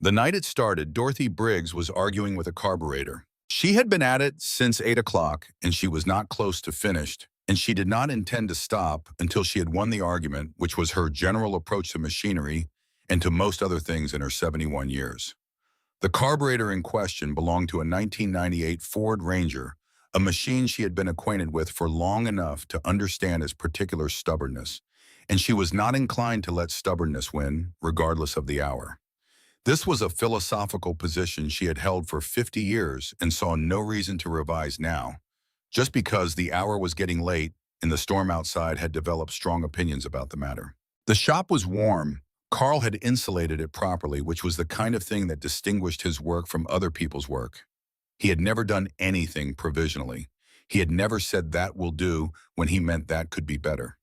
The night it started, Dorothy Briggs was arguing with a carburetor. She had been at it since 8 o'clock, and she was not close to finished, and she did not intend to stop until she had won the argument, which was her general approach to machinery and to most other things in her 71 years. The carburetor in question belonged to a 1998 Ford Ranger, a machine she had been acquainted with for long enough to understand its particular stubbornness, and she was not inclined to let stubbornness win, regardless of the hour. This was a philosophical position she had held for 50 years and saw no reason to revise now, just because the hour was getting late and the storm outside had developed strong opinions about the matter. The shop was warm. Carl had insulated it properly, which was the kind of thing that distinguished his work from other people's work. He had never done anything provisionally. He had never said that will do when he meant that could be better.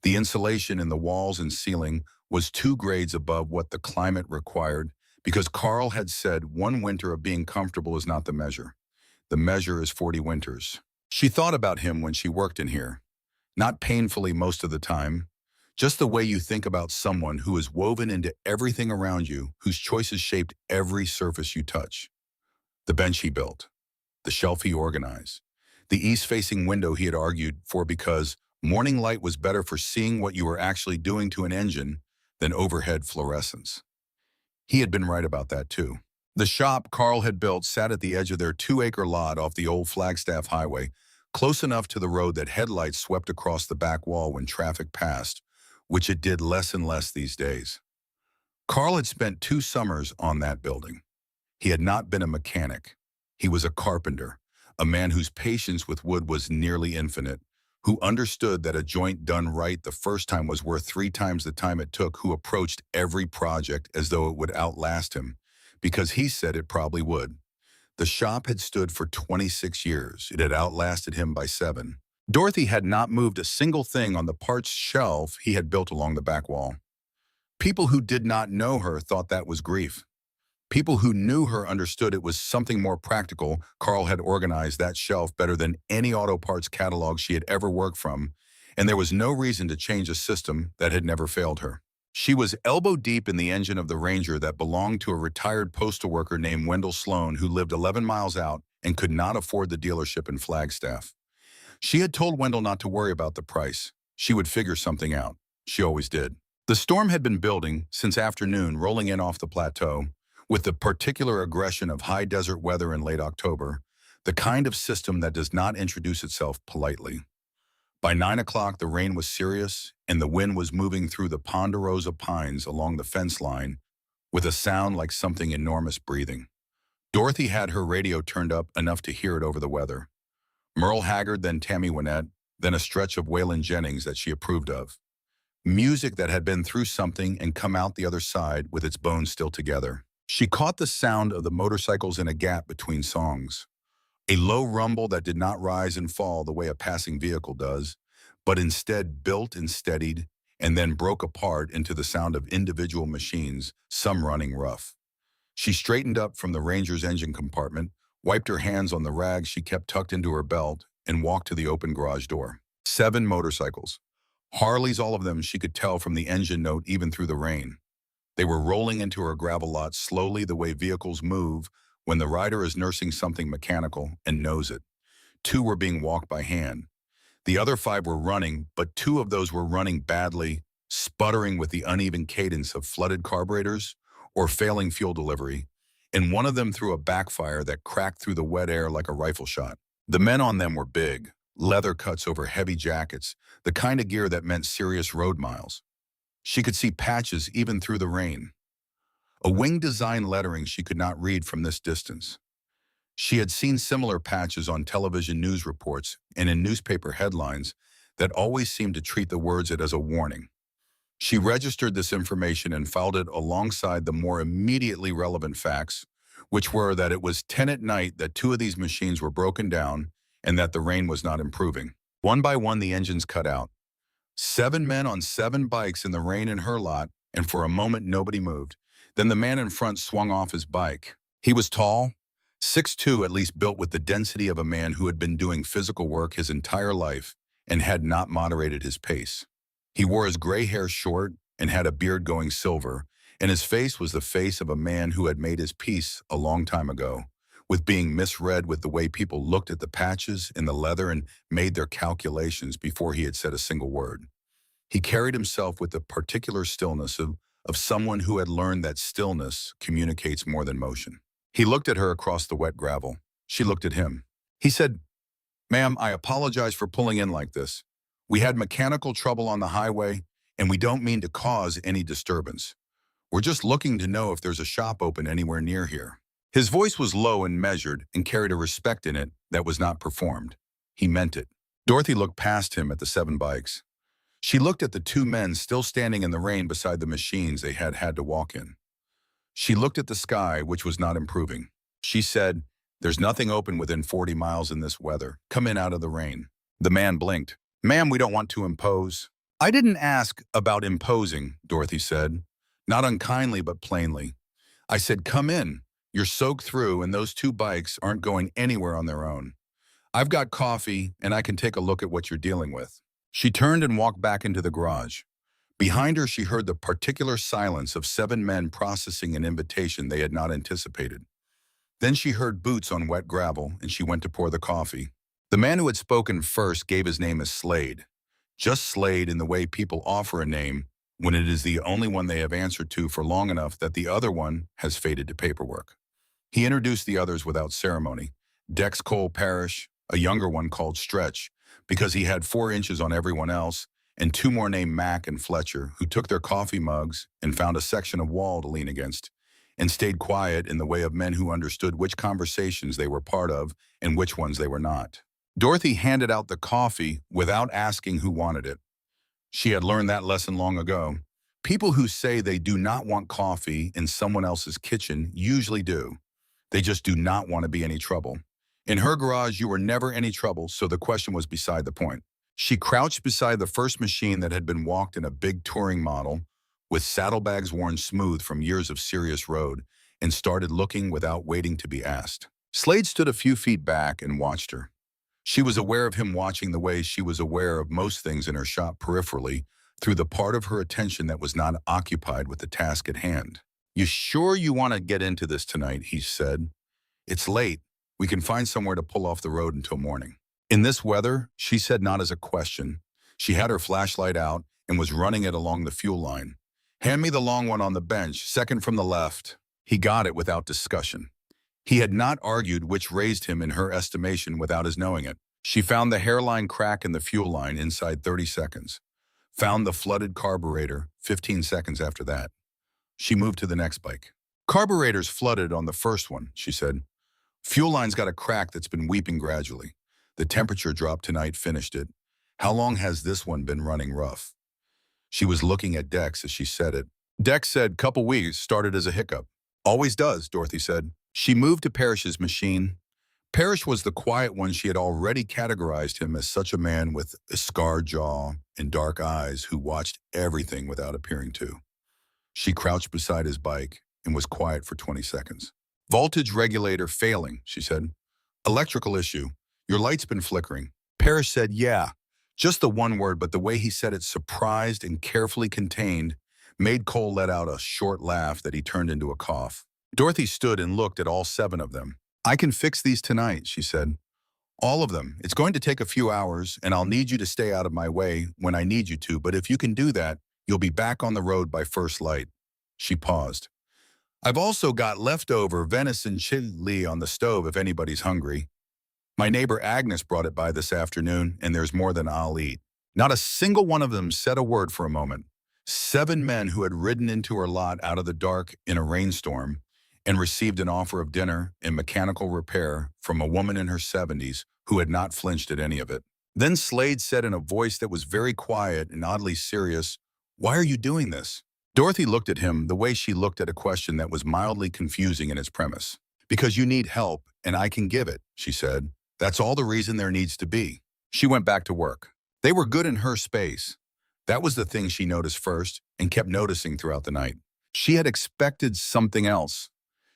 The insulation in the walls and ceiling was 2 grades above what the climate required because Carl had said 1 winter of being comfortable is not the measure. The measure is 40 winters. She thought about him when she worked in here. Not painfully most of the time, just the way you think about someone who is woven into everything around you, whose choices shaped every surface you touch. The bench he built, the shelf he organized, the east-facing window he had argued for because morning light was better for seeing what you were actually doing to an engine than overhead fluorescence. He had been right about that too. The shop Carl had built sat at the edge of their 2-acre lot off the old Flagstaff Highway, close enough to the road that headlights swept across the back wall when traffic passed, which it did less and less these days. Carl had spent 2 summers on that building. He had not been a mechanic. He was a carpenter, a man whose patience with wood was nearly infinite, who understood that a joint done right the first time was worth 3 times the time it took, who approached every project as though it would outlast him, because he said it probably would. The shop had stood for 26 years. It had outlasted him by 7. Dorothy had not moved a single thing on the parts shelf he had built along the back wall. People who did not know her thought that was grief. People who knew her understood it was something more practical. Carl had organized that shelf better than any auto parts catalog she had ever worked from, and there was no reason to change a system that had never failed her. She was elbow-deep in the engine of the Ranger that belonged to a retired postal worker named Wendell Sloan who lived 11 miles out and could not afford the dealership in Flagstaff. She had told Wendell not to worry about the price. She would figure something out. She always did. The storm had been building since afternoon, rolling in off the plateau, with the particular aggression of high desert weather in late October, the kind of system that does not introduce itself politely. By 9 o'clock, the rain was serious, and the wind was moving through the ponderosa pines along the fence line with a sound like something enormous breathing. Dorothy had her radio turned up enough to hear it over the weather. Merle Haggard, then Tammy Wynette, then a stretch of Waylon Jennings that she approved of. Music that had been through something and come out the other side with its bones still together. She caught the sound of the motorcycles in a gap between songs. A low rumble that did not rise and fall the way a passing vehicle does, but instead built and steadied and then broke apart into the sound of individual machines, some running rough. She straightened up from the Ranger's engine compartment, wiped her hands on the rags she kept tucked into her belt, and walked to the open garage door. 7 motorcycles. Harleys, all of them, she could tell from the engine note even through the rain. They were rolling into her gravel lot slowly the way vehicles move when the rider is nursing something mechanical and knows it. 2 were being walked by hand. The other 5 were running, but 2 of those were running badly, sputtering with the uneven cadence of flooded carburetors or failing fuel delivery, and one of them threw a backfire that cracked through the wet air like a rifle shot. The men on them were big, leather cuts over heavy jackets, the kind of gear that meant serious road miles. She could see patches even through the rain. A wing design lettering she could not read from this distance. She had seen similar patches on television news reports and in newspaper headlines that always seemed to treat the words as a warning. She registered this information and filed it alongside the more immediately relevant facts, which were that it was 10 at night that 2 of these machines were broken down and that the rain was not improving. One by one, the engines cut out. 7 men on 7 bikes in the rain in her lot, and for a moment nobody moved. Then the man in front swung off his bike. He was tall, 6'2", at least built with the density of a man who had been doing physical work his entire life and had not moderated his pace. He wore his gray hair short and had a beard going silver, and his face was the face of a man who had made his peace a long time ago, with being misread with the way people looked at the patches in the leather and made their calculations before he had said a single word. He carried himself with the particular stillness of someone who had learned that stillness communicates more than motion. He looked at her across the wet gravel. She looked at him. He said, "Ma'am, I apologize for pulling in like this. We had mechanical trouble on the highway, and we don't mean to cause any disturbance. We're just looking to know if there's a shop open anywhere near here." His voice was low and measured and carried a respect in it that was not performed. He meant it. Dorothy looked past him at the 7 bikes. She looked at the 2 men still standing in the rain beside the machines they had had to walk in. She looked at the sky, which was not improving. She said, "There's nothing open within 40 miles in this weather. Come in out of the rain." The man blinked. "Ma'am, we don't want to impose." "I didn't ask about imposing," Dorothy said. Not unkindly, but plainly. "I said, come in. You're soaked through, and those 2 bikes aren't going anywhere on their own. I've got coffee, and I can take a look at what you're dealing with." She turned and walked back into the garage. Behind her, she heard the particular silence of 7 men processing an invitation they had not anticipated. Then she heard boots on wet gravel, and she went to pour the coffee. The man who had spoken first gave his name as Slade. Just Slade in the way people offer a name when it is the only one they have answered to for long enough that the other one has faded to paperwork. He introduced the others without ceremony. Dex Cole Parrish, a younger one called Stretch, because he had 4 inches on everyone else, and 2 more named Mac and Fletcher, who took their coffee mugs and found a section of wall to lean against, and stayed quiet in the way of men who understood which conversations they were part of and which ones they were not. Dorothy handed out the coffee without asking who wanted it. She had learned that lesson long ago. People who say they do not want coffee in someone else's kitchen usually do. They just do not want to be any trouble. In her garage, you were never any trouble, so the question was beside the point. She crouched beside the first machine that had been walked in a big touring model, with saddlebags worn smooth from years of serious road, and started looking without waiting to be asked. Slade stood a few feet back and watched her. She was aware of him watching the way she was aware of most things in her shop peripherally, through the part of her attention that was not occupied with the task at hand. "You sure you want to get into this tonight?" he said. "It's late. We can find somewhere to pull off the road until morning." "In this weather?" she said, not as a question. She had her flashlight out and was running it along the fuel line. "Hand me the long one on the bench, second from the left." He got it without discussion. He had not argued, which raised him in her estimation without his knowing it. She found the hairline crack in the fuel line inside 30 seconds. Found the flooded carburetor 15 seconds after that. She moved to the next bike. "Carburetor's flooded on the first one," she said. "Fuel line's got a crack that's been weeping gradually. The temperature drop tonight finished it. How long has this one been running rough?" She was looking at Dex as she said it. Dex said, "Couple weeks, started as a hiccup." "Always does," Dorothy said. She moved to Parrish's machine. Parrish was the quiet one. She had already categorized him as such a man with a scarred jaw and dark eyes who watched everything without appearing to. She crouched beside his bike and was quiet for 20 seconds. "Voltage regulator failing," she said. "Electrical issue. Your light's been flickering." Parrish said, "Yeah." Just the one word, but the way he said it, surprised and carefully contained, made Cole let out a short laugh that he turned into a cough. Dorothy stood and looked at all 7 of them. "I can fix these tonight," she said. "All of them. It's going to take a few hours, and I'll need you to stay out of my way when I need you to, but if you can do that, you'll be back on the road by first light." She paused. "I've also got leftover venison chili on the stove if anybody's hungry. My neighbor Agnes brought it by this afternoon, and there's more than I'll eat." Not a single one of them said a word for a moment. 7 men who had ridden into her lot out of the dark in a rainstorm and received an offer of dinner and mechanical repair from a woman in her 70s who had not flinched at any of it. Then Slade said in a voice that was very quiet and oddly serious, "Why are you doing this?" Dorothy looked at him the way she looked at a question that was mildly confusing in its premise. "Because you need help, and I can give it," she said. "That's all the reason there needs to be." She went back to work. They were good in her space. That was the thing she noticed first and kept noticing throughout the night. She had expected something else.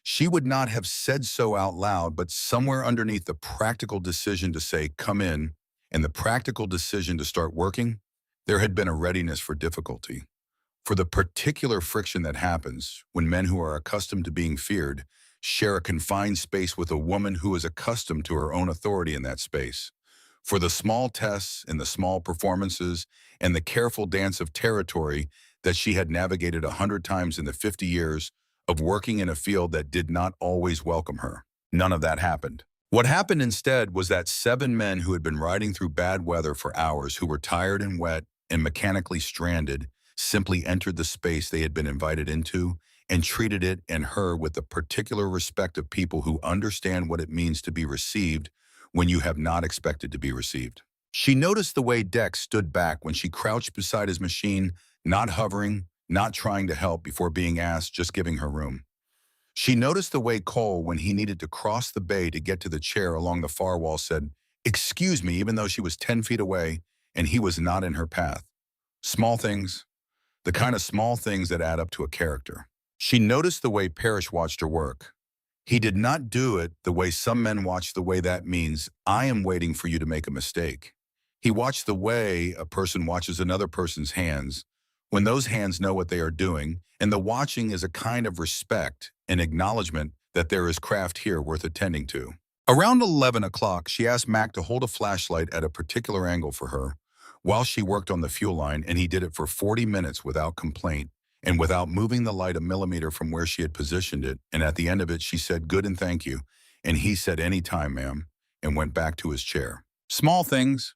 She would not have said so out loud, but somewhere underneath the practical decision to say, "Come in," and the practical decision to start working, there had been a readiness for difficulty. for the particular friction that happens when men who are accustomed to being feared share a confined space with a woman who is accustomed to her own authority in that space, for the small tests and the small performances and the careful dance of territory that she had navigated 100 times in the 50 years of working in a field that did not always welcome her. None of that happened. What happened instead was that 7 men who had been riding through bad weather for hours, who were tired and wet and mechanically stranded, simply entered the space they had been invited into and treated it and her with the particular respect of people who understand what it means to be received when you have not expected to be received. She noticed the way Dex stood back when she crouched beside his machine, not hovering, not trying to help before being asked, just giving her room. She noticed the way Cole, when he needed to cross the bay to get to the chair along the far wall, said, "Excuse me," even though she was 10 feet away and he was not in her path. Small things, the kind of small things that add up to a character. She noticed the way Parrish watched her work. He did not do it the way some men watch, the way that means, "I am waiting for you to make a mistake." He watched the way a person watches another person's hands, when those hands know what they are doing, and the watching is a kind of respect and acknowledgement that there is craft here worth attending to. Around 11 o'clock, she asked Mac to hold a flashlight at a particular angle for her while she worked on the fuel line, and he did it for 40 minutes without complaint and without moving the light a millimeter from where she had positioned it. And at the end of it, she said, "Good and thank you." And he said, "Any time, ma'am," and went back to his chair. Small things,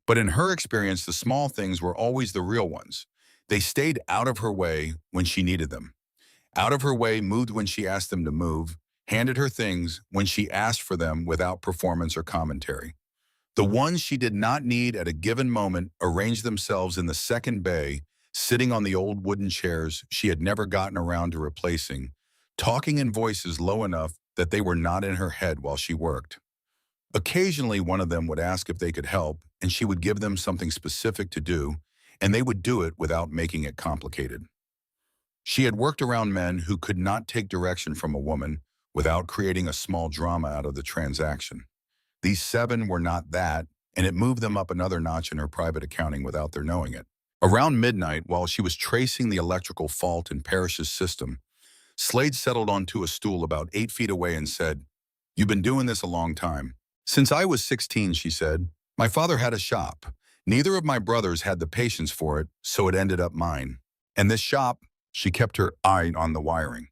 but in her experience, the small things were always the real ones. They stayed out of her way when she needed them. Out of her way, moved when she asked them to move, handed her things when she asked for them without performance or commentary. The ones she did not need at a given moment arranged themselves in the second bay, sitting on the old wooden chairs she had never gotten around to replacing, talking in voices low enough that they were not in her head while she worked. Occasionally, one of them would ask if they could help, and she would give them something specific to do, and they would do it without making it complicated. She had worked around men who could not take direction from a woman without creating a small drama out of the transaction. These 7 were not that, and it moved them up another notch in her private accounting without their knowing it. Around midnight, while she was tracing the electrical fault in Parrish's system, Slade settled onto a stool about 8 feet away and said, "You've been doing this a long time." "Since I was 16, she said. "My father had a shop. Neither of my brothers had the patience for it, so it ended up mine. And this shop," she kept her eye on the wiring.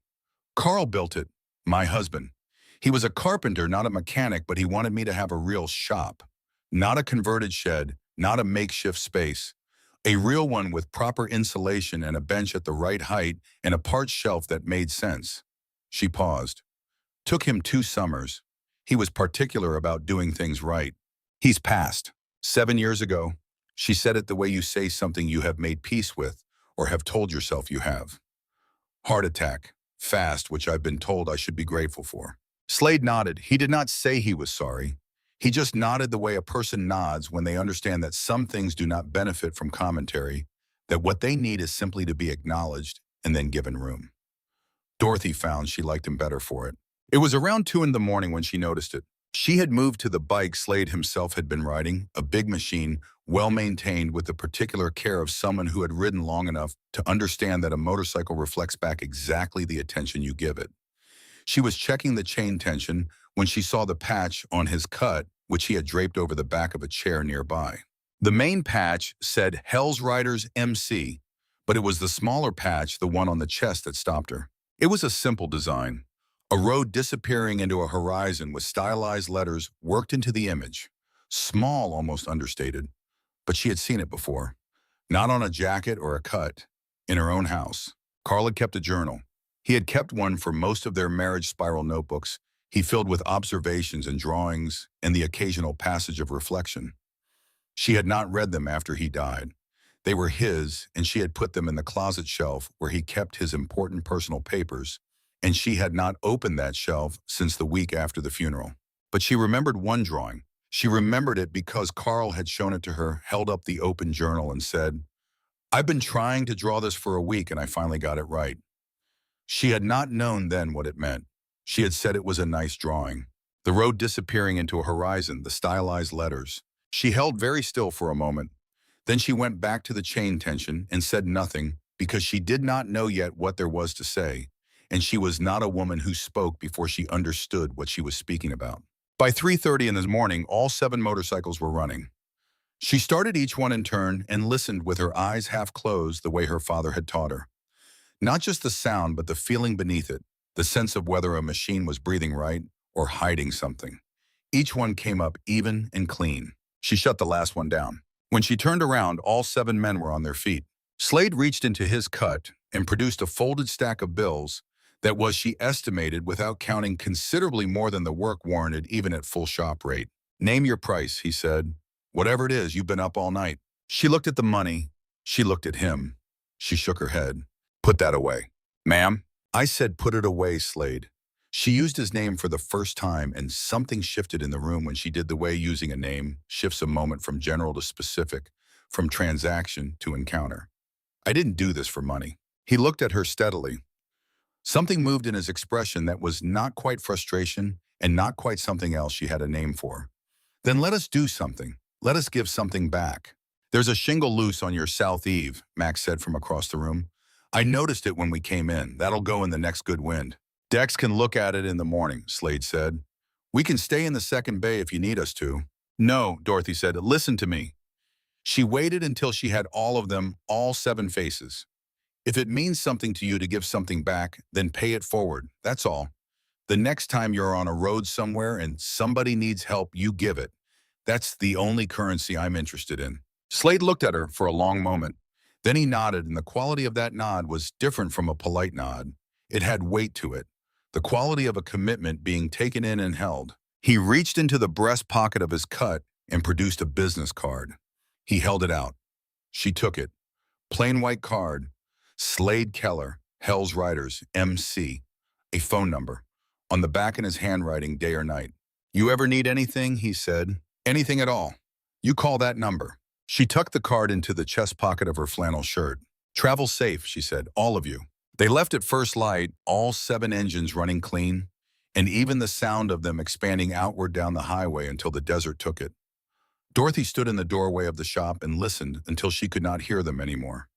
"Carl built it, my husband. He was a carpenter, not a mechanic, but he wanted me to have a real shop. Not a converted shed, not a makeshift space. A real one with proper insulation and a bench at the right height and a parts shelf that made sense." She paused. "Took him 2 summers. He was particular about doing things right. He's passed. 7 years ago." She said it the way you say something you have made peace with or have told yourself you have. "Heart attack. Fast, which I've been told I should be grateful for." Slade nodded. He did not say he was sorry. He just nodded the way a person nods when they understand that some things do not benefit from commentary, that what they need is simply to be acknowledged and then given room. Dorothy found she liked him better for it. It was around 2 in the morning when she noticed it. She had moved to the bike Slade himself had been riding, a big machine, well-maintained with the particular care of someone who had ridden long enough to understand that a motorcycle reflects back exactly the attention you give it. She was checking the chain tension when she saw the patch on his cut, which he had draped over the back of a chair nearby. The main patch said Hell's Riders MC, but it was the smaller patch, the one on the chest, that stopped her. It was a simple design. A road disappearing into a horizon with stylized letters worked into the image. Small, almost understated, but she had seen it before. Not on a jacket or a cut. In her own house. Carl had kept a journal. He had kept one for most of their marriage spiral notebooks he filled with observations and drawings and the occasional passage of reflection. She had not read them after he died. They were his, and she had put them in the closet shelf where he kept his important personal papers, and she had not opened that shelf since the week after the funeral. But she remembered one drawing. She remembered it because Carl had shown it to her, held up the open journal and said, "I've been trying to draw this for a week and I finally got it right." She had not known then what it meant. She had said it was a nice drawing. The road disappearing into a horizon, the stylized letters. She held very still for a moment. Then she went back to the chain tension and said nothing, because she did not know yet what there was to say, and she was not a woman who spoke before she understood what she was speaking about. By 3:30 in the morning, all 7 motorcycles were running. She started each one in turn and listened with her eyes half closed the way her father had taught her. Not just the sound, but the feeling beneath it, the sense of whether a machine was breathing right or hiding something. Each one came up even and clean. She shut the last one down. When she turned around, all 7 men were on their feet. Slade reached into his cut and produced a folded stack of bills that was, she estimated, without counting, considerably more than the work warranted even at full shop rate. "Name your price," he said. "Whatever it is, you've been up all night." She looked at the money. She looked at him. She shook her head. "Put that away." "Ma'am?" "I said put it away, Slade." She used his name for the first time, and something shifted in the room when she did, the way using a name shifts a moment from general to specific, from transaction to encounter. "I didn't do this for money." He looked at her steadily. Something moved in his expression that was not quite frustration and not quite something else she had a name for. "Then let us do something. Let us give something back." "There's a shingle loose on your south eave," Max said from across the room. "I noticed it when we came in. That'll go in the next good wind." "Dex can look at it in the morning," Slade said. "We can stay in the second bay if you need us to." "No," Dorothy said. "Listen to me." She waited until she had all of them, all 7 faces. "If it means something to you to give something back, then pay it forward. That's all. The next time you're on a road somewhere and somebody needs help, you give it. That's the only currency I'm interested in." Slade looked at her for a long moment. Then he nodded, and the quality of that nod was different from a polite nod. It had weight to it, the quality of a commitment being taken in and held. He reached into the breast pocket of his cut and produced a business card. He held it out. She took it. Plain white card. Slade Keller, Hell's Riders, MC. A phone number. On the back in his handwriting, day or night. "You ever need anything," he said. "Anything at all. You call that number." She tucked the card into the chest pocket of her flannel shirt. "Travel safe," she said, "all of you." They left at first light, all 7 engines running clean, and even the sound of them expanding outward down the highway until the desert took it. Dorothy stood in the doorway of the shop and listened until she could not hear them anymore.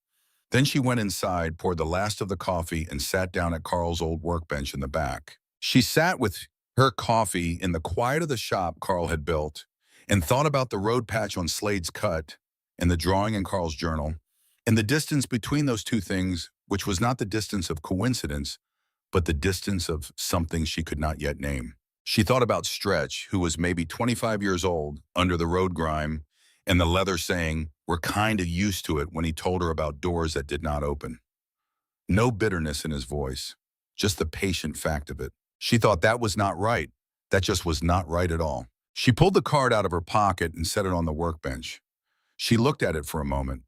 Then she went inside, poured the last of the coffee, and sat down at Carl's old workbench in the back. She sat with her coffee in the quiet of the shop Carl had built and thought about the road patch on Slade's cut and the drawing in Carl's journal, and the distance between those two things, which was not the distance of coincidence, but the distance of something she could not yet name. She thought about Stretch, who was maybe 25 years old, under the road grime, and the leather saying, "We're kind of used to it," when he told her about doors that did not open. No bitterness in his voice, just the patient fact of it. She thought that was not right. That just was not right at all. She pulled the card out of her pocket and set it on the workbench. She looked at it for a moment.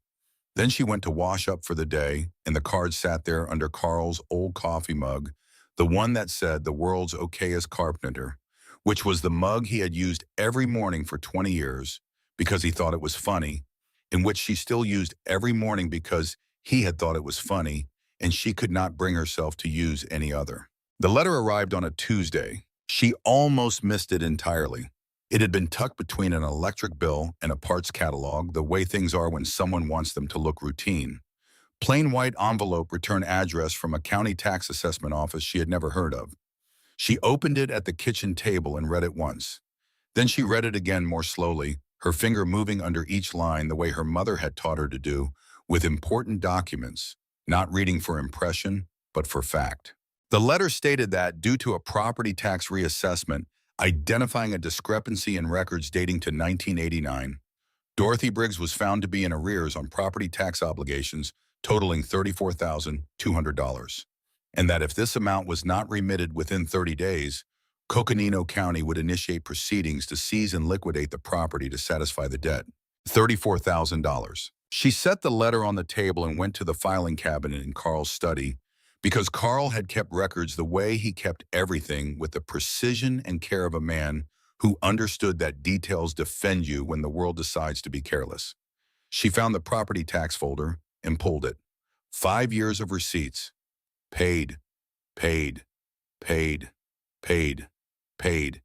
Then she went to wash up for the day, and the card sat there under Carl's old coffee mug, the one that said "The world's okayest carpenter," which was the mug he had used every morning for 20 years because he thought it was funny, and which she still used every morning because he had thought it was funny, and she could not bring herself to use any other. The letter arrived on a Tuesday. She almost missed it entirely. It had been tucked between an electric bill and a parts catalog, the way things are when someone wants them to look routine. Plain white envelope, return address from a county tax assessment office she had never heard of. She opened it at the kitchen table and read it once. Then she read it again more slowly, her finger moving under each line the way her mother had taught her to do with important documents, not reading for impression, but for fact. The letter stated that, due to a property tax reassessment identifying a discrepancy in records dating to 1989, Dorothy Briggs was found to be in arrears on property tax obligations totaling $34,200, and that if this amount was not remitted within 30 days, Coconino County would initiate proceedings to seize and liquidate the property to satisfy the debt. $34,000. She set the letter on the table and went to the filing cabinet in Carl's study, because Carl had kept records the way he kept everything, with the precision and care of a man who understood that details defend you when the world decides to be careless. She found the property tax folder and pulled it. 5 years of receipts. Paid, paid, paid, paid, paid.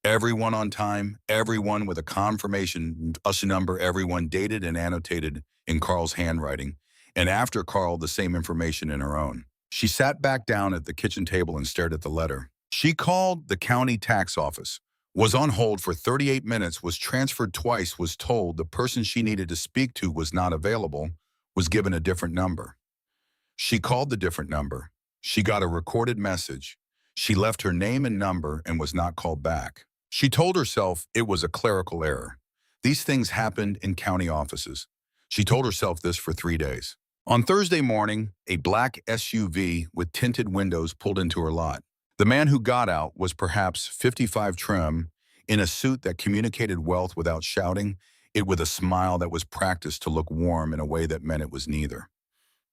Everyone on time, everyone with a confirmation number, everyone dated and annotated in Carl's handwriting, and after Carl the same information in her own. She sat back down at the kitchen table and stared at the letter. She called the county tax office, was on hold for 38 minutes, was transferred twice, was told the person she needed to speak to was not available, was given a different number. She called the different number. She got a recorded message. She left her name and number and was not called back. She told herself it was a clerical error. These things happened in county offices. She told herself this for 3 days. On Thursday morning, a black SUV with tinted windows pulled into her lot. The man who got out was perhaps 55 trim, in a suit that communicated wealth without shouting, it with a smile that was practiced to look warm in a way that meant it was neither.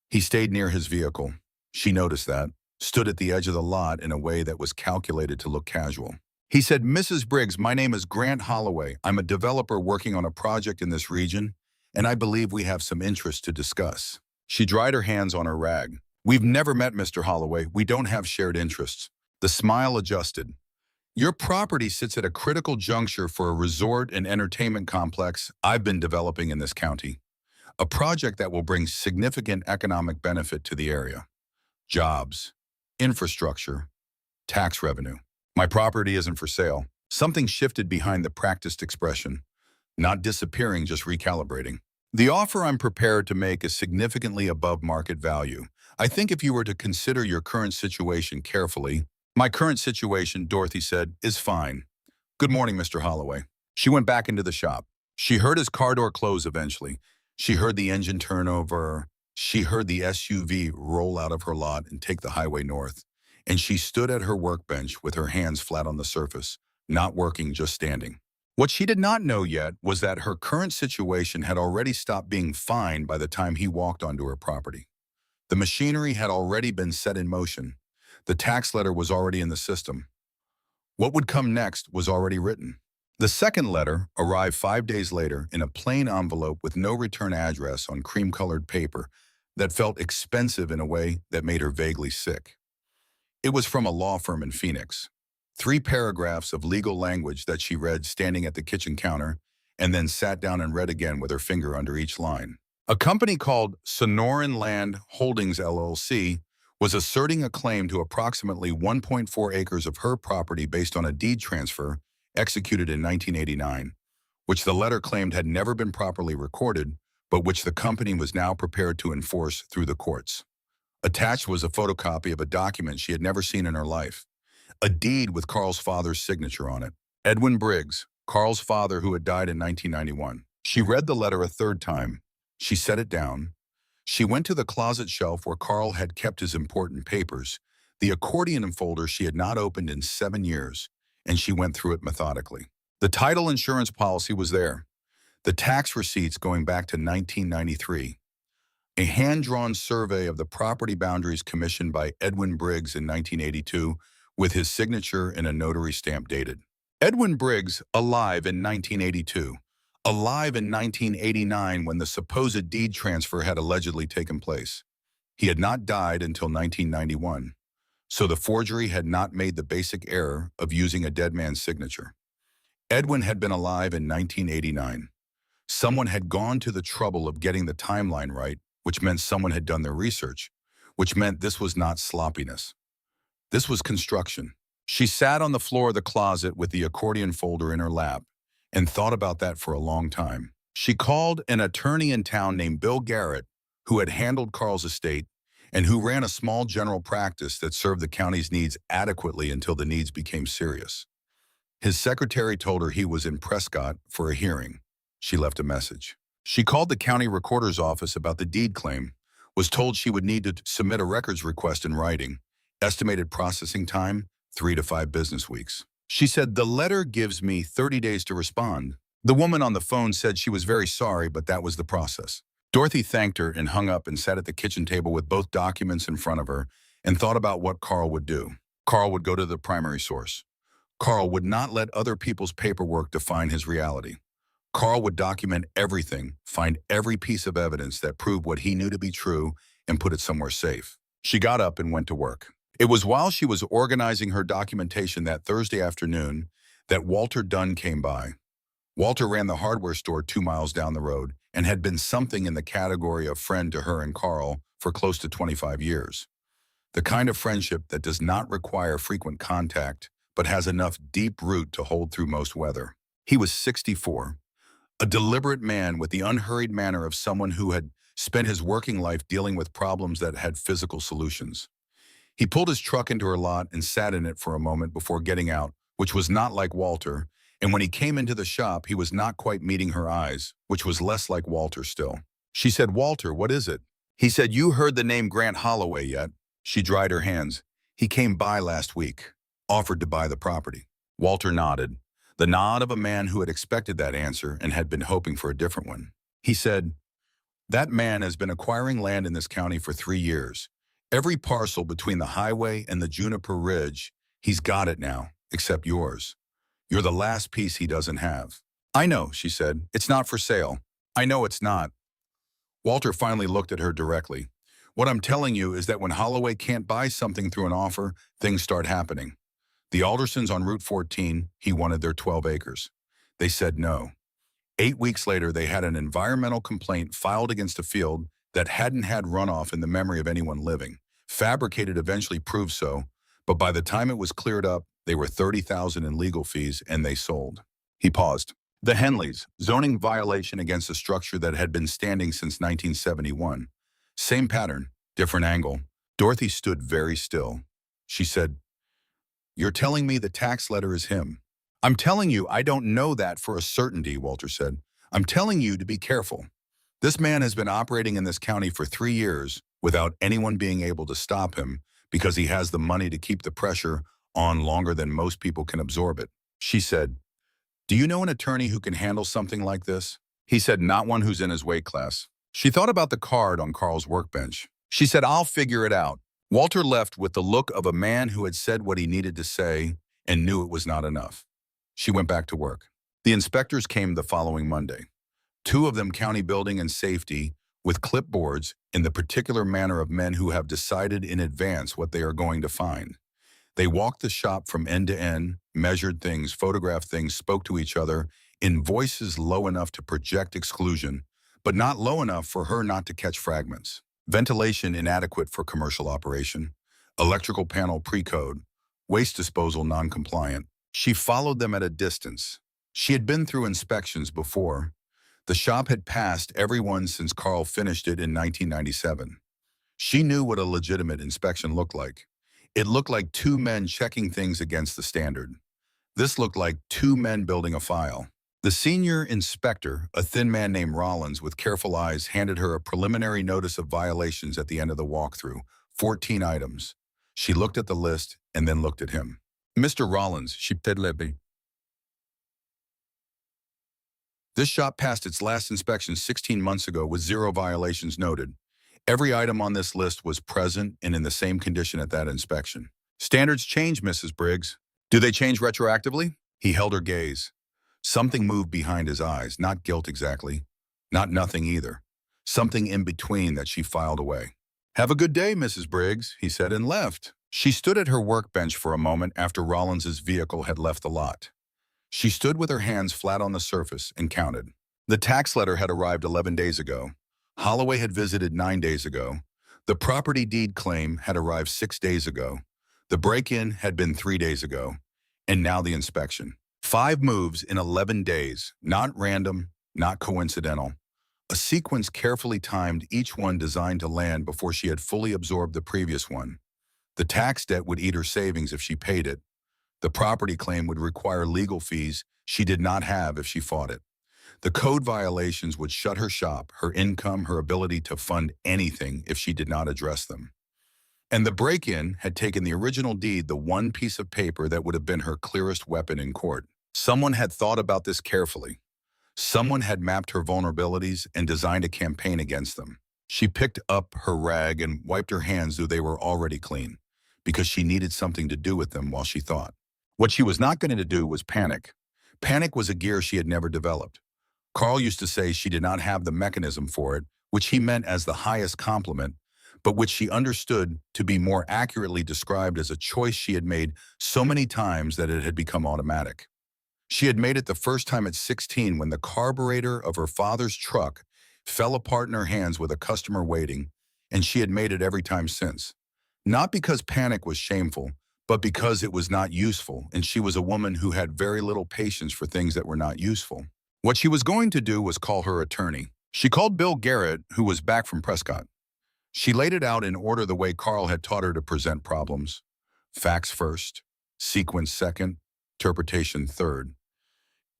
He stayed near his vehicle. She noticed that, stood at the edge of the lot in a way that was calculated to look casual. He said, "Mrs. Briggs, my name is Grant Holloway. I'm a developer working on a project in this region, and I believe we have some interest to discuss." She dried her hands on her rag. "We've never met, Mr. Holloway. We don't have shared interests." The smile adjusted. "Your property sits at a critical juncture for a resort and entertainment complex I've been developing in this county. A project that will bring significant economic benefit to the area. Jobs, infrastructure, tax revenue. My property isn't for sale." Something shifted behind the practiced expression. Not disappearing, just recalibrating. "The offer I'm prepared to make is significantly above market value. I think if you were to consider your current situation carefully—" "My current situation," Dorothy said, "is fine. Good morning, Mr. Holloway." She went back into the shop. She heard his car door close eventually. She heard the engine turn over. She heard the SUV roll out of her lot and take the highway north. And she stood at her workbench with her hands flat on the surface, not working, just standing. What she did not know yet was that her current situation had already stopped being fine by the time he walked onto her property. The machinery had already been set in motion. The tax letter was already in the system. What would come next was already written. The second letter arrived 5 days later in a plain envelope with no return address on cream-colored paper that felt expensive in a way that made her vaguely sick. It was from a law firm in Phoenix. 3 paragraphs of legal language that she read standing at the kitchen counter and then sat down and read again with her finger under each line. A company called Sonoran Land Holdings LLC was asserting a claim to approximately 1.4 acres of her property based on a deed transfer executed in 1989, which the letter claimed had never been properly recorded, but which the company was now prepared to enforce through the courts. Attached was a photocopy of a document she had never seen in her life, a deed with Carl's father's signature on it. Edwin Briggs, Carl's father who had died in 1991. She read the letter a third time. She set it down. She went to the closet shelf where Carl had kept his important papers, the accordion folder she had not opened in 7 years, and she went through it methodically. The title insurance policy was there. The tax receipts going back to 1993. A hand-drawn survey of the property boundaries commissioned by Edwin Briggs in 1982 with his signature and a notary stamp dated. Edwin Briggs, alive in 1982. Alive in 1989 when the supposed deed transfer had allegedly taken place. He had not died until 1991. So the forgery had not made the basic error of using a dead man's signature. Edwin had been alive in 1989. Someone had gone to the trouble of getting the timeline right, which meant someone had done their research, which meant this was not sloppiness. This was construction. She sat on the floor of the closet with the accordion folder in her lap and thought about that for a long time. She called an attorney in town named Bill Garrett, who had handled Carl's estate and who ran a small general practice that served the county's needs adequately until the needs became serious. His secretary told her he was in Prescott for a hearing. She left a message. She called the county recorder's office about the deed claim, was told she would need to submit a records request in writing. Estimated processing time, 3 to 5 business weeks. She said, "The letter gives me 30 days to respond." The woman on the phone said she was very sorry, but that was the process. Dorothy thanked her and hung up and sat at the kitchen table with both documents in front of her and thought about what Carl would do. Carl would go to the primary source. Carl would not let other people's paperwork define his reality. Carl would document everything, find every piece of evidence that proved what he knew to be true, and put it somewhere safe. She got up and went to work. It was while she was organizing her documentation that Thursday afternoon that Walter Dunn came by. Walter ran the hardware store 2 miles down the road, and had been something in the category of friend to her and Carl for close to 25 years. The kind of friendship that does not require frequent contact, but has enough deep root to hold through most weather. He was 64, a deliberate man with the unhurried manner of someone who had spent his working life dealing with problems that had physical solutions. He pulled his truck into her lot and sat in it for a moment before getting out, which was not like Walter, and when he came into the shop, he was not quite meeting her eyes, which was less like Walter still. She said, "Walter, what is it?" He said, "You heard the name Grant Holloway yet?" She dried her hands. "He came by last week, offered to buy the property." Walter nodded, the nod of a man who had expected that answer and had been hoping for a different one. He said, "That man has been acquiring land in this county for 3 years. Every parcel between the highway and the Juniper Ridge, he's got it now, except yours. You're the last piece he doesn't have." "I know," she said. "It's not for sale." "I know it's not." Walter finally looked at her directly. "What I'm telling you is that when Holloway can't buy something through an offer, things start happening. The Aldersons on Route 14, he wanted their 12 acres. They said no. 8 weeks later, they had an environmental complaint filed against a field that hadn't had runoff in the memory of anyone living. Fabricated eventually proved so, but by the time it was cleared up, they were $30,000 in legal fees and they sold." He paused. "The Henleys, zoning violation against a structure that had been standing since 1971. Same pattern, different angle." Dorothy stood very still. She said, "You're telling me the tax letter is him?" "I'm telling you I don't know that for a certainty," Walter said. "I'm telling you to be careful. This man has been operating in this county for 3 years without anyone being able to stop him because he has the money to keep the pressure on longer than most people can absorb it." She said, "Do you know an attorney who can handle something like this?" He said, "Not one who's in his weight class." She thought about the card on Carl's workbench. She said, "I'll figure it out." Walter left with the look of a man who had said what he needed to say and knew it was not enough. She went back to work. The inspectors came the following Monday. 2 of them county building and safety with clipboards in the particular manner of men who have decided in advance what they are going to find. They walked the shop from end to end, measured things, photographed things, spoke to each other in voices low enough to project exclusion, but not low enough for her not to catch fragments. Ventilation inadequate for commercial operation, electrical panel pre-code, waste disposal non-compliant. She followed them at a distance. She had been through inspections before. The shop had passed everyone since Carl finished it in 1997. She knew what a legitimate inspection looked like. It looked like 2 men checking things against the standard. This looked like 2 men building a file. The senior inspector, a thin man named Rollins with careful eyes, handed her a preliminary notice of violations at the end of the walkthrough, 14 items. She looked at the list and then looked at him. "Mr. Rollins," she said levelly, "this shop passed its last inspection 16 months ago with 0 violations noted. Every item on this list was present and in the same condition at that inspection." "Standards change, Mrs. Briggs. Do they change retroactively?" He held her gaze. Something moved behind his eyes, not guilt exactly, not nothing either. Something in between that she filed away. "Have a good day, Mrs. Briggs," he said and left. She stood at her workbench for a moment after Rollins's vehicle had left the lot. She stood with her hands flat on the surface and counted. The tax letter had arrived 11 days ago. Holloway had visited 9 days ago. The property deed claim had arrived 6 days ago. The break-in had been 3 days ago. And now the inspection. 5 moves in 11 days, not random, not coincidental. A sequence carefully timed, each one designed to land before she had fully absorbed the previous one. The tax debt would eat her savings if she paid it. The property claim would require legal fees she did not have if she fought it. The code violations would shut her shop, her income, her ability to fund anything if she did not address them. And the break-in had taken the original deed, the one piece of paper that would have been her clearest weapon in court. Someone had thought about this carefully. Someone had mapped her vulnerabilities and designed a campaign against them. She picked up her rag and wiped her hands, though they were already clean, because she needed something to do with them while she thought. What she was not going to do was panic. Panic was a gear she had never developed. Carl used to say she did not have the mechanism for it, which he meant as the highest compliment, but which she understood to be more accurately described as a choice she had made so many times that it had become automatic. She had made it the first time at 16 when the carburetor of her father's truck fell apart in her hands with a customer waiting, and she had made it every time since. Not because panic was shameful, but because it was not useful, and she was a woman who had very little patience for things that were not useful. What she was going to do was call her attorney. She called Bill Garrett, who was back from Prescott. She laid it out in order the way Carl had taught her to present problems. Facts first, sequence second, interpretation third.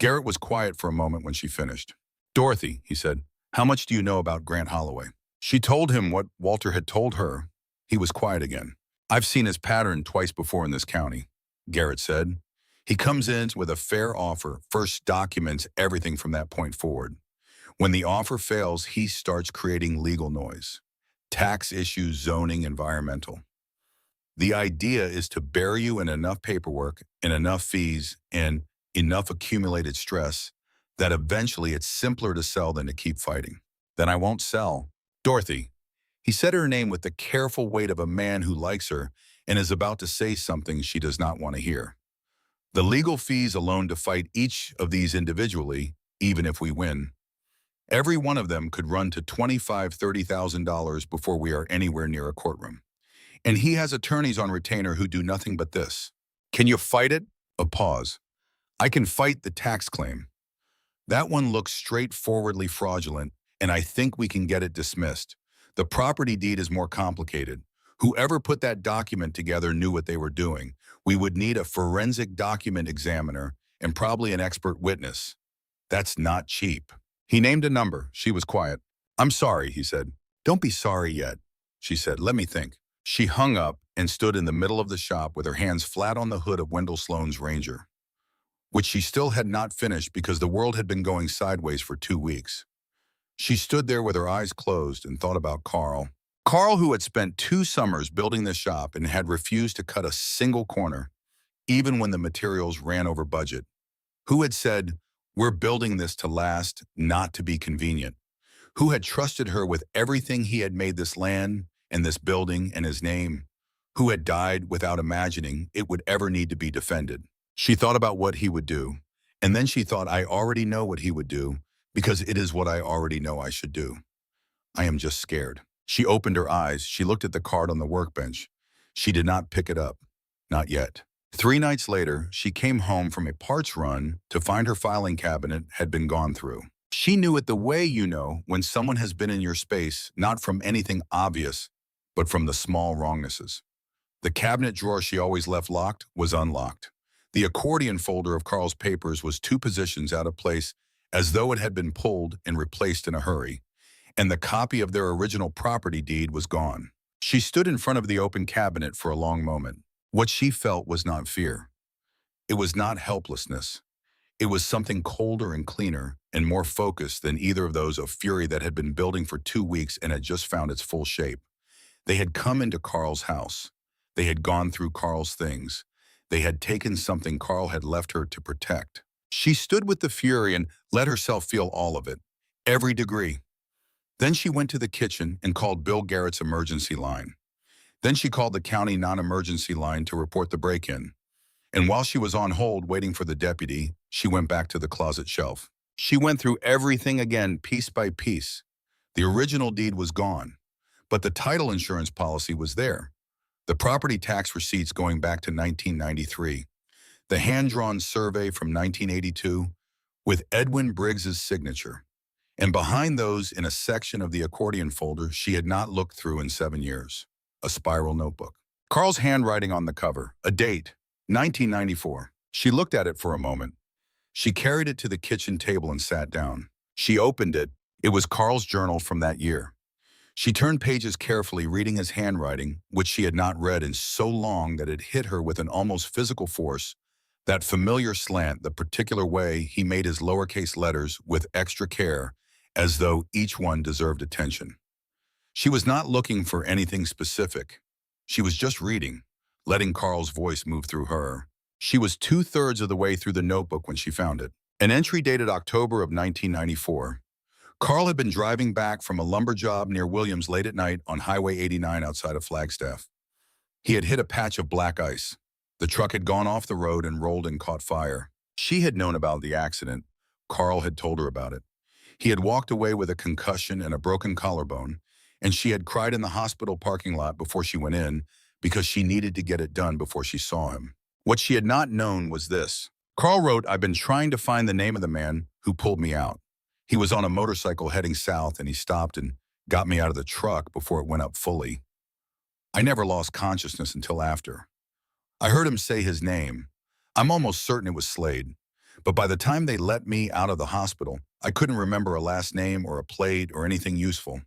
Garrett was quiet for a moment when she finished. "Dorothy," he said, "how much do you know about Grant Holloway?" She told him what Walter had told her. He was quiet again. "I've seen his pattern twice before in this county," Garrett said. "He comes in with a fair offer, first documents everything from that point forward. When the offer fails, he starts creating legal noise. Tax issues, zoning, environmental. The idea is to bury you in enough paperwork and enough fees and enough accumulated stress that eventually it's simpler to sell than to keep fighting. Then I won't sell. Dorothy." He said her name with the careful weight of a man who likes her and is about to say something she does not want to hear. "The legal fees alone to fight each of these individually, even if we win, every one of them could run to $25,000, $30,000 before we are anywhere near a courtroom. And he has attorneys on retainer who do nothing but this. Can you fight it?" A pause. "I can fight the tax claim. That one looks straightforwardly fraudulent, and I think we can get it dismissed. The property deed is more complicated. Whoever put that document together knew what they were doing. We would need a forensic document examiner and probably an expert witness. That's not cheap." He named a number. She was quiet. "I'm sorry," he said. "Don't be sorry yet," she said. "Let me think." She hung up and stood in the middle of the shop with her hands flat on the hood of Wendell Sloan's Ranger, which she still had not finished because the world had been going sideways for 2 weeks. She stood there with her eyes closed and thought about Carl. Carl, who had spent 2 summers building the shop and had refused to cut a single corner, even when the materials ran over budget. Who had said, "We're building this to last, not to be convenient." Who had trusted her with everything he had made this land and this building and his name. Who had died without imagining it would ever need to be defended. She thought about what he would do, and then she thought, "I already know what he would do, because it is what I already know I should do. I am just scared." She opened her eyes. She looked at the card on the workbench. She did not pick it up. Not yet. 3 nights later, she came home from a parts run to find her filing cabinet had been gone through. She knew it the way you know when someone has been in your space, not from anything obvious, but from the small wrongnesses. The cabinet drawer she always left locked was unlocked. The accordion folder of Carl's papers was 2 positions out of place, as though it had been pulled and replaced in a hurry, and the copy of their original property deed was gone. She stood in front of the open cabinet for a long moment. What she felt was not fear. It was not helplessness. It was something colder and cleaner and more focused than either of those of fury that had been building for 2 weeks and had just found its full shape. They had come into Carl's house. They had gone through Carl's things. They had taken something Carl had left her to protect. She stood with the fury and let herself feel all of it, every degree. Then she went to the kitchen and called Bill Garrett's emergency line. Then she called the county non-emergency line to report the break-in. And while she was on hold waiting for the deputy, she went back to the closet shelf. She went through everything again, piece by piece. The original deed was gone, but the title insurance policy was there. The property tax receipts going back to 1993. The hand-drawn survey from 1982 with Edwin Briggs's signature. And behind those, in a section of the accordion folder she had not looked through in 7 years, a spiral notebook. Carl's handwriting on the cover, a date, 1994. She looked at it for a moment. She carried it to the kitchen table and sat down. She opened it. It was Carl's journal from that year. She turned pages carefully, reading his handwriting, which she had not read in so long that it hit her with an almost physical force, that familiar slant, the particular way he made his lowercase letters with extra care, as though each one deserved attention. She was not looking for anything specific. She was just reading, letting Carl's voice move through her. She was 2/3 of the way through the notebook when she found it. An entry dated October of 1994. Carl had been driving back from a lumber job near Williams late at night on Highway 89 outside of Flagstaff. He had hit a patch of black ice. The truck had gone off the road and rolled and caught fire. She had known about the accident. Carl had told her about it. He had walked away with a concussion and a broken collarbone, and she had cried in the hospital parking lot before she went in because she needed to get it done before she saw him. What she had not known was this. Carl wrote, "I've been trying to find the name of the man who pulled me out. He was on a motorcycle heading south and he stopped and got me out of the truck before it went up fully. I never lost consciousness until after. I heard him say his name. I'm almost certain it was Slade. But by the time they let me out of the hospital, I couldn't remember a last name or a plate or anything useful.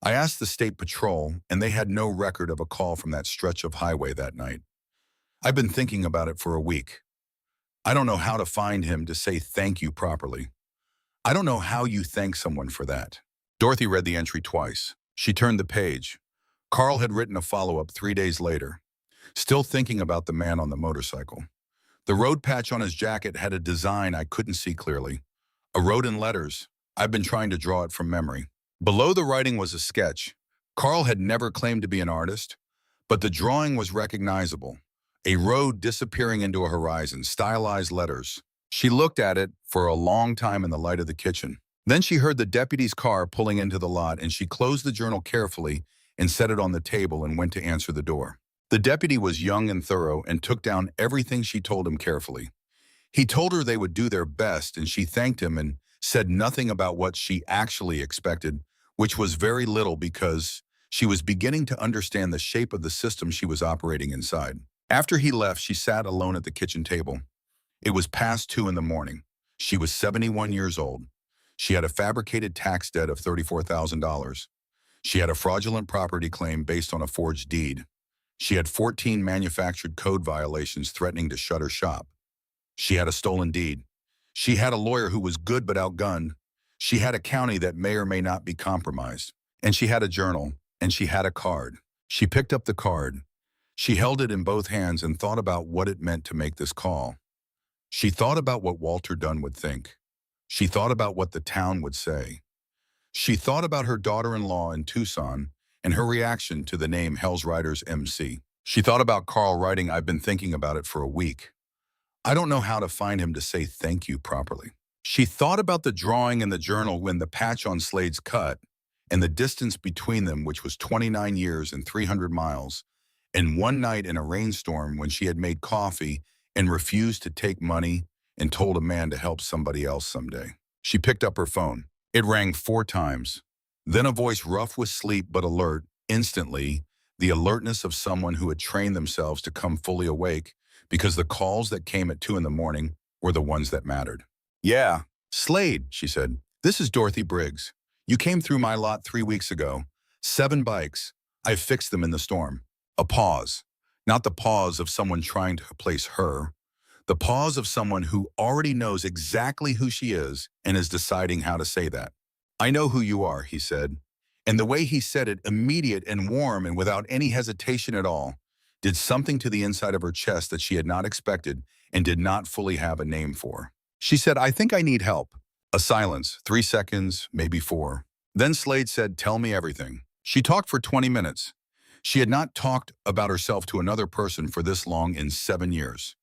I asked the state patrol, and they had no record of a call from that stretch of highway that night. I've been thinking about it for a week. I don't know how to find him to say thank you properly. I don't know how you thank someone for that." Dorothy read the entry twice. She turned the page. Carl had written a follow-up 3 days later, still thinking about the man on the motorcycle. The road patch on his jacket had a design I couldn't see clearly. A road in letters. I've been trying to draw it from memory. Below the writing was a sketch. Carl had never claimed to be an artist, but the drawing was recognizable. A road disappearing into a horizon, stylized letters. She looked at it for a long time in the light of the kitchen. Then she heard the deputy's car pulling into the lot, and she closed the journal carefully and set it on the table and went to answer the door. The deputy was young and thorough and took down everything she told him carefully. He told her they would do their best, and she thanked him and said nothing about what she actually expected, which was very little because she was beginning to understand the shape of the system she was operating inside. After he left, she sat alone at the kitchen table. It was past 2 in the morning. She was 71 years old. She had a fabricated tax debt of $34,000. She had a fraudulent property claim based on a forged deed. She had 14 manufactured code violations threatening to shut her shop. She had a stolen deed. She had a lawyer who was good but outgunned. She had a county that may or may not be compromised. And she had a journal, and she had a card. She picked up the card. She held it in both hands and thought about what it meant to make this call. She thought about what Walter Dunn would think. She thought about what the town would say. She thought about her daughter-in-law in Tucson and her reaction to the name Hell's Riders MC. She thought about Carl writing, "I've been thinking about it for a week. I don't know how to find him to say thank you properly." She thought about the drawing in the journal when the patch on Slade's cut and the distance between them, which was 29 years and 300 miles, and one night in a rainstorm when she had made coffee and refused to take money and told a man to help somebody else someday. She picked up her phone. It rang 4 times. Then a voice rough with sleep but alert, instantly, the alertness of someone who had trained themselves to come fully awake because the calls that came at 2 in the morning were the ones that mattered. "Yeah, Slade," she said. "This is Dorothy Briggs. You came through my lot 3 weeks ago. 7 bikes. I fixed them in the storm." A pause. Not the pause of someone trying to replace her. The pause of someone who already knows exactly who she is and is deciding how to say that. "I know who you are," he said. And the way he said it, immediate and warm and without any hesitation at all, did something to the inside of her chest that she had not expected and did not fully have a name for. She said, "I think I need help." A silence, 3 seconds, maybe 4. Then Slade said, "Tell me everything." She talked for 20 minutes. She had not talked about herself to another person for this long in 7 years.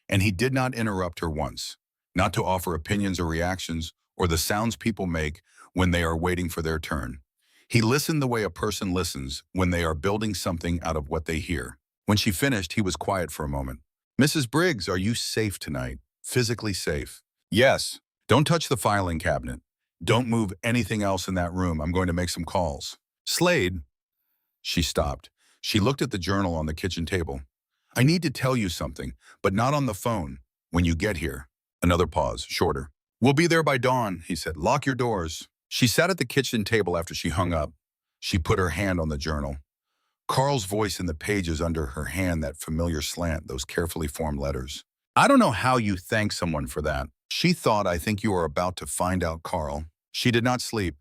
And he did not interrupt her once, not to offer opinions or reactions or the sounds people make when they are waiting for their turn. He listened the way a person listens when they are building something out of what they hear. When she finished, he was quiet for a moment. "Mrs. Briggs, are you safe tonight? Physically safe?" "Yes. Don't touch the filing cabinet. Don't move anything else in that room. I'm going to make some calls." "Slade." She stopped. She looked at the journal on the kitchen table. "I need to tell you something, but not on the phone. When you get here." Another pause, shorter. "We'll be there by dawn," he said. "Lock your doors." She sat at the kitchen table after she hung up. She put her hand on the journal. Carl's voice in the pages under her hand, that familiar slant, those carefully formed letters. "I don't know how you thank someone for that." She thought, "I think you are about to find out, Carl." She did not sleep.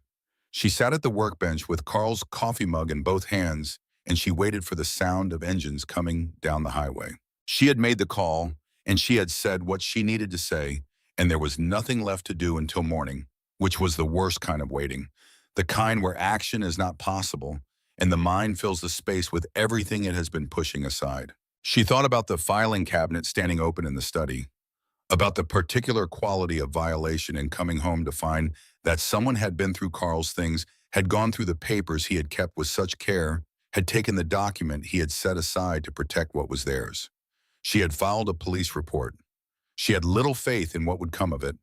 She sat at the workbench with Carl's coffee mug in both hands, and she waited for the sound of engines coming down the highway. She had made the call, and she had said what she needed to say, and there was nothing left to do until morning, which was the worst kind of waiting, the kind where action is not possible, and the mind fills the space with everything it has been pushing aside. She thought about the filing cabinet standing open in the study. about the particular quality of violation and coming home to find that someone had been through Carl's things, had gone through the papers he had kept with such care, had taken the document he had set aside to protect what was theirs. She had filed a police report. She had little faith in what would come of it.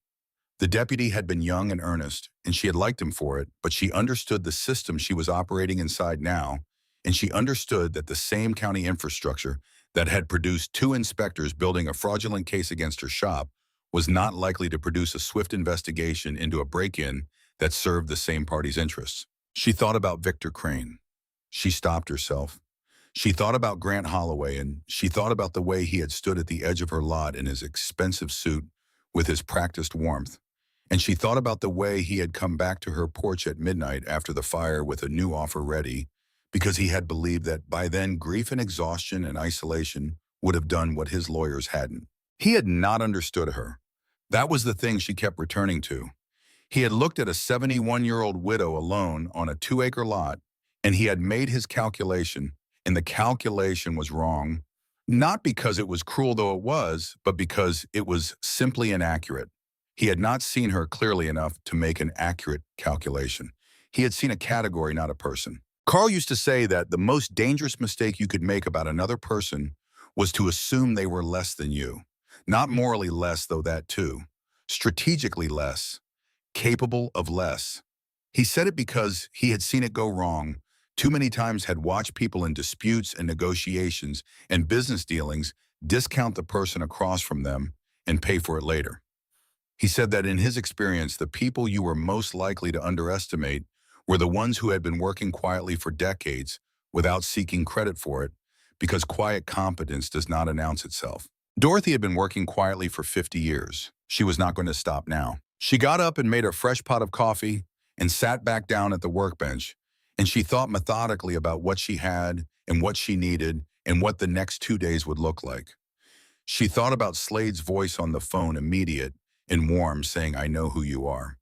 The deputy had been young and earnest, and she had liked him for it, but she understood the system she was operating inside now, and she understood that the same county infrastructure that had produced two inspectors building a fraudulent case against her shop was not likely to produce a swift investigation into a break-in that served the same party's interests. She thought about Victor Crane. She stopped herself. She thought about Grant Holloway, and she thought about the way he had stood at the edge of her lot in his expensive suit with his practiced warmth. And she thought about the way he had come back to her porch at midnight after the fire with a new offer ready, because he had believed that by then grief and exhaustion and isolation would have done what his lawyers hadn't. He had not understood her. That was the thing she kept returning to. He had looked at a 71-year-old widow alone on a 2-acre lot, and he had made his calculation, and the calculation was wrong, not because it was cruel though it was, but because it was simply inaccurate. He had not seen her clearly enough to make an accurate calculation. He had seen a category, not a person. Carl used to say that the most dangerous mistake you could make about another person was to assume they were less than you. Not morally less, though that too. Strategically less. Capable of less. He said it because he had seen it go wrong. Too many times had watched people in disputes and negotiations and business dealings discount the person across from them and pay for it later. He said that in his experience, the people you were most likely to underestimate were the ones who had been working quietly for decades without seeking credit for it, because quiet competence does not announce itself. Dorothy had been working quietly for 50 years. She was not going to stop now. She got up and made a fresh pot of coffee and sat back down at the workbench, and she thought methodically about what she had and what she needed and what the next 2 days would look like. She thought about Slade's voice on the phone, immediate and warm, saying, "I know who you are."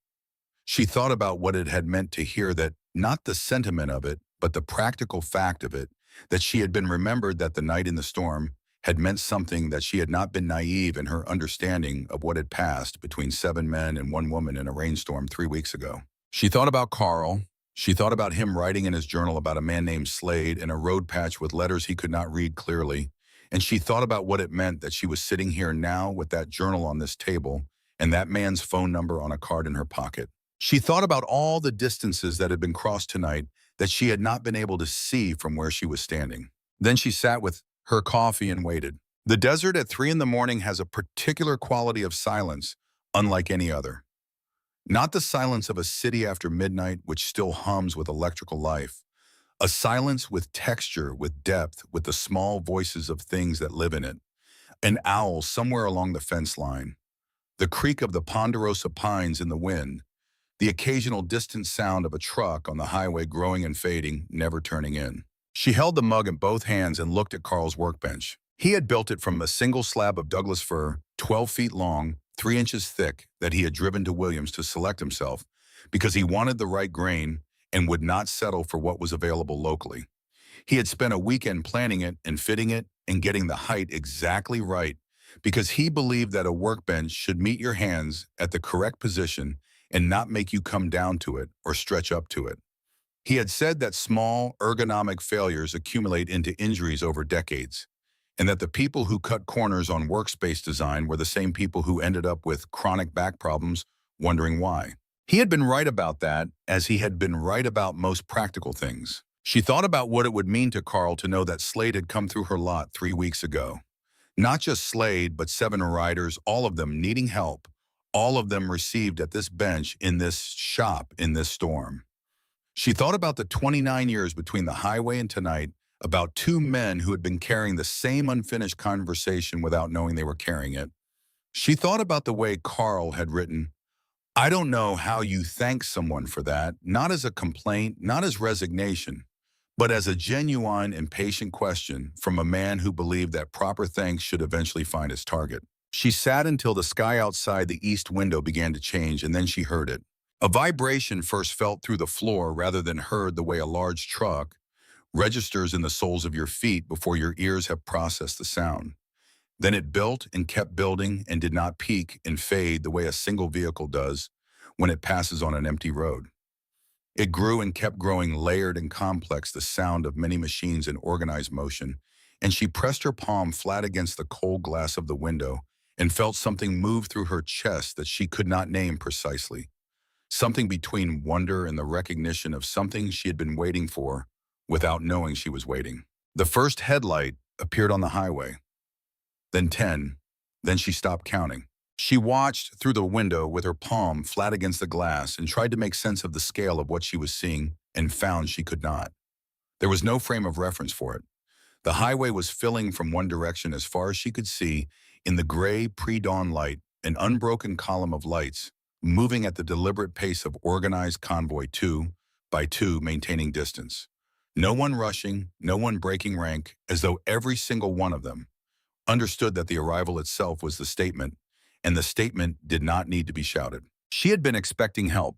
She thought about what it had meant to hear that, not the sentiment of it, but the practical fact of it, that she had been remembered, that the night in the storm had meant something, that she had not been naive in her understanding of what had passed between 7 men and 1 woman in a rainstorm 3 weeks ago. She thought about Carl. She thought about him writing in his journal about a man named Slade in a road patch with letters he could not read clearly. And she thought about what it meant that she was sitting here now with that journal on this table and that man's phone number on a card in her pocket. She thought about all the distances that had been crossed tonight that she had not been able to see from where she was standing. Then she sat with her coffee and waited. The desert at 3 in the morning has a particular quality of silence unlike any other. Not the silence of a city after midnight, which still hums with electrical life. A silence with texture, with depth, with the small voices of things that live in it. An owl somewhere along the fence line. The creak of the ponderosa pines in the wind. The occasional distant sound of a truck on the highway growing and fading, never turning in. She held the mug in both hands and looked at Carl's workbench. He had built it from a single slab of Douglas fir, 12 feet long, 3 inches thick, that he had driven to Williams to select himself because he wanted the right grain and would not settle for what was available locally. He had spent a weekend planning it and fitting it and getting the height exactly right because he believed that a workbench should meet your hands at the correct position and not make you come down to it or stretch up to it. He had said that small, ergonomic failures accumulate into injuries over decades, and that the people who cut corners on workspace design were the same people who ended up with chronic back problems, wondering why. He had been right about that, as he had been right about most practical things. She thought about what it would mean to Carl to know that Slade had come through her lot 3 weeks ago. Not just Slade, but 7 riders, all of them needing help, all of them received at this bench, in this shop, in this storm. She thought about the 29 years between the highway and tonight, about 2 men who had been carrying the same unfinished conversation without knowing they were carrying it. She thought about the way Carl had written, "I don't know how you thank someone for that," not as a complaint, not as resignation, but as a genuine and patient question from a man who believed that proper thanks should eventually find its target. She sat until the sky outside the east window began to change, and then she heard it. A vibration first felt through the floor rather than heard, the way a large truck registers in the soles of your feet before your ears have processed the sound. Then it built and kept building and did not peak and fade the way a single vehicle does when it passes on an empty road. It grew and kept growing, layered and complex, the sound of many machines in organized motion, and she pressed her palm flat against the cold glass of the window and felt something move through her chest that she could not name precisely. Something between wonder and the recognition of something she had been waiting for without knowing she was waiting. The first headlight appeared on the highway, then 10, then she stopped counting. She watched through the window with her palm flat against the glass and tried to make sense of the scale of what she was seeing and found she could not. There was no frame of reference for it. The highway was filling from one direction as far as she could see in the gray pre-dawn light, an unbroken column of lights, moving at the deliberate pace of organized convoy, two by two, maintaining distance. No one rushing, no one breaking rank, as though every single one of them understood that the arrival itself was the statement, and the statement did not need to be shouted. She had been expecting help.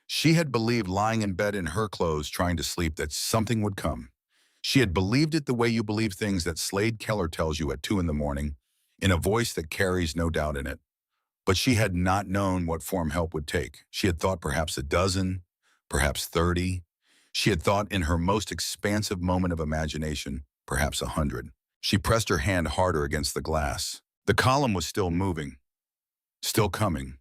She had believed, lying in bed in her clothes trying to sleep, that something would come. She had believed it the way you believe things that Slade Keller tells you at 2 in the morning, in a voice that carries no doubt in it. But she had not known what form help would take. She had thought perhaps a dozen, perhaps 30. She had thought in her most expansive moment of imagination, perhaps 100. She pressed her hand harder against the glass. The column was still moving, still coming.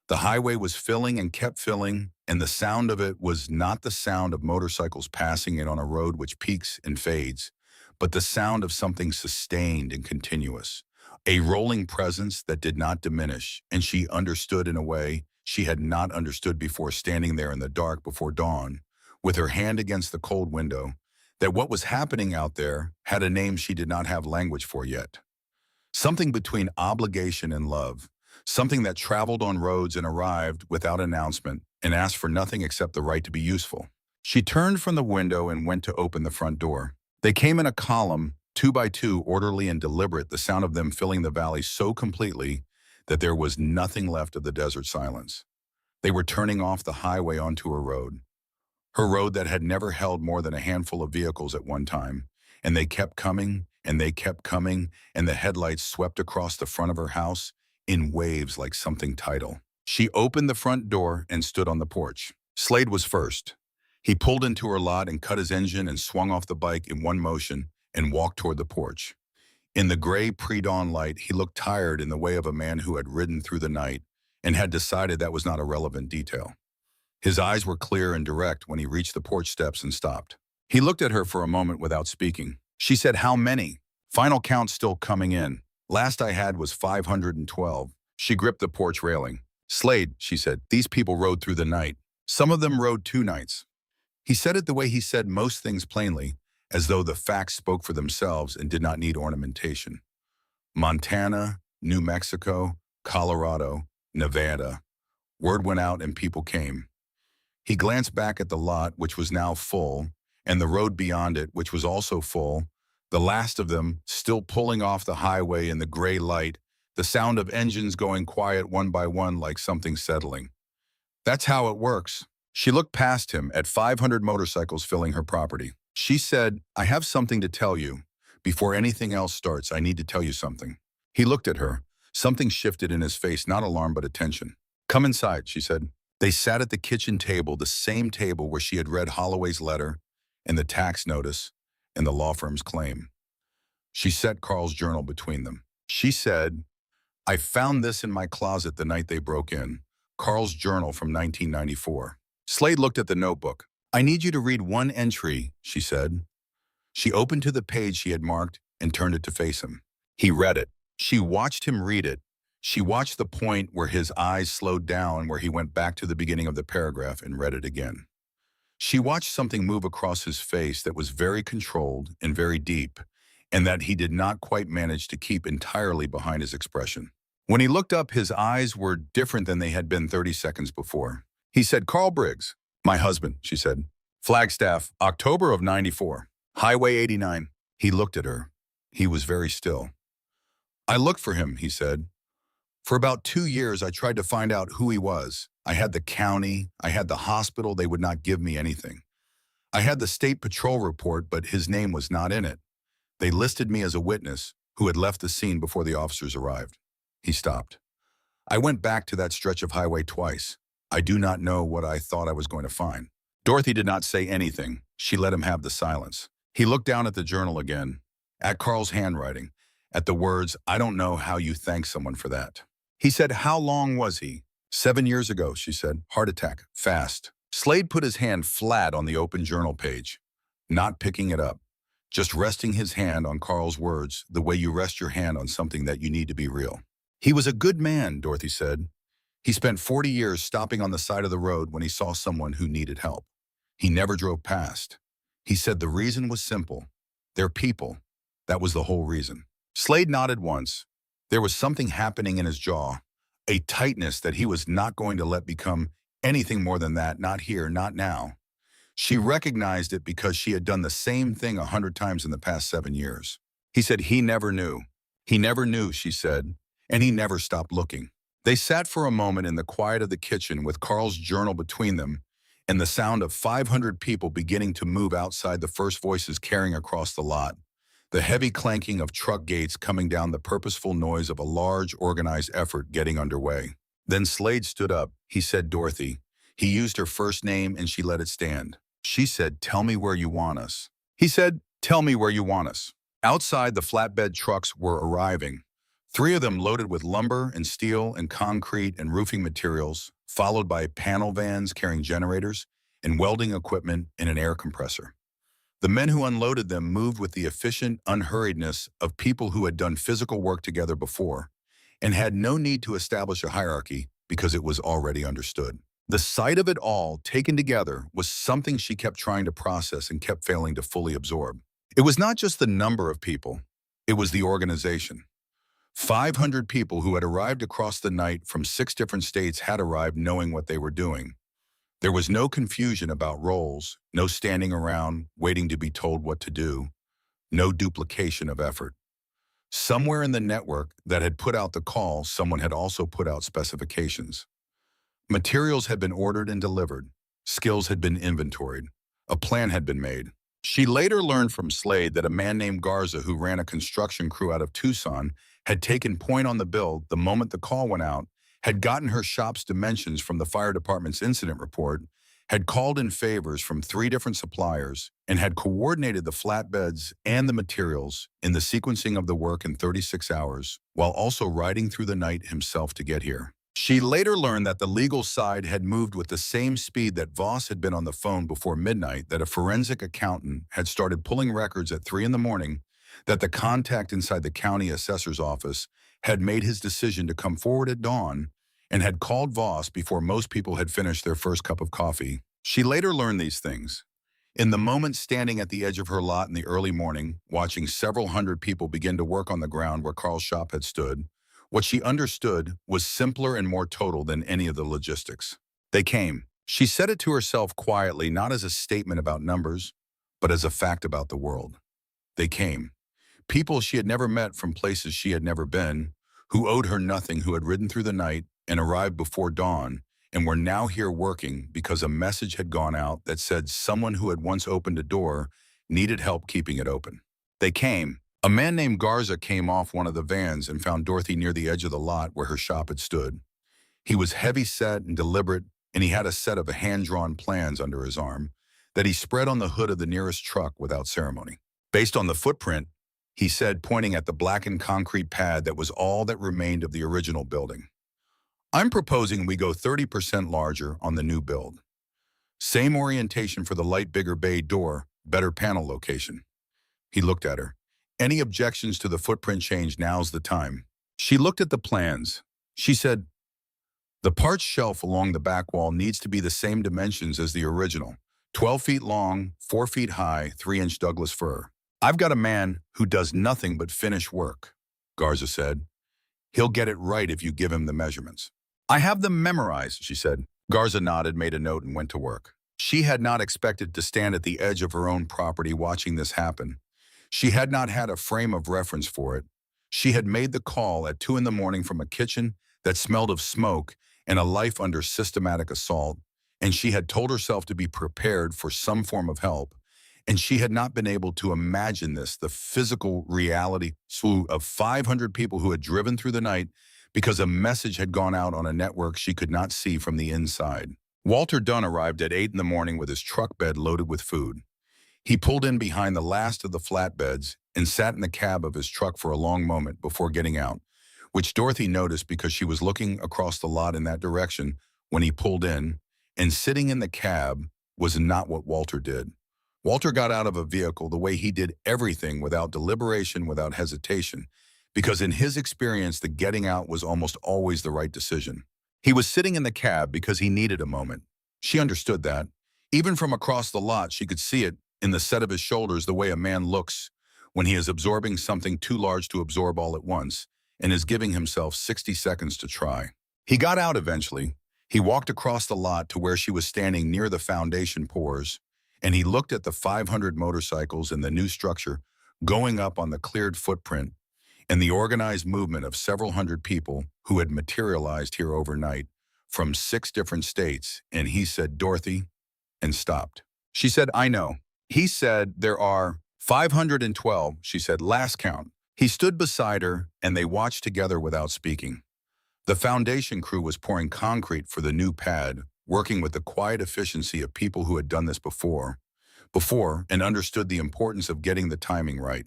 The highway was filling and kept filling, and the sound of it was not the sound of motorcycles passing it on a road which peaks and fades, but the sound of something sustained and continuous, a rolling presence that did not diminish, and she understood in a way she had not understood before, standing there in the dark before dawn, with her hand against the cold window, that what was happening out there had a name she did not have language for yet. Something between obligation and love, something that traveled on roads and arrived without announcement and asked for nothing except the right to be useful. She turned from the window and went to open the front door. They came in a column, 2 by 2, orderly and deliberate, the sound of them filling the valley so completely that there was nothing left of the desert silence. They were turning off the highway onto a road, her road that had never held more than a handful of vehicles at one time, and they kept coming, and they kept coming, and the headlights swept across the front of her house in waves like something tidal. She opened the front door and stood on the porch. Slade was first. He pulled into her lot and cut his engine and swung off the bike in one motion and walked toward the porch. In the gray pre-dawn light, he looked tired, in the way of a man who had ridden through the night and had decided that was not a relevant detail. His eyes were clear and direct when he reached the porch steps and stopped. He looked at her for a moment without speaking. She said, "How many?" "Final count still coming in. Last I had was 512. She gripped the porch railing. "Slade," she said, "these people rode through the night. Some of them rode 2 nights. He said it the way he said most things, plainly, as though the facts spoke for themselves and did not need ornamentation. Montana, New Mexico, Colorado, Nevada. Word went out and people came. He glanced back at the lot, which was now full, and the road beyond it, which was also full, the last of them still pulling off the highway in the gray light, the sound of engines going quiet one by one like something settling. "That's how it works." She looked past him at 500 motorcycles filling her property. She said, "I have something to tell you. Before anything else starts, I need to tell you something." He looked at her. Something shifted in his face, not alarm but attention. "Come inside," she said. They sat at the kitchen table, the same table where she had read Holloway's letter and the tax notice and the law firm's claim. She set Carl's journal between them. She said, "I found this in my closet the night they broke in. Carl's journal from 1994. Slade looked at the notebook. "I need you to read one entry," she said. She opened to the page she had marked and turned it to face him. He read it. She watched him read it. She watched the point where his eyes slowed down, where he went back to the beginning of the paragraph and read it again. She watched something move across his face that was very controlled and very deep, and that he did not quite manage to keep entirely behind his expression. When he looked up, his eyes were different than they had been 30 seconds before. He said, "Carl Briggs." "My husband," she said. "Flagstaff, October of 94. Highway 89. He looked at her. He was very still. "I looked for him," he said. "For about 2 years, I tried to find out who he was. I had the county, I had the hospital, they would not give me anything. I had the state patrol report, but his name was not in it. They listed me as a witness who had left the scene before the officers arrived. He stopped. I went back to that stretch of highway twice. I do not know what I thought I was going to find. Dorothy did not say anything. She let him have the silence. He looked down at the journal again, at Carl's handwriting, at the words, "I don't know how you thank someone for that." He said, "How long was he?" 7 years ago, she said. "Heart attack. Fast." Slade put his hand flat on the open journal page, not picking it up, just resting his hand on Carl's words the way you rest your hand on something that you need to be real. "He was a good man," Dorothy said. "He spent 40 years stopping on the side of the road when he saw someone who needed help. He never drove past. He said the reason was simple. They're people. That was the whole reason." Slade nodded once. There was something happening in his jaw, a tightness that he was not going to let become anything more than that, not here, not now. She recognized it because she had done the same thing 100 times in the past 7 years. He said he never knew. He never knew, she said, and he never stopped looking. They sat for a moment in the quiet of the kitchen with Carl's journal between them and the sound of 500 people beginning to move outside, the first voices carrying across the lot, the heavy clanking of truck gates coming down, the purposeful noise of a large, organized effort getting underway. Then Slade stood up. He said, "Dorothy." He used her first name and she let it stand. She said, "Tell me where you want us." He said, "Tell me where you want us." Outside, the flatbed trucks were arriving. 3 of them loaded with lumber and steel and concrete and roofing materials, followed by panel vans carrying generators and welding equipment and an air compressor. The men who unloaded them moved with the efficient unhurriedness of people who had done physical work together before and had no need to establish a hierarchy because it was already understood. The sight of it all taken together was something she kept trying to process and kept failing to fully absorb. It was not just the number of people, it was the organization. 500 people who had arrived across the night from 6 different states had arrived knowing what they were doing. There was no confusion about roles, no standing around waiting to be told what to do, no duplication of effort. Somewhere in the network that had put out the call, someone had also put out specifications. Materials had been ordered and delivered. Skills had been inventoried. A plan had been made. She later learned from Slade that a man named Garza, who ran a construction crew out of Tucson, had taken point on the bill the moment the call went out, had gotten her shop's dimensions from the fire department's incident report, had called in favors from 3 different suppliers, and had coordinated the flatbeds and the materials in the sequencing of the work in 36 hours, while also riding through the night himself to get here. She later learned that the legal side had moved with the same speed that Voss had been on the phone before midnight, that a forensic accountant had started pulling records at 3 in the morning, that the contact inside the county assessor's office had made his decision to come forward at dawn and had called Voss before most people had finished their first cup of coffee. She later learned these things. In the moment standing at the edge of her lot in the early morning, watching several hundred people begin to work on the ground where Carl's shop had stood, what she understood was simpler and more total than any of the logistics. They came. She said it to herself quietly, not as a statement about numbers, but as a fact about the world. They came. People she had never met from places she had never been, who owed her nothing, who had ridden through the night and arrived before dawn, and were now here working because a message had gone out that said someone who had once opened a door needed help keeping it open. They came. A man named Garza came off one of the vans and found Dorothy near the edge of the lot where her shop had stood. He was heavy-set and deliberate, and he had a set of hand-drawn plans under his arm that he spread on the hood of the nearest truck without ceremony. Based on the footprint, he said, pointing at the blackened concrete pad that was all that remained of the original building, "I'm proposing we go 30% larger on the new build. Same orientation for the light, bigger bay door, better panel location." He looked at her. "Any objections to the footprint change? Now's the time." She looked at the plans. She said, "The parts shelf along the back wall needs to be the same dimensions as the original. 12 feet long, 4 feet high, 3-inch Douglas fir." "I've got a man who does nothing but finish work," Garza said. "He'll get it right if you give him the measurements." "I have them memorized," she said. Garza nodded, made a note, and went to work. She had not expected to stand at the edge of her own property watching this happen. She had not had a frame of reference for it. She had made the call at 2 in the morning from a kitchen that smelled of smoke and a life under systematic assault, and she had told herself to be prepared for some form of help. And she had not been able to imagine this, the physical reality of 500 people who had driven through the night because a message had gone out on a network she could not see from the inside. Walter Dunn arrived at 8 in the morning with his truck bed loaded with food. He pulled in behind the last of the flatbeds and sat in the cab of his truck for a long moment before getting out, which Dorothy noticed because she was looking across the lot in that direction when he pulled in, and sitting in the cab was not what Walter did. Walter got out of a vehicle the way he did everything, without deliberation, without hesitation, because in his experience, the getting out was almost always the right decision. He was sitting in the cab because he needed a moment. She understood that. Even from across the lot, she could see it in the set of his shoulders, the way a man looks when he is absorbing something too large to absorb all at once and is giving himself 60 seconds to try. He got out eventually. He walked across the lot to where she was standing near the foundation pours, and he looked at the 500 motorcycles and the new structure going up on the cleared footprint and the organized movement of several hundred people who had materialized here overnight from 6 different states, and he said, "Dorothy," and stopped. She said, "I know." He said, "There are 512, she said, "last count." He stood beside her, and they watched together without speaking. The foundation crew was pouring concrete for the new pad, working with the quiet efficiency of people who had done this before, and understood the importance of getting the timing right.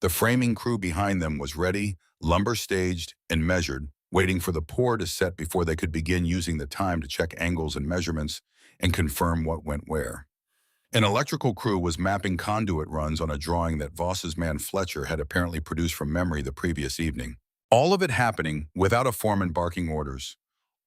The framing crew behind them was ready, lumber staged and measured, waiting for the pour to set before they could begin using the time to check angles and measurements and confirm what went where. An electrical crew was mapping conduit runs on a drawing that Voss's man Fletcher had apparently produced from memory the previous evening. All of it happening without a foreman barking orders.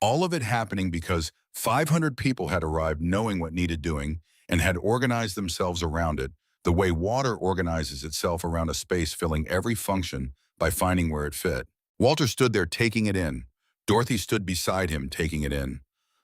All of it happening because 500 people had arrived knowing what needed doing and had organized themselves around it, the way water organizes itself around a space, filling every function by finding where it fit. Walter stood there taking it in. Dorothy stood beside him taking it in.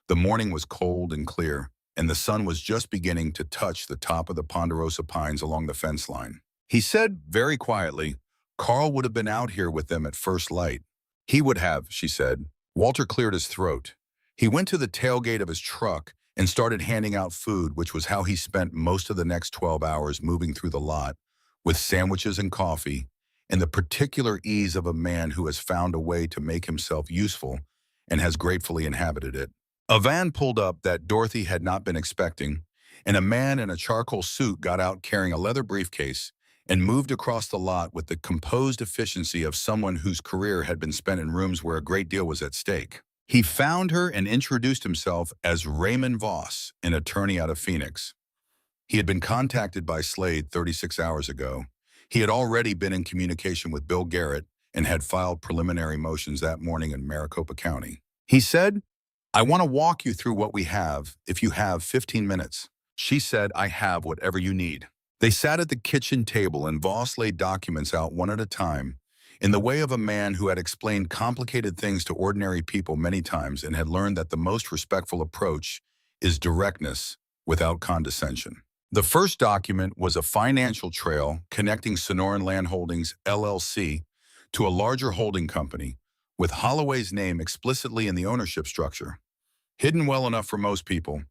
The morning was cold and clear, and the sun was just beginning to touch the top of the ponderosa pines along the fence line. He said very quietly, "Carl would have been out here with them at first light." "He would have," she said. Walter cleared his throat. He went to the tailgate of his truck and started handing out food, which was how he spent most of the next 12 hours moving through the lot, with sandwiches and coffee, and the particular ease of a man who has found a way to make himself useful and has gratefully inhabited it. A van pulled up that Dorothy had not been expecting, and a man in a charcoal suit got out carrying a leather briefcase and moved across the lot with the composed efficiency of someone whose career had been spent in rooms where a great deal was at stake. He found her and introduced himself as Raymond Voss, an attorney out of Phoenix. He had been contacted by Slade 36 hours ago. He had already been in communication with Bill Garrett and had filed preliminary motions that morning in Maricopa County. He said, "I want to walk you through what we have, if you have 15 minutes. She said, "I have whatever you need." They sat at the kitchen table and Voss laid documents out one at a time, in the way of a man who had explained complicated things to ordinary people many times and had learned that the most respectful approach is directness without condescension. The first document was a financial trail connecting Sonoran Land Holdings, LLC, to a larger holding company, with Holloway's name explicitly in the ownership structure. Hidden well enough for most people,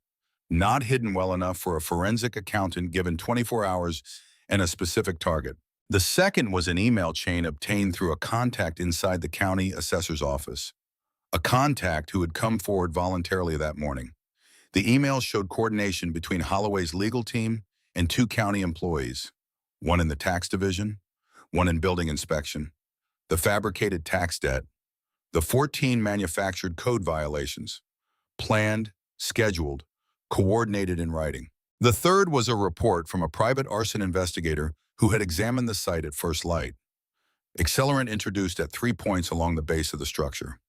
not hidden well enough for a forensic accountant given 24 hours and a specific target. The second was an email chain obtained through a contact inside the county assessor's office, a contact who had come forward voluntarily that morning. The email showed coordination between Holloway's legal team and 2 county employees, one in the tax division, one in building inspection, the fabricated tax debt, the 14 manufactured code violations, planned, scheduled, coordinated in writing. The third was a report from a private arson investigator who had examined the site at first light. Accelerant introduced at 3 points along the base of the structure.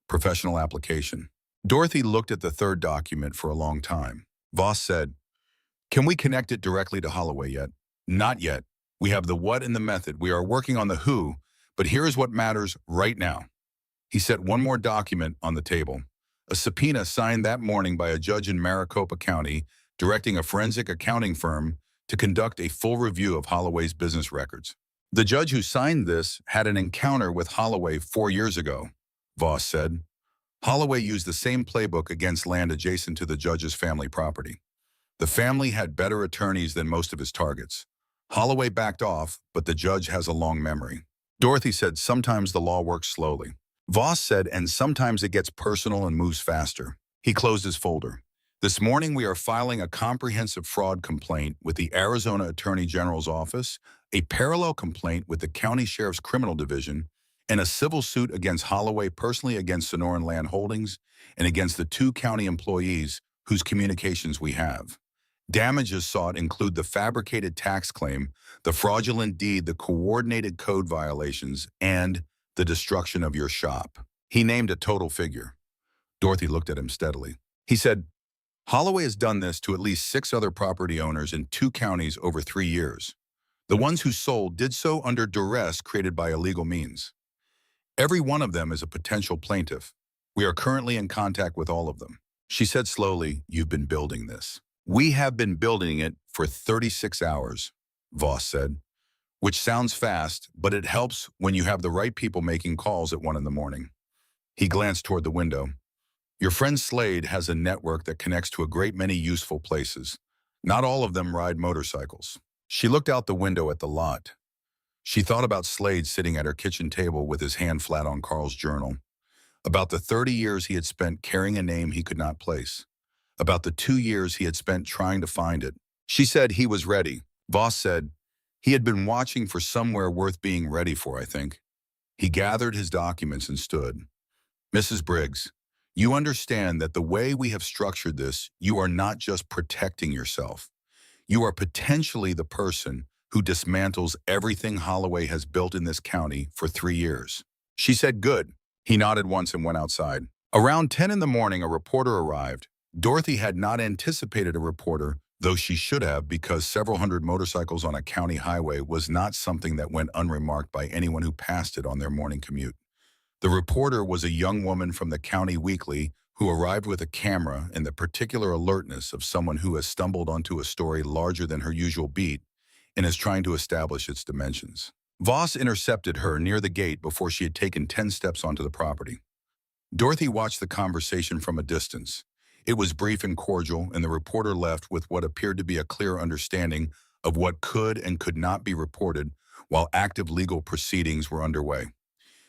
Professional application. Dorothy looked at the third document for a long time. Voss said, "Can we connect it directly to Holloway yet?" "Not yet. We have the what and the method. We are working on the who, but here is what matters right now." He set one more document on the table. A subpoena signed that morning by a judge in Maricopa County, directing a forensic accounting firm to conduct a full review of Holloway's business records. The judge who signed this had an encounter with Holloway 4 years ago, Voss said. Holloway used the same playbook against land adjacent to the judge's family property. The family had better attorneys than most of his targets. Holloway backed off, but the judge has a long memory. Dorothy said sometimes the law works slowly. Voss said, and sometimes it gets personal and moves faster. He closed his folder. This morning we are filing a comprehensive fraud complaint with the Arizona Attorney General's office, a parallel complaint with the County Sheriff's Criminal Division, and a civil suit against Holloway personally against Sonoran Land Holdings and against the 2 county employees whose communications we have. Damages sought include the fabricated tax claim, the fraudulent deed, the coordinated code violations, and the destruction of your shop. He named a total figure. Dorothy looked at him steadily. He said, Holloway has done this to at least 6 other property owners in 2 counties over 3 years. The ones who sold did so under duress created by illegal means. Every one of them is a potential plaintiff. We are currently in contact with all of them. She said slowly, you've been building this. We have been building it for 36 hours, Voss said, which sounds fast, but it helps when you have the right people making calls at 1 in the morning. He glanced toward the window. Your friend Slade has a network that connects to a great many useful places. Not all of them ride motorcycles. She looked out the window at the lot. She thought about Slade sitting at her kitchen table with his hand flat on Carl's journal, about the 30 years he had spent carrying a name he could not place, about the 2 years he had spent trying to find it. She said he was ready. Voss said he had been watching for somewhere worth being ready for, I think. He gathered his documents and stood. Mrs. Briggs, you understand that the way we have structured this, you are not just protecting yourself. You are potentially the person who dismantles everything Holloway has built in this county for 3 years. She said, good. He nodded once and went outside. Around 10 in the morning, a reporter arrived. Dorothy had not anticipated a reporter, though she should have, because several hundred motorcycles on a county highway was not something that went unremarked by anyone who passed it on their morning commute. The reporter was a young woman from the county weekly who arrived with a camera and the particular alertness of someone who has stumbled onto a story larger than her usual beat and is trying to establish its dimensions. Voss intercepted her near the gate before she had taken 10 steps onto the property. Dorothy watched the conversation from a distance. It was brief and cordial, and the reporter left with what appeared to be a clear understanding of what could and could not be reported while active legal proceedings were underway.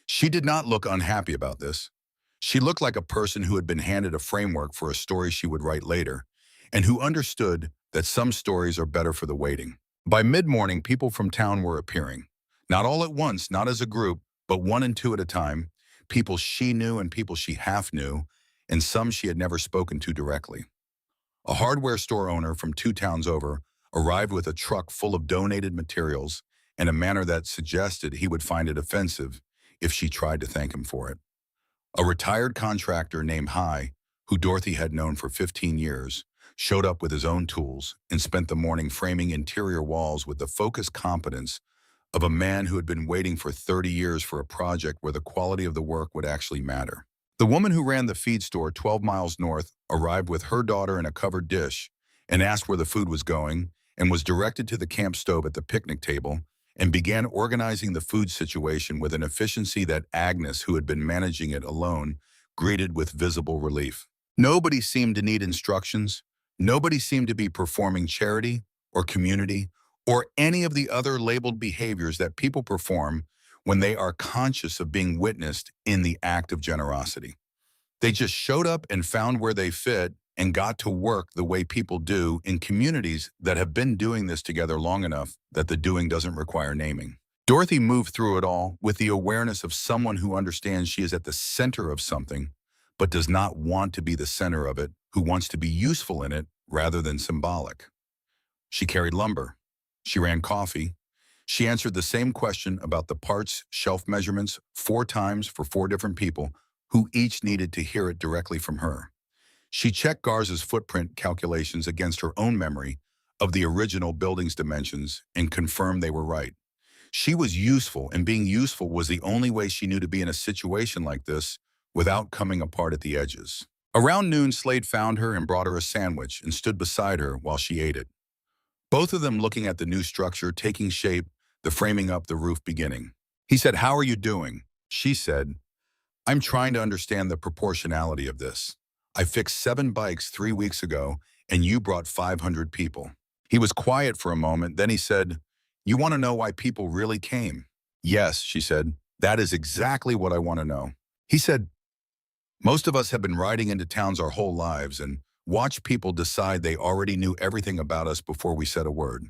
She did not look unhappy about this. She looked like a person who had been handed a framework for a story she would write later, and who understood that some stories are better for the waiting. By mid-morning, people from town were appearing. Not all at once, not as a group, but 1 and 2 at a time, people she knew and people she half knew, and some she had never spoken to directly. A hardware store owner from 2 towns over arrived with a truck full of donated materials in a manner that suggested he would find it offensive if she tried to thank him for it. A retired contractor named High, who Dorothy had known for 15 years, showed up with his own tools and spent the morning framing interior walls with the focused competence of a man who had been waiting for 30 years for a project where the quality of the work would actually matter. The woman who ran the feed store 12 miles north arrived with her daughter in a covered dish and asked where the food was going and was directed to the camp stove at the picnic table and began organizing the food situation with an efficiency that Agnes, who had been managing it alone, greeted with visible relief. Nobody seemed to need instructions. Nobody seemed to be performing charity or community or any of the other labeled behaviors that people perform when they are conscious of being witnessed in the act of generosity. They just showed up and found where they fit and got to work the way people do in communities that have been doing this together long enough that the doing doesn't require naming. Dorothy moved through it all with the awareness of someone who understands she is at the center of something, but does not want to be the center of it, who wants to be useful in it rather than symbolic. She carried lumber. She ran coffee. She answered the same question about the parts, shelf measurements 4 times for 4 different people who each needed to hear it directly from her. She checked Garza's footprint calculations against her own memory of the original building's dimensions and confirmed they were right. She was useful, and being useful was the only way she knew to be in a situation like this without coming apart at the edges. Around noon, Slade found her and brought her a sandwich and stood beside her while she ate it. Both of them looking at the new structure taking shape, the framing up, the roof beginning. He said, "How are you doing?" She said, "I'm trying to understand the proportionality of this. I fixed 7 bikes 3 weeks ago, and you brought 500 people. He was quiet for a moment, then he said, "You want to know why people really came?" "Yes," she said. "That is exactly what I want to know." He said, "Most of us have been riding into towns our whole lives and watch people decide they already knew everything about us before we said a word.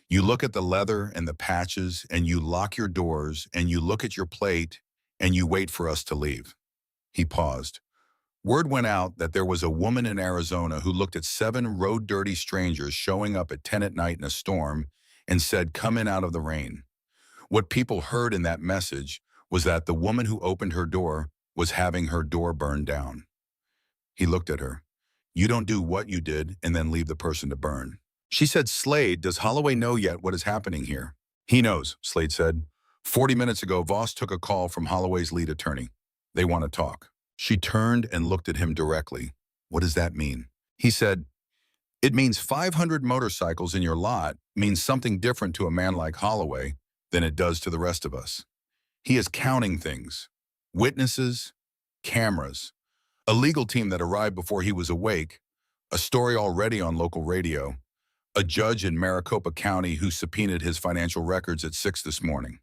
You look at the leather and the patches, and you lock your doors, and you look at your plate, and you wait for us to leave." He paused. Word went out that there was a woman in Arizona who looked at 7 road-dirty strangers showing up at 10 at night in a storm and said, "Come in out of the rain." What people heard in that message was that the woman who opened her door was having her door burned down. He looked at her. "You don't do what you did and then leave the person to burn." She said, "Slade, does Holloway know yet what is happening here?" "He knows," Slade said. 40 minutes ago, Voss took a call from Holloway's lead attorney. They want to talk." She turned and looked at him directly. "What does that mean?" He said, "It means 500 motorcycles in your lot means something different to a man like Holloway than it does to the rest of us. He is counting things. Witnesses, cameras, a legal team that arrived before he was awake, a story already on local radio, a judge in Maricopa County who subpoenaed his financial records at 6 this morning."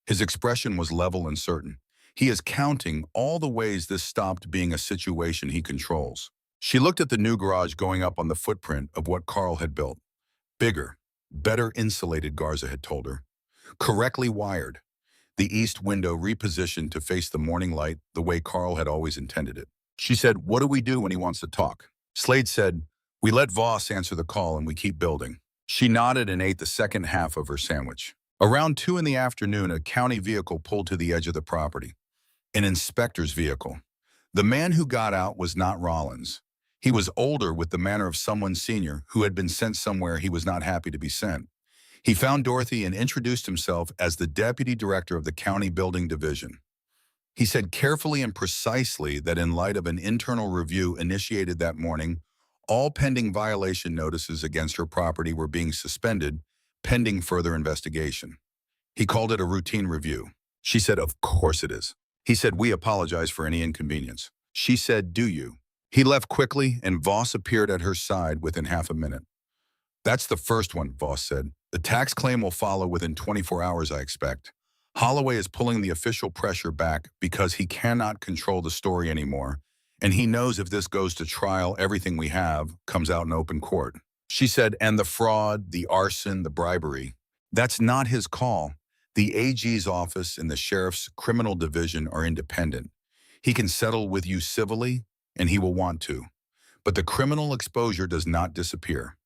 His expression was level and certain. He is counting all the ways this stopped being a situation he controls. She looked at the new garage going up on the footprint of what Carl had built. Bigger, better insulated, Garza had told her. Correctly wired. The east window repositioned to face the morning light the way Carl had always intended it. She said, "What do we do when he wants to talk?" Slade said, "We let Voss answer the call and we keep building." She nodded and ate the second half of her sandwich. Around 2 in the afternoon, a county vehicle pulled to the edge of the property. An inspector's vehicle. The man who got out was not Rollins. He was older, with the manner of someone senior who had been sent somewhere he was not happy to be sent. He found Dorothy and introduced himself as the deputy director of the county building division. He said carefully and precisely that in light of an internal review initiated that morning, all pending violation notices against her property were being suspended, pending further investigation. He called it a routine review. She said, "Of course it is." He said, "We apologize for any inconvenience." She said, "Do you?" He left quickly, and Voss appeared at her side within half a minute. "That's the first one," Voss said. "The tax claim will follow within 24 hours, I expect. Holloway is pulling the official pressure back because he cannot control the story anymore, and he knows if this goes to trial, everything we have comes out in open court." She said, "And the fraud, the arson, the bribery." "That's not his call. The AG's office and the sheriff's criminal division are independent. He can settle with you civilly, and he will want to. But the criminal exposure does not disappear."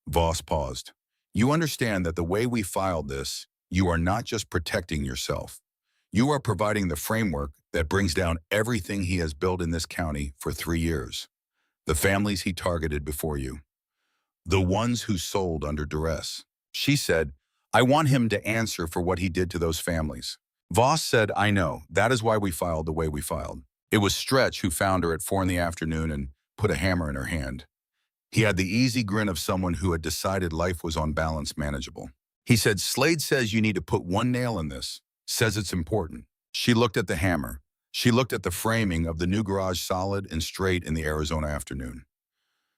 Voss paused. "You understand that the way we filed this, you are not just protecting yourself. You are providing the framework that brings down everything he has built in this county for 3 years. The families he targeted before you. The ones who sold under duress." She said, "I want him to answer for what he did to those families." Voss said, "I know. That is why we filed the way we filed." It was Stretch who found her at 4 in the afternoon and put a hammer in her hand. He had the easy grin of someone who had decided life was on balance manageable. He said, "Slade says you need to put one nail in this. Says it's important." She looked at the hammer. She looked at the framing of the new garage, solid and straight in the Arizona afternoon.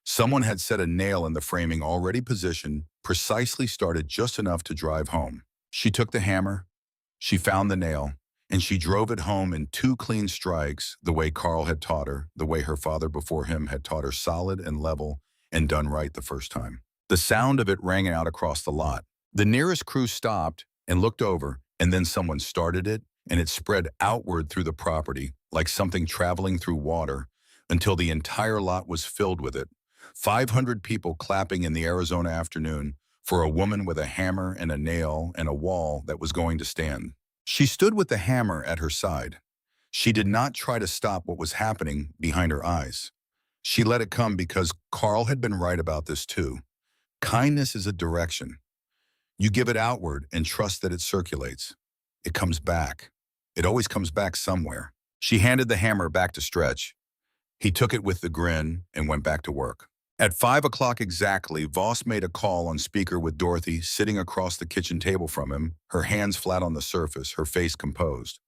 Someone had set a nail in the framing already positioned, precisely started just enough to drive home. She took the hammer, she found the nail, and she drove it home in 2 clean strikes, the way Carl had taught her, the way her father before him had taught her, solid and level and done right the first time. The sound of it rang out across the lot. The nearest crew stopped and looked over, and then someone started it, and it spread outward through the property like something traveling through water until the entire lot was filled with it. 500 people clapping in the Arizona afternoon for a woman with a hammer and a nail and a wall that was going to stand. She stood with the hammer at her side. She did not try to stop what was happening behind her eyes. She let it come because Carl had been right about this too. Kindness is a direction. You give it outward and trust that it circulates. It comes back. It always comes back somewhere. She handed the hammer back to Stretch. He took it with the grin and went back to work. At 5 o'clock exactly, Voss made a call on speaker with Dorothy sitting across the kitchen table from him, her hands flat on the surface, her face composed.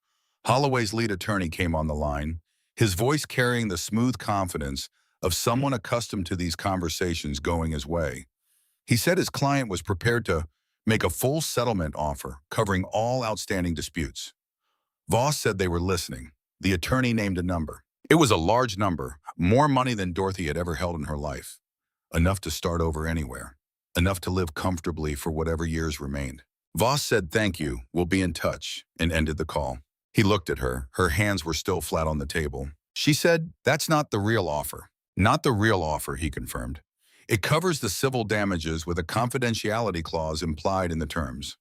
Holloway's lead attorney came on the line, his voice carrying the smooth confidence of someone accustomed to these conversations going his way. He said his client was prepared to make a full settlement offer covering all outstanding disputes. Voss said they were listening. The attorney named a number. It was a large number, more money than Dorothy had ever held in her life. Enough to start over anywhere. Enough to live comfortably for whatever years remained. Voss said thank you, we'll be in touch, and ended the call. He looked at her. Her hands were still flat on the table. She said, that's not the real offer. Not the real offer, he confirmed. It covers the civil damages with a confidentiality clause implied in the terms.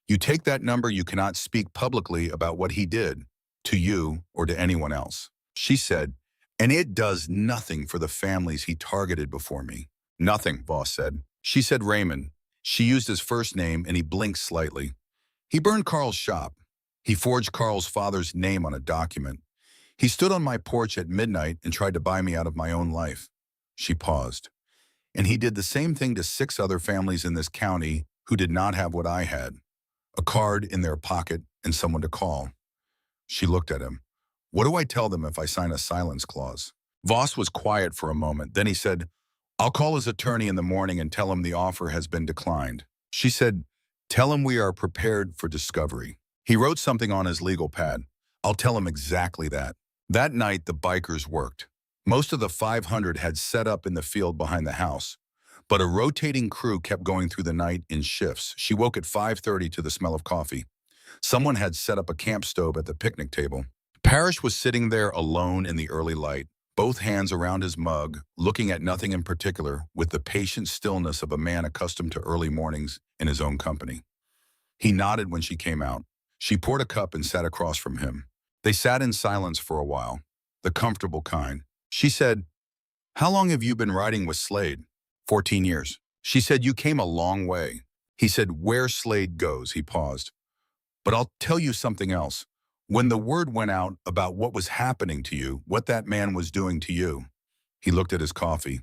You take that number, you cannot speak publicly about what he did, to you or to anyone else. She said, and it does nothing for the families he targeted before me. Nothing, Voss said. She said Raymond. She used his first name and he blinked slightly. He burned Carl's shop. He forged Carl's father's name on a document. He stood on my porch at midnight and tried to buy me out of my own life. She paused. And he did the same thing to 6 other families in this county who did not have what I had. A card in their pocket and someone to call. She looked at him. What do I tell them if I sign a silence clause? Voss was quiet for a moment. Then he said, I'll call his attorney in the morning and tell him the offer has been declined. She said, tell him we are prepared for discovery. He wrote something on his legal pad. I'll tell him exactly that. That night, the bikers worked. Most of the 500 had set up in the field behind the house, but a rotating crew kept going through the night in shifts. She woke at 5:30 to the smell of coffee. Someone had set up a camp stove at the picnic table. Parrish was sitting there alone in the early light, both hands around his mug, looking at nothing in particular, with the patient stillness of a man accustomed to early mornings in his own company. He nodded when she came out. She poured a cup and sat across from him. They sat in silence for a while, the comfortable kind. She said, how long have you been riding with Slade? 14 years. She said, you came a long way. He said, where Slade goes, he paused. But I'll tell you something else. When the word went out about what was happening to you, what that man was doing to you, he looked at his coffee.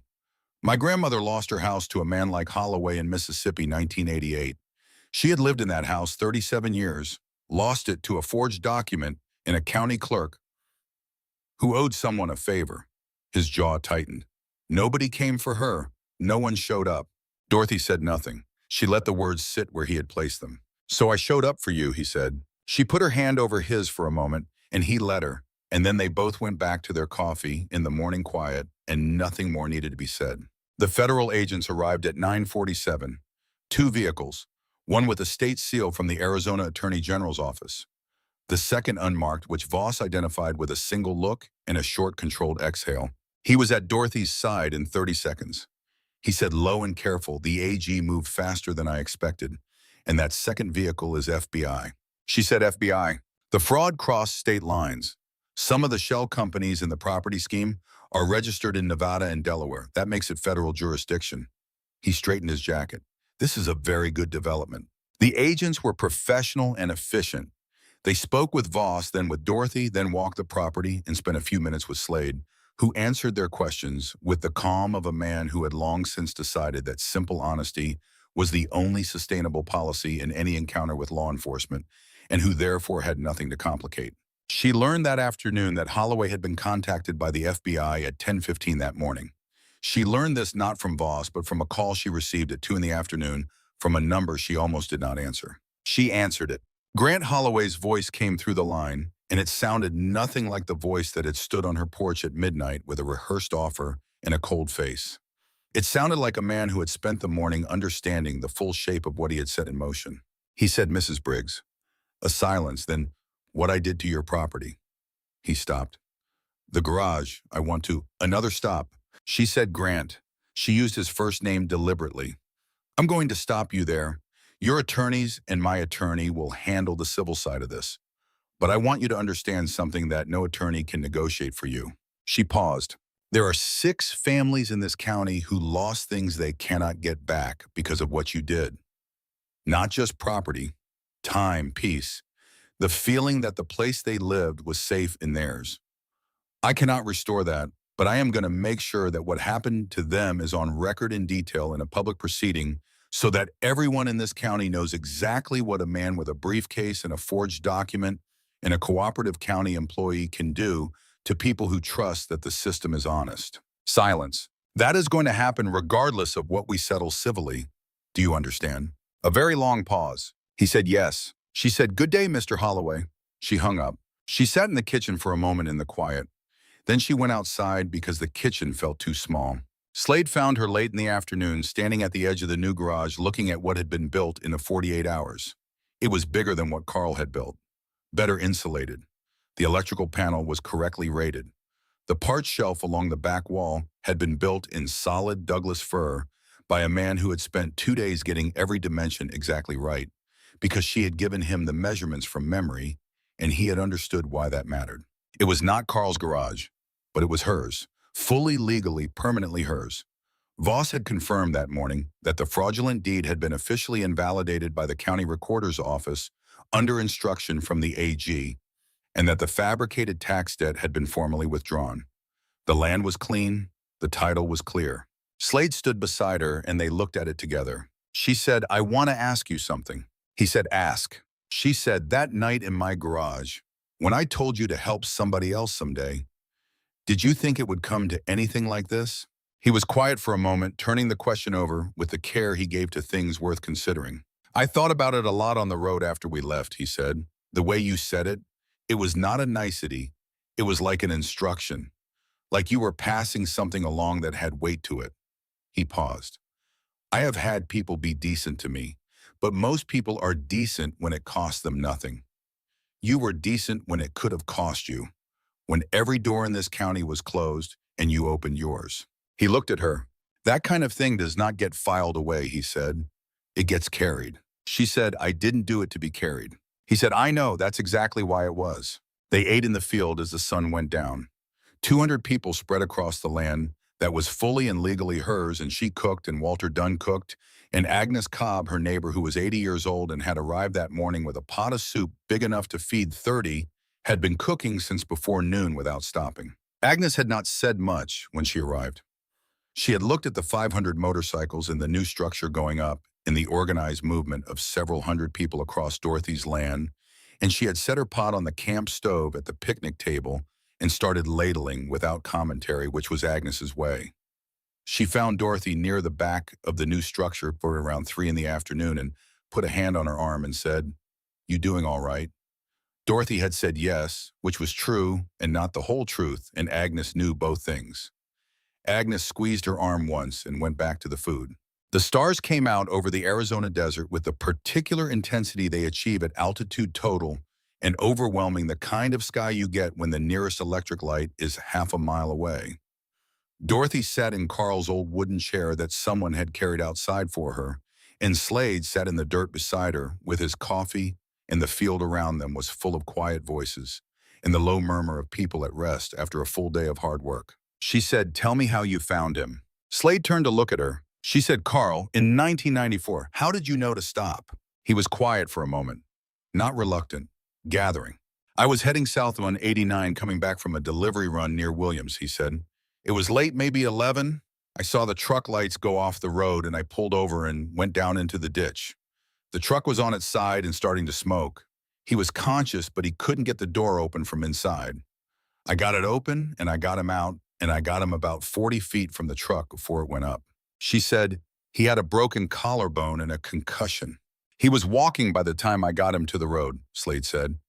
My grandmother lost her house to a man like Holloway in Mississippi, 1988. She had lived in that house 37 years, lost it to a forged document and a county clerk who owed someone a favor. His jaw tightened. Nobody came for her. No one showed up. Dorothy said nothing. She let the words sit where he had placed them. So I showed up for you, he said. She put her hand over his for a moment, and he let her. And then they both went back to their coffee in the morning quiet, and nothing more needed to be said. The federal agents arrived at 9:47. 2 vehicles, one with a state seal from the Arizona Attorney General's office. The second unmarked, which Voss identified with a single look and a short controlled exhale. He was at Dorothy's side in 30 seconds. He said low and careful, the AG moved faster than I expected, and that second vehicle is FBI. She said FBI. The fraud crossed state lines. Some of the shell companies in the property scheme are registered in Nevada and Delaware. That makes it federal jurisdiction. He straightened his jacket. This is a very good development. The agents were professional and efficient. They spoke with Voss, then with Dorothy, then walked the property and spent a few minutes with Slade, who answered their questions with the calm of a man who had long since decided that simple honesty was the only sustainable policy in any encounter with law enforcement, and who therefore had nothing to complicate. She learned that afternoon that Holloway had been contacted by the FBI at 10:15 that morning. She learned this not from Voss, but from a call she received at 2 in the afternoon from a number she almost did not answer. She answered it. Grant Holloway's voice came through the line, and it sounded nothing like the voice that had stood on her porch at midnight with a rehearsed offer and a cold face. It sounded like a man who had spent the morning understanding the full shape of what he had set in motion. He said, Mrs. Briggs. A silence, then, what I did to your property. He stopped. The garage, I want to. Another stop. She said Grant. She used his first name deliberately. I'm going to stop you there. Your attorneys and my attorney will handle the civil side of this. But I want you to understand something that no attorney can negotiate for you. She paused. There are 6 families in this county who lost things they cannot get back because of what you did. Not just property, time, peace, the feeling that the place they lived was safe in theirs. I cannot restore that, but I am going to make sure that what happened to them is on record in detail in a public proceeding so that everyone in this county knows exactly what a man with a briefcase and a forged document and a cooperative county employee can do to people who trust that the system is honest. Silence. That is going to happen regardless of what we settle civilly. Do you understand? A very long pause. He said yes. She said, "Good day, Mr. Holloway." She hung up. She sat in the kitchen for a moment in the quiet. Then she went outside because the kitchen felt too small. Slade found her late in the afternoon, standing at the edge of the new garage looking at what had been built in the 48 hours. It was bigger than what Carl had built. Better insulated. The electrical panel was correctly rated. The parts shelf along the back wall had been built in solid Douglas fir by a man who had spent 2 days getting every dimension exactly right, because she had given him the measurements from memory, and he had understood why that mattered. It was not Carl's garage, but it was hers, fully legally, permanently hers. Voss had confirmed that morning that the fraudulent deed had been officially invalidated by the county recorder's office under instruction from the AG, and that the fabricated tax debt had been formally withdrawn. The land was clean, the title was clear. Slade stood beside her and they looked at it together. She said, "I want to ask you something." He said, "Ask." She said, "That night in my garage, when I told you to help somebody else someday, did you think it would come to anything like this?" He was quiet for a moment, turning the question over with the care he gave to things worth considering. "I thought about it a lot on the road after we left," he said. "The way you said it, it was not a nicety. It was like an instruction, like you were passing something along that had weight to it." He paused. "I have had people be decent to me, but most people are decent when it costs them nothing. You were decent when it could have cost you, when every door in this county was closed and you opened yours." He looked at her. "That kind of thing does not get filed away," he said. "It gets carried." She said, "I didn't do it to be carried." He said, "I know, that's exactly why it was." They ate in the field as the sun went down. 200 people spread across the land that was fully and legally hers, and she cooked, and Walter Dunn cooked, and Agnes Cobb, her neighbor who was 80 years old and had arrived that morning with a pot of soup big enough to feed 30, had been cooking since before noon without stopping. Agnes had not said much when she arrived. She had looked at the 500 motorcycles in the new structure going up in the organized movement of several hundred people across Dorothy's land, and she had set her pot on the camp stove at the picnic table and started ladling without commentary, which was Agnes's way. She found Dorothy near the back of the new structure for around 3 in the afternoon and put a hand on her arm and said, "You doing all right?" Dorothy had said yes, which was true and not the whole truth, and Agnes knew both things. Agnes squeezed her arm once and went back to the food. The stars came out over the Arizona desert with the particular intensity they achieve at altitude total and overwhelming the kind of sky you get when the nearest electric light is half a mile away. Dorothy sat in Carl's old wooden chair that someone had carried outside for her, and Slade sat in the dirt beside her with his coffee, and the field around them was full of quiet voices and the low murmur of people at rest after a full day of hard work. She said, "Tell me how you found him." Slade turned to look at her. She said, "Carl, in 1994, how did you know to stop?" He was quiet for a moment, not reluctant, gathering. "I was heading south on 89 coming back from a delivery run near Williams," he said. "It was late, maybe 11. I saw the truck lights go off the road and I pulled over and went down into the ditch. The truck was on its side and starting to smoke. He was conscious, but he couldn't get the door open from inside. I got it open and I got him out, and I got him about 40 feet from the truck before it went up." She said, "He had a broken collarbone and a concussion. He was walking by the time I got him to the road," Slade said.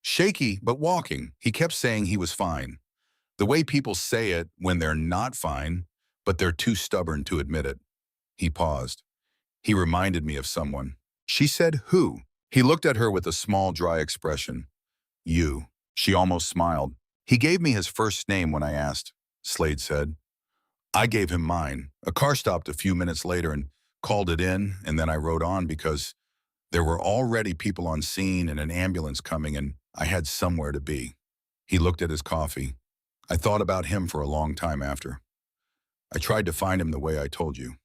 "Shaky, but walking. He kept saying he was fine. The way people say it when they're not fine, but they're too stubborn to admit it." He paused. "He reminded me of someone." She said, "Who?" He looked at her with a small, dry expression. "You." She almost smiled. "He gave me his first name when I asked," Slade said. "I gave him mine. A car stopped a few minutes later and called it in, and then I rode on because there were already people on scene and an ambulance coming, and I had somewhere to be." He looked at his coffee. "I thought about him for a long time after. I tried to find him the way I told you.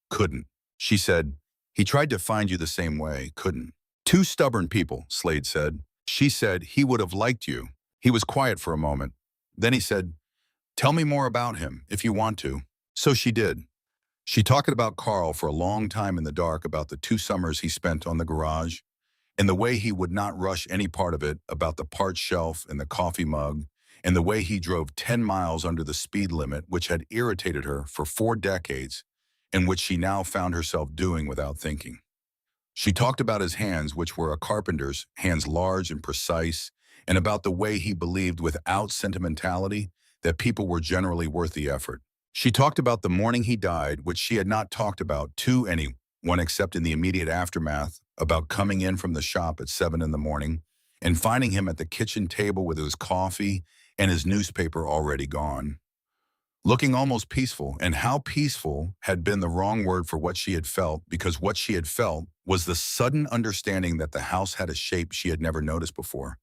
Couldn't." She said, "He tried to find you the same way. Couldn't." "Two stubborn people," Slade said. She said, "He would have liked you." He was quiet for a moment. Then he said, "Tell me more about him, if you want to." So she did. She talked about Carl for a long time in the dark, about the 2 summers he spent on the garage, and the way he would not rush any part of it, about the parts shelf and the coffee mug, and the way he drove 10 miles under the speed limit, which had irritated her for 4 decades, and which she now found herself doing without thinking. She talked about his hands, which were a carpenter's, hands large and precise, and about the way he believed without sentimentality that people were generally worth the effort. She talked about the morning he died, which she had not talked about to anyone except in the immediate aftermath, about coming in from the shop at 7 in the morning and finding him at the kitchen table with his coffee and his newspaper already gone, looking almost peaceful, and how peaceful had been the wrong word for what she had felt, because what she had felt was the sudden understanding that the house had a shape she had never noticed before,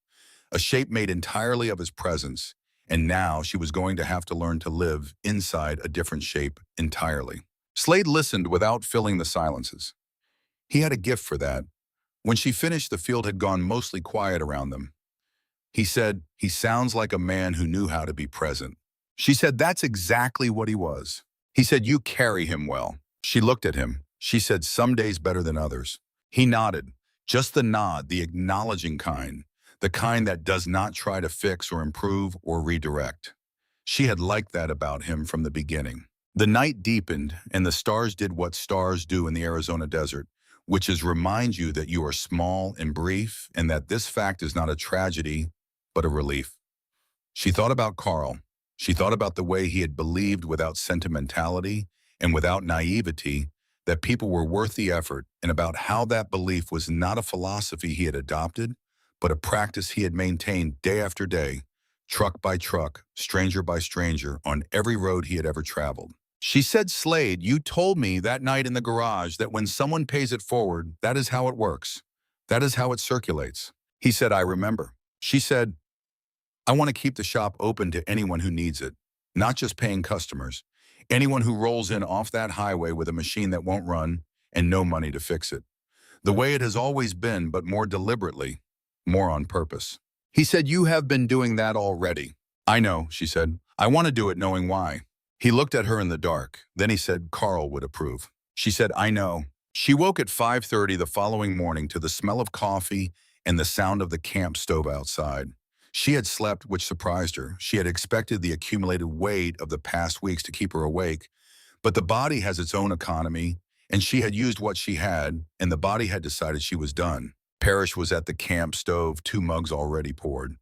a shape made entirely of his presence, and now she was going to have to learn to live inside a different shape entirely. Slade listened without filling the silences. He had a gift for that. When she finished, the field had gone mostly quiet around them. He said, "He sounds like a man who knew how to be present." She said, "That's exactly what he was." He said, "You carry him well." She looked at him. She said, "Some days better than others." He nodded, just the nod, the acknowledging kind, the kind that does not try to fix or improve or redirect. She had liked that about him from the beginning. The night deepened, and the stars did what stars do in the Arizona desert, which is remind you that you are small and brief, and that this fact is not a tragedy, but a relief. She thought about Carl. She thought about the way he had believed without sentimentality and without naivety that people were worth the effort, and about how that belief was not a philosophy he had adopted, but a practice he had maintained day after day, truck by truck, stranger by stranger, on every road he had ever traveled. She said, "Slade, you told me that night in the garage that when someone pays it forward, that is how it works. That is how it circulates." He said, "I remember." She said, "I want to keep the shop open to anyone who needs it, not just paying customers. Anyone who rolls in off that highway with a machine that won't run and no money to fix it. The way it has always been, but more deliberately, more on purpose." He said, "You have been doing that already." "I know," she said. "I want to do it knowing why." He looked at her in the dark. Then he said, "Carl would approve." She said, "I know." She woke at 5:30 the following morning to the smell of coffee and the sound of the camp stove outside. She had slept, which surprised her. She had expected the accumulated weight of the past weeks to keep her awake, but the body has its own economy, and she had used what she had, and the body had decided she was done. Parrish was at the camp stove, 2 mugs already poured.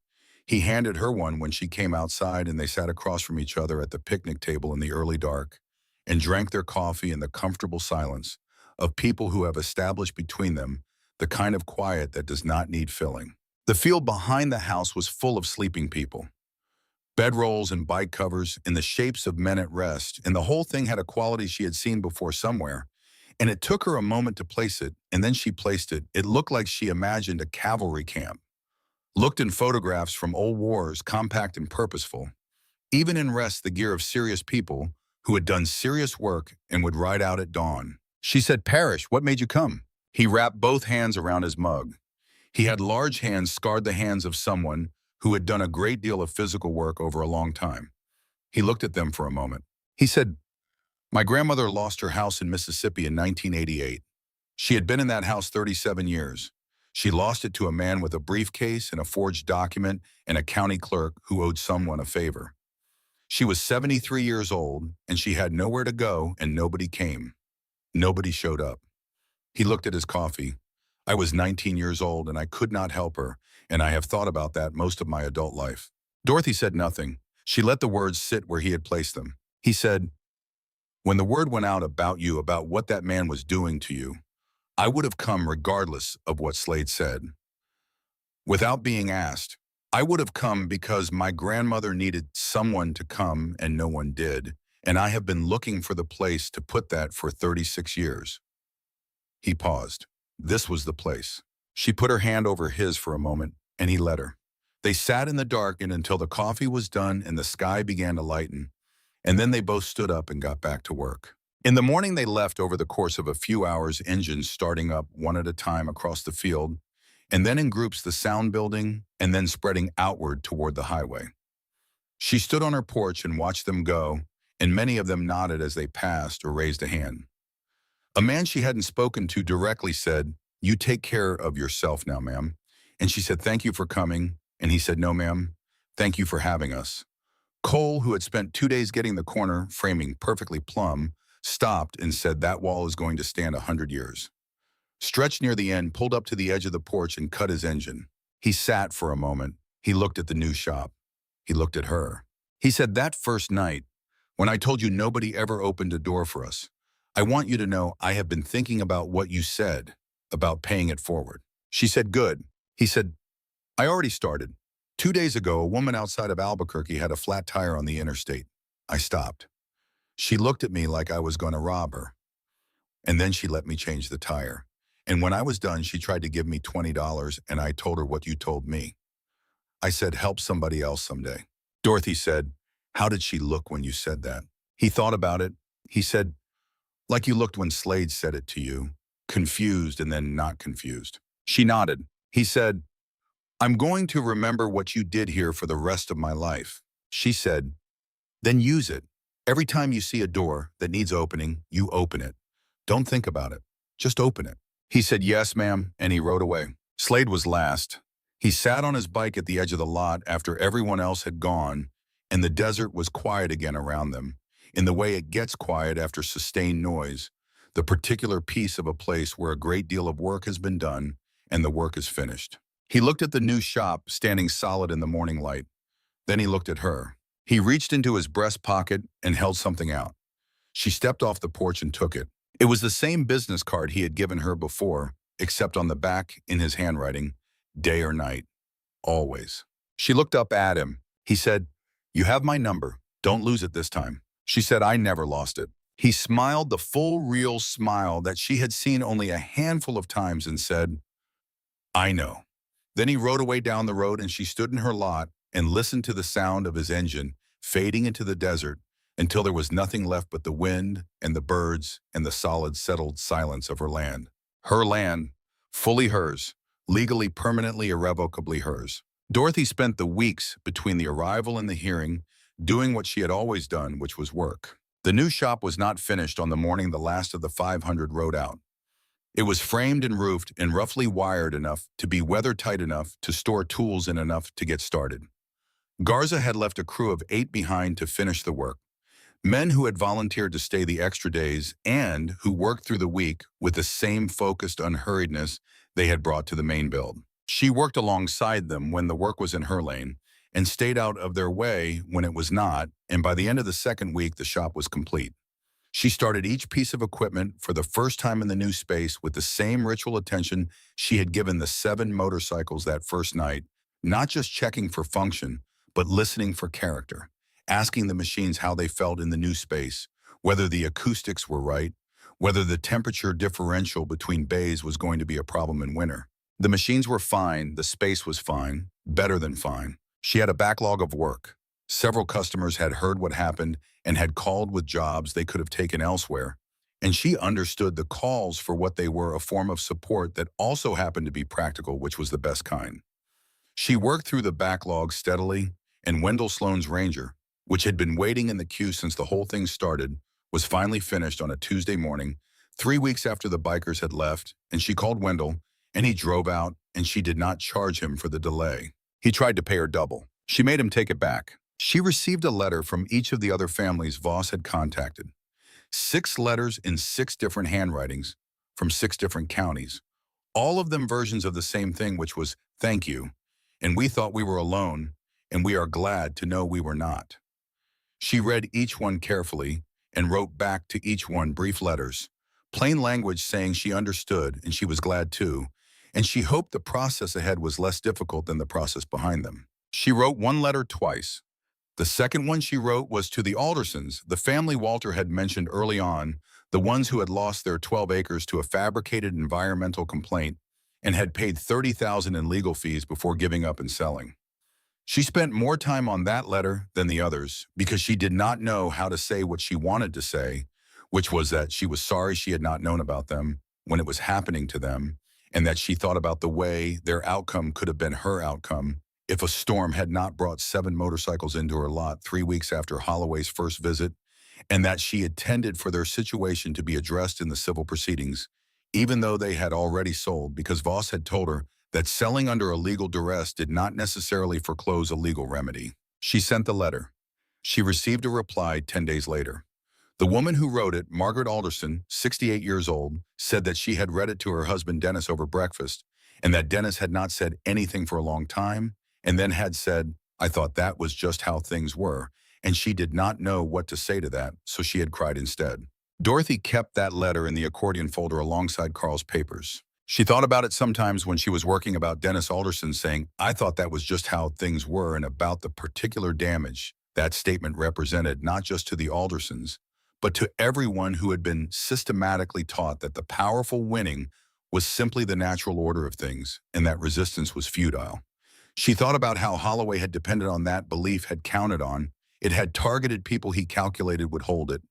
He handed her one when she came outside, and they sat across from each other at the picnic table in the early dark and drank their coffee in the comfortable silence of people who have established between them the kind of quiet that does not need filling. The field behind the house was full of sleeping people. Bedrolls and bike covers in the shapes of men at rest, and the whole thing had a quality she had seen before somewhere, and it took her a moment to place it, and then she placed it. It looked like she imagined a cavalry camp. Looked in photographs from old wars, compact and purposeful. Even in rest, the gear of serious people who had done serious work and would ride out at dawn. She said, "Parrish, what made you come?" He wrapped both hands around his mug. He had large hands, scarred the hands of someone who had done a great deal of physical work over a long time. He looked at them for a moment. He said, "My grandmother lost her house in Mississippi in 1988. She had been in that house 37 years. She lost it to a man with a briefcase and a forged document and a county clerk who owed someone a favor. She was 73 years old, and she had nowhere to go, and nobody came. Nobody showed up." He looked at his coffee. "I was 19 years old, and I could not help her, and I have thought about that most of my adult life." Dorothy said nothing. She let the words sit where he had placed them. He said, "When the word went out about you, about what that man was doing to you, I would have come regardless of what Slade said. Without being asked, I would have come because my grandmother needed someone to come and no one did, and I have been looking for the place to put that for 36 years. He paused. This was the place. She put her hand over his for a moment, and he let her. They sat in the dark and until the coffee was done and the sky began to lighten, and then they both stood up and got back to work. In the morning they left over the course of a few hours, engines starting up one at a time across the field, and then in groups the sound building, and then spreading outward toward the highway. She stood on her porch and watched them go, and many of them nodded as they passed or raised a hand. A man she hadn't spoken to directly said, "You take care of yourself now, ma'am." And she said, "Thank you for coming." And he said, "No, ma'am. Thank you for having us. Cole, who had spent 2 days getting the corner framing perfectly plumb, stopped and said that wall is going to stand 100 years. Stretch near the end pulled up to the edge of the porch and cut his engine. He sat for a moment. He looked at the new shop. He looked at her. He said, that first night, when I told you nobody ever opened a door for us, I want you to know I have been thinking about what you said about paying it forward. She said, good. He said, I already started. 2 days ago, a woman outside of Albuquerque had a flat tire on the interstate. I stopped. She looked at me like I was going to rob her. And then she let me change the tire. And when I was done, she tried to give me $20, and I told her what you told me. I said, help somebody else someday. Dorothy said, how did she look when you said that? He thought about it. He said, like you looked when Slade said it to you, confused and then not confused. She nodded. He said, I'm going to remember what you did here for the rest of my life. She said, then use it. Every time you see a door that needs opening, you open it. Don't think about it. Just open it. He said, yes, ma'am, and he rode away. Slade was last. He sat on his bike at the edge of the lot after everyone else had gone, and the desert was quiet again around them, in the way it gets quiet after sustained noise, the particular piece of a place where a great deal of work has been done and the work is finished. He looked at the new shop standing solid in the morning light. Then he looked at her. He reached into his breast pocket and held something out. She stepped off the porch and took it. It was the same business card he had given her before, except on the back, in his handwriting, day or night, always. She looked up at him. He said, you have my number. Don't lose it this time. She said, I never lost it. He smiled the full, real smile that she had seen only a handful of times and said, I know. Then he rode away down the road and she stood in her lot and listened to the sound of his engine fading into the desert until there was nothing left but the wind and the birds and the solid, settled silence of her land. Her land, fully hers, legally, permanently, irrevocably hers. Dorothy spent the weeks between the arrival and the hearing doing what she had always done, which was work. The new shop was not finished on the morning the last of the 500 rode out. It was framed and roofed and roughly wired enough to be weather-tight enough to store tools in enough to get started. Garza had left a crew of 8 behind to finish the work, men who had volunteered to stay the extra days and who worked through the week with the same focused unhurriedness they had brought to the main build. She worked alongside them when the work was in her lane and stayed out of their way when it was not, and by the end of the second week, the shop was complete. She started each piece of equipment for the first time in the new space with the same ritual attention she had given the 7 motorcycles that first night, not just checking for function, but listening for character, asking the machines how they felt in the new space, whether the acoustics were right, whether the temperature differential between bays was going to be a problem in winter. The machines were fine, the space was fine, better than fine. She had a backlog of work. Several customers had heard what happened and had called with jobs they could have taken elsewhere, and she understood the calls for what they were, a form of support that also happened to be practical, which was the best kind. She worked through the backlog steadily, and Wendell Sloan's Ranger, which had been waiting in the queue since the whole thing started, was finally finished on a Tuesday morning, 3 weeks after the bikers had left, and she called Wendell, and he drove out, and she did not charge him for the delay. He tried to pay her double. She made him take it back. She received a letter from each of the other families Voss had contacted. 6 letters in 6 different handwritings from 6 different counties, all of them versions of the same thing, which was, thank you, and we thought we were alone, and we are glad to know we were not. She read each one carefully and wrote back to each one brief letters, plain language saying she understood and she was glad too, and she hoped the process ahead was less difficult than the process behind them. She wrote 1 letter twice. The second one she wrote was to the Aldersons, the family Walter had mentioned early on, the ones who had lost their 12 acres to a fabricated environmental complaint and had paid $30,000 in legal fees before giving up and selling. She spent more time on that letter than the others because she did not know how to say what she wanted to say, which was that she was sorry she had not known about them when it was happening to them, and that she thought about the way their outcome could have been her outcome if a storm had not brought 7 motorcycles into her lot 3 weeks after Holloway's first visit, and that she intended for their situation to be addressed in the civil proceedings, even though they had already sold, because Voss had told her that selling under a legal duress did not necessarily foreclose a legal remedy. She sent the letter. She received a reply 10 days later. The woman who wrote it, Margaret Alderson, 68 years old, said that she had read it to her husband Dennis over breakfast, and that Dennis had not said anything for a long time, and then had said, "I thought that was just how things were," and she did not know what to say to that, so she had cried instead. Dorothy kept that letter in the accordion folder alongside Carl's papers. She thought about it sometimes when she was working about Dennis Alderson saying, "I thought that was just how things were," and about the particular damage that statement represented not just to the Aldersons, but to everyone who had been systematically taught that the powerful winning was simply the natural order of things and that resistance was futile. She thought about how Holloway had depended on that belief, had counted on, it had targeted people he calculated would hold it,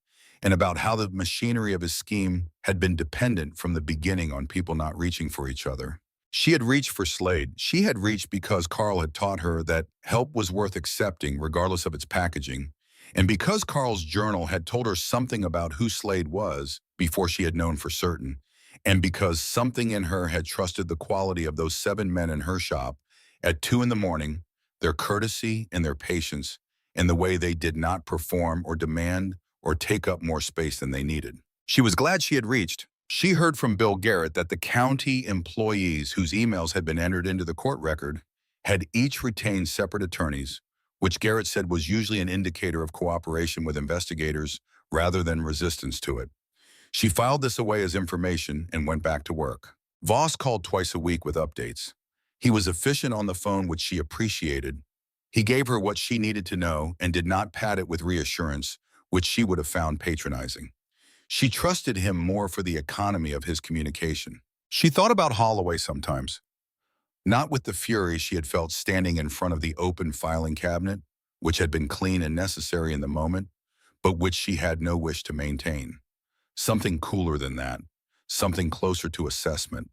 and about how the machinery of his scheme had been dependent from the beginning on people not reaching for each other. She had reached for Slade. She had reached because Carl had taught her that help was worth accepting regardless of its packaging, and because Carl's journal had told her something about who Slade was before she had known for certain, and because something in her had trusted the quality of those 7 men in her shop at 2 in the morning, their courtesy and their patience, and the way they did not perform or demand or take up more space than they needed. She was glad she had reached. She heard from Bill Garrett that the county employees whose emails had been entered into the court record had each retained separate attorneys, which Garrett said was usually an indicator of cooperation with investigators rather than resistance to it. She filed this away as information and went back to work. Voss called twice a week with updates. He was efficient on the phone, which she appreciated. He gave her what she needed to know and did not pad it with reassurance, which she would have found patronizing. She trusted him more for the economy of his communication. She thought about Holloway sometimes, not with the fury she had felt standing in front of the open filing cabinet, which had been clean and necessary in the moment, but which she had no wish to maintain. Something cooler than that, something closer to assessment.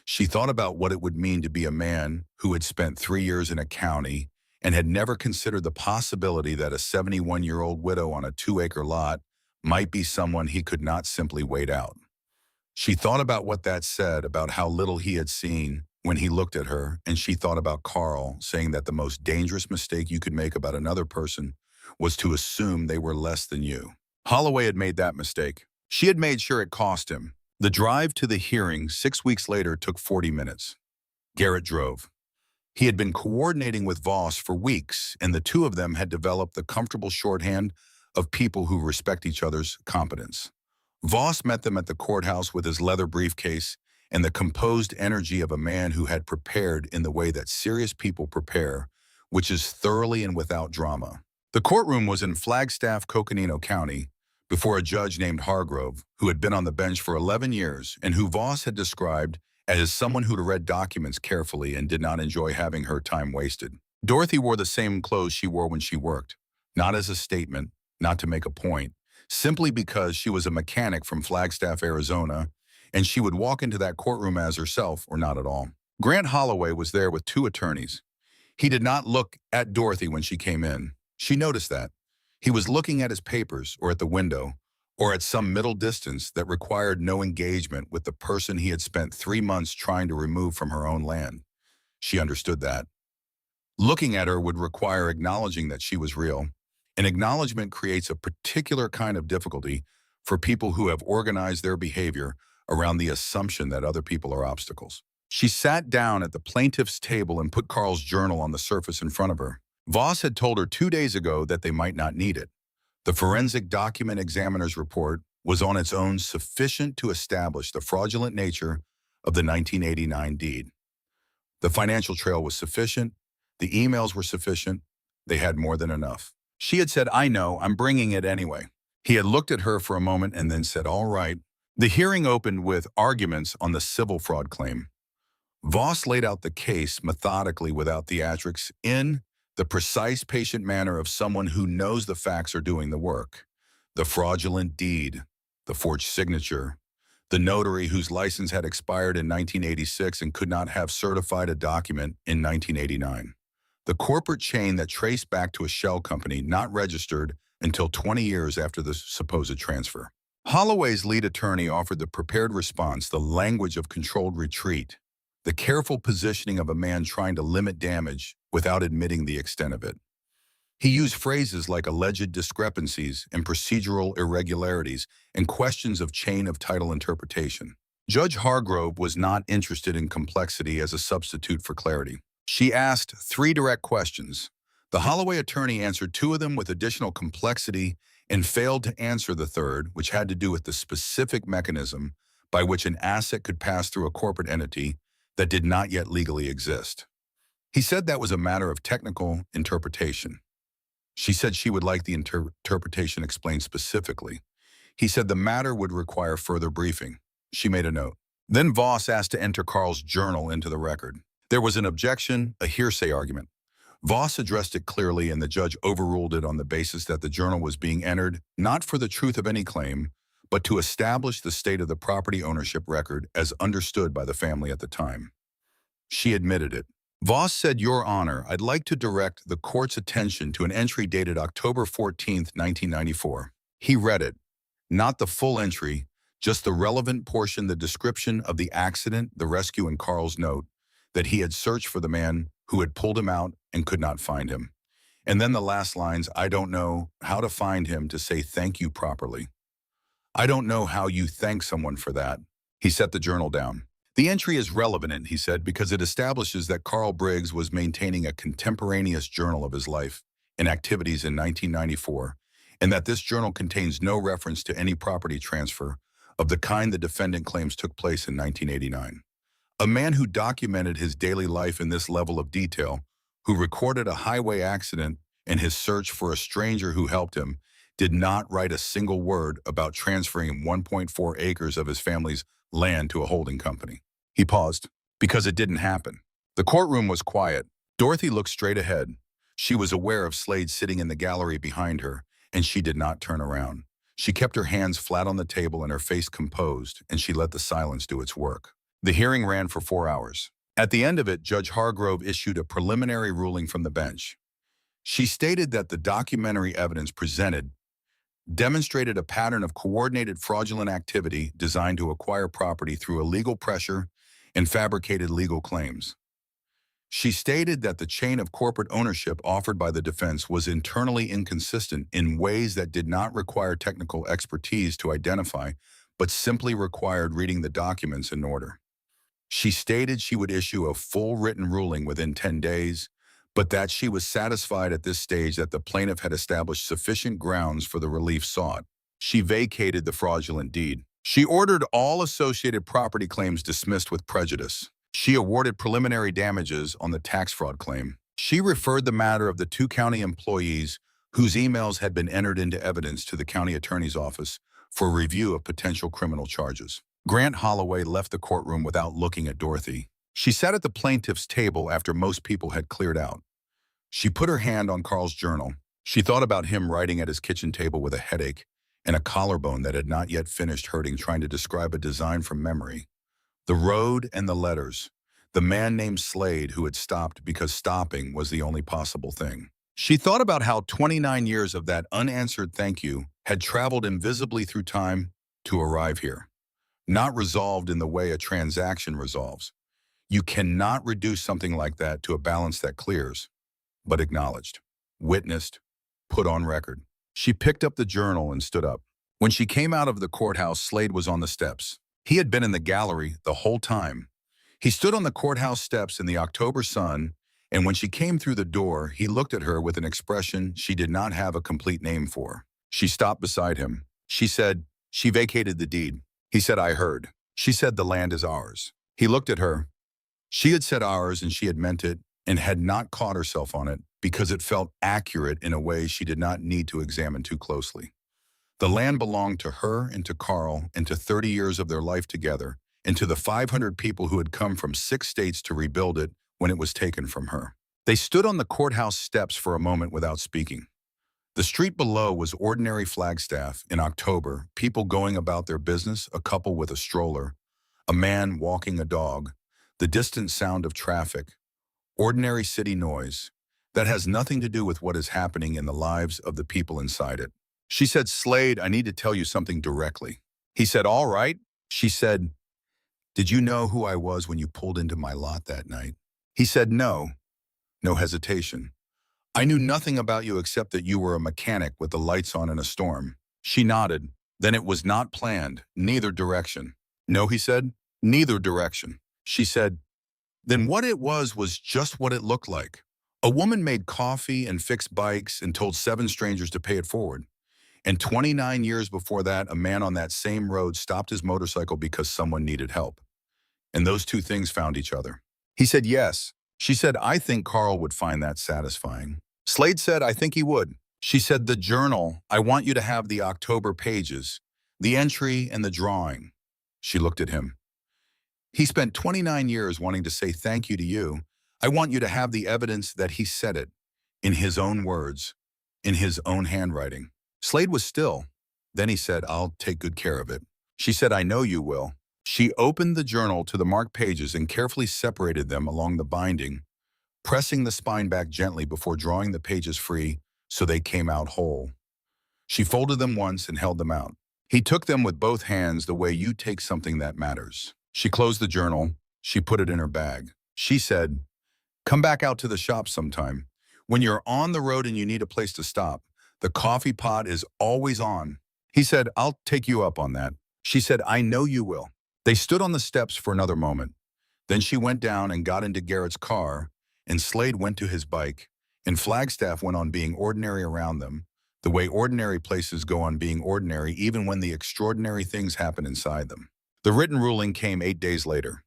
She thought about what it would mean to be a man who had spent 3 years in a county and had never considered the possibility that a 71-year-old widow on a 2-acre lot might be someone he could not simply wait out. She thought about what that said about how little he had seen when he looked at her, and she thought about Carl saying that the most dangerous mistake you could make about another person was to assume they were less than you. Holloway had made that mistake. She had made sure it cost him. The drive to the hearing 6 weeks later took 40 minutes. Garrett drove. He had been coordinating with Voss for weeks, and the two of them had developed the comfortable shorthand of people who respect each other's competence. Voss met them at the courthouse with his leather briefcase and the composed energy of a man who had prepared in the way that serious people prepare, which is thoroughly and without drama. The courtroom was in Flagstaff, Coconino County, before a judge named Hargrove, who had been on the bench for 11 years and who Voss had described as someone who'd read documents carefully and did not enjoy having her time wasted. Dorothy wore the same clothes she wore when she worked, not as a statement, not to make a point, simply because she was a mechanic from Flagstaff, Arizona, and she would walk into that courtroom as herself or not at all. Grant Holloway was there with 2 attorneys. He did not look at Dorothy when she came in. She noticed that. He was looking at his papers or at the window or at some middle distance that required no engagement with the person he had spent 3 months trying to remove from her own land. She understood that. Looking at her would require acknowledging that she was real. And acknowledgement creates a particular kind of difficulty for people who have organized their behavior around the assumption that other people are obstacles. She sat down at the plaintiff's table and put Carl's journal on the surface in front of her. Voss had told her 2 days ago that they might not need it. The forensic document examiner's report was on its own sufficient to establish the fraudulent nature of the 1989 deed. The financial trail was sufficient. The emails were sufficient. They had more than enough. She had said, "I know, I'm bringing it anyway." He had looked at her for a moment and then said, "All right." The hearing opened with arguments on the civil fraud claim. Voss laid out the case methodically without theatrics in the precise, patient manner of someone who knows the facts are doing the work. The fraudulent deed, the forged signature, the notary whose license had expired in 1986 and could not have certified a document in 1989. The corporate chain that traced back to a shell company not registered until 20 years after the supposed transfer. Holloway's lead attorney offered the prepared response, the language of controlled retreat, the careful positioning of a man trying to limit damage without admitting the extent of it. He used phrases like alleged discrepancies and procedural irregularities and questions of chain of title interpretation. Judge Hargrove was not interested in complexity as a substitute for clarity. She asked 3 direct questions. The Holloway attorney answered 2 of them with additional complexity and failed to answer the third, which had to do with the specific mechanism by which an asset could pass through a corporate entity that did not yet legally exist. He said that was a matter of technical interpretation. She said she would like the interpretation explained specifically. He said the matter would require further briefing. She made a note. Then Voss asked to enter Carl's journal into the record. There was an objection, a hearsay argument. Voss addressed it clearly, and the judge overruled it on the basis that the journal was being entered not for the truth of any claim, but to establish the state of the property ownership record as understood by the family at the time. She admitted it. Voss said, "Your Honor, I'd like to direct the court's attention to an entry dated October 14, 1994. He read it. Not the full entry, just the relevant portion, the description of the accident, the rescue, and Carl's note that he had searched for the man who had pulled him out and could not find him. And then the last lines, I don't know how to find him to say thank you properly. I don't know how you thank someone for that." He set the journal down. The entry is relevant, he said, because it establishes that Carl Briggs was maintaining a contemporaneous journal of his life and activities in 1994, and that this journal contains no reference to any property transfer of the kind the defendant claims took place in 1989. A man who documented his daily life in this level of detail, who recorded a highway accident and his search for a stranger who helped him, did not write a single word about transferring 1.4 acres of his family's land to a holding company. He paused, because it didn't happen. The courtroom was quiet. Dorothy looked straight ahead. She was aware of Slade sitting in the gallery behind her, and she did not turn around. She kept her hands flat on the table and her face composed, and she let the silence do its work. The hearing ran for 4 hours. At the end of it, Judge Hargrove issued a preliminary ruling from the bench. She stated that the documentary evidence presented demonstrated a pattern of coordinated fraudulent activity designed to acquire property through illegal pressure and fabricated legal claims. She stated that the chain of corporate ownership offered by the defense was internally inconsistent in ways that did not require technical expertise to identify, but simply required reading the documents in order. She stated she would issue a full written ruling within 10 days, but that she was satisfied at this stage that the plaintiff had established sufficient grounds for the relief sought. She vacated the fraudulent deed. She ordered all associated property claims dismissed with prejudice. She awarded preliminary damages on the tax fraud claim. She referred the matter of the 2 county employees whose emails had been entered into evidence to the county attorney's office for review of potential criminal charges. Grant Holloway left the courtroom without looking at Dorothy. She sat at the plaintiff's table after most people had cleared out. She put her hand on Carl's journal. She thought about him writing at his kitchen table with a headache and a collarbone that had not yet finished hurting, trying to describe a design from memory. The road and the letters. The man named Slade who had stopped because stopping was the only possible thing. She thought about how 29 years of that unanswered thank you had traveled invisibly through time to arrive here. Not resolved in the way a transaction resolves. You cannot reduce something like that to a balance that clears, but acknowledged, witnessed, put on record. She picked up the journal and stood up. When she came out of the courthouse, Slade was on the steps. He had been in the gallery the whole time. He stood on the courthouse steps in the October sun, and when she came through the door, he looked at her with an expression she did not have a complete name for. She stopped beside him. She said, "She vacated the deed." He said, "I heard." She said, "The land is ours." He looked at her. She had said ours, and she had meant it, and had not caught herself on it because it felt accurate in a way she did not need to examine too closely. The land belonged to her and to Carl and to 30 years of their life together, and to the 500 people who had come from 6 states to rebuild it when it was taken from her. They stood on the courthouse steps for a moment without speaking. The street below was ordinary Flagstaff in October, people going about their business, a couple with a stroller, a man walking a dog, the distant sound of traffic, ordinary city noise that has nothing to do with what is happening in the lives of the people inside it. She said, "Slade, I need to tell you something directly." He said, "All right." She said, "Did you know who I was when you pulled into my lot that night?" He said, "No." No hesitation. "I knew nothing about you except that you were a mechanic with the lights on in a storm." She nodded. "Then it was not planned, neither direction." "No," he said, "neither direction." She said, "Then what it was just what it looked like. A woman made coffee and fixed bikes and told 7 strangers to pay it forward. And 29 years before that, a man on that same road stopped his motorcycle because someone needed help. And those two things found each other." He said, "Yes." She said, "I think Carl would find that satisfying." Slade said, "I think he would." She said, "The journal, I want you to have the October pages, the entry and the drawing." She looked at him. "He spent 29 years wanting to say thank you to you. I want you to have the evidence that he said it, in his own words, in his own handwriting." Slade was still. Then he said, "I'll take good care of it." She said, "I know you will." She opened the journal to the marked pages and carefully separated them along the binding, pressing the spine back gently before drawing the pages free so they came out whole. She folded them once and held them out. He took them with both hands the way you take something that matters. She closed the journal. She put it in her bag. She said, "Come back out to the shop sometime. When you're on the road and you need a place to stop, the coffee pot is always on." He said, "I'll take you up on that." She said, "I know you will." They stood on the steps for another moment. Then she went down and got into Garrett's car, and Slade went to his bike, and Flagstaff went on being ordinary around them, the way ordinary places go on being ordinary even when the extraordinary things happen inside them. The written ruling came 8 days later.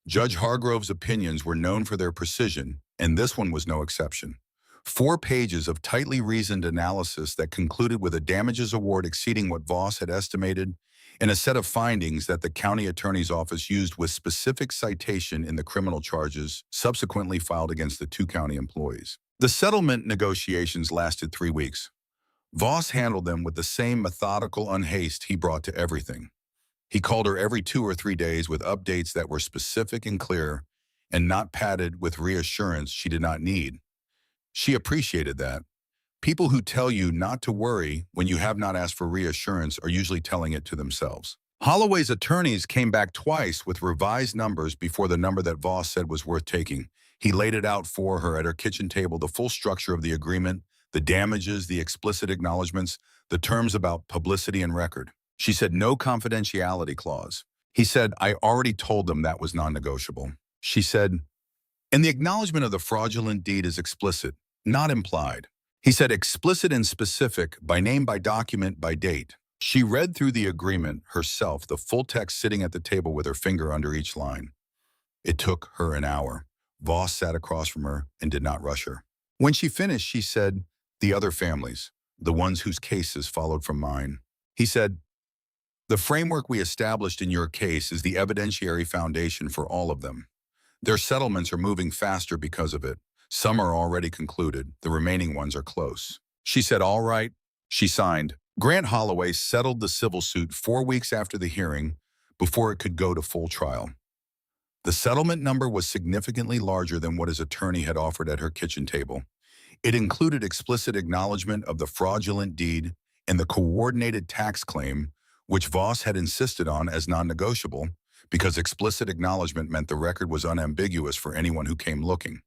Judge Hargrove's opinions were known for their precision, and this one was no exception. 4 pages of tightly reasoned analysis that concluded with a damages award exceeding what Voss had estimated, and a set of findings that the county attorney's office used with specific citation in the criminal charges subsequently filed against the 2 county employees. The settlement negotiations lasted 3 weeks. Voss handled them with the same methodical unhaste he brought to everything. He called her every 2 or 3 days with updates that were specific and clear, and not padded with reassurance she did not need. She appreciated that. People who tell you not to worry when you have not asked for reassurance are usually telling it to themselves. Holloway's attorneys came back twice with revised numbers before the number that Voss said was worth taking. He laid it out for her at her kitchen table, the full structure of the agreement, the damages, the explicit acknowledgments, the terms about publicity and record. She said, "No confidentiality clause." He said, "I already told them that was non-negotiable." She said, "And the acknowledgement of the fraudulent deed is explicit, not implied." He said, "Explicit and specific, by name, by document, by date." She read through the agreement herself, the full text sitting at the table with her finger under each line. It took her an hour. Voss sat across from her and did not rush her. When she finished, she said, "The other families, the ones whose cases followed from mine." He said, "The framework we established in your case is the evidentiary foundation for all of them. Their settlements are moving faster because of it. Some are already concluded. The remaining ones are close." She said, "All right." She signed. Grant Holloway settled the civil suit 4 weeks after the hearing before it could go to full trial. The settlement number was significantly larger than what his attorney had offered at her kitchen table. It included explicit acknowledgement of the fraudulent deed and the coordinated tax claim, which Voss had insisted on as non-negotiable because explicit acknowledgement meant the record was unambiguous for anyone who came looking.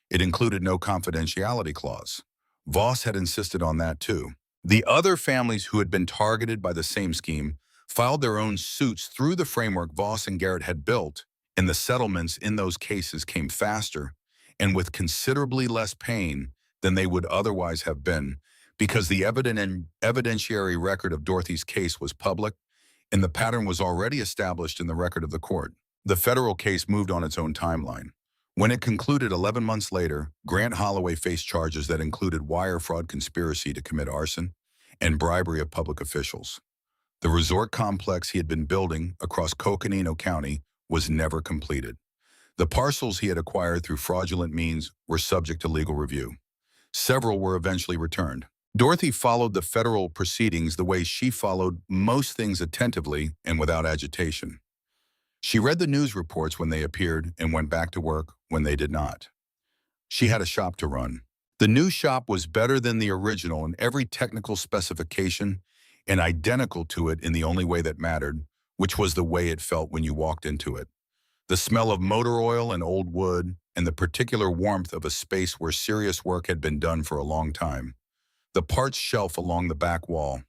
It included no confidentiality clause. Voss had insisted on that too. The other families who had been targeted by the same scheme filed their own suits through the framework Voss and Garrett had built, and the settlements in those cases came faster and with considerably less pain than they would otherwise have been because the evidentiary record of Dorothy's case was public and the pattern was already established in the record of the court. The federal case moved on its own timeline. When it concluded 11 months later, Grant Holloway faced charges that included wire fraud conspiracy to commit arson and bribery of public officials. The resort complex he had been building across Coconino County was never completed. The parcels he had acquired through fraudulent means were subject to legal review. Several were eventually returned. Dorothy followed the federal proceedings the way she followed most things attentively and without agitation. She read the news reports when they appeared and went back to work when they did not. She had a shop to run. The new shop was better than the original in every technical specification and identical to it in the only way that mattered, which was the way it felt when you walked into it. The smell of motor oil and old wood, and the particular warmth of a space where serious work had been done for a long time. The parts shelf along the back wall.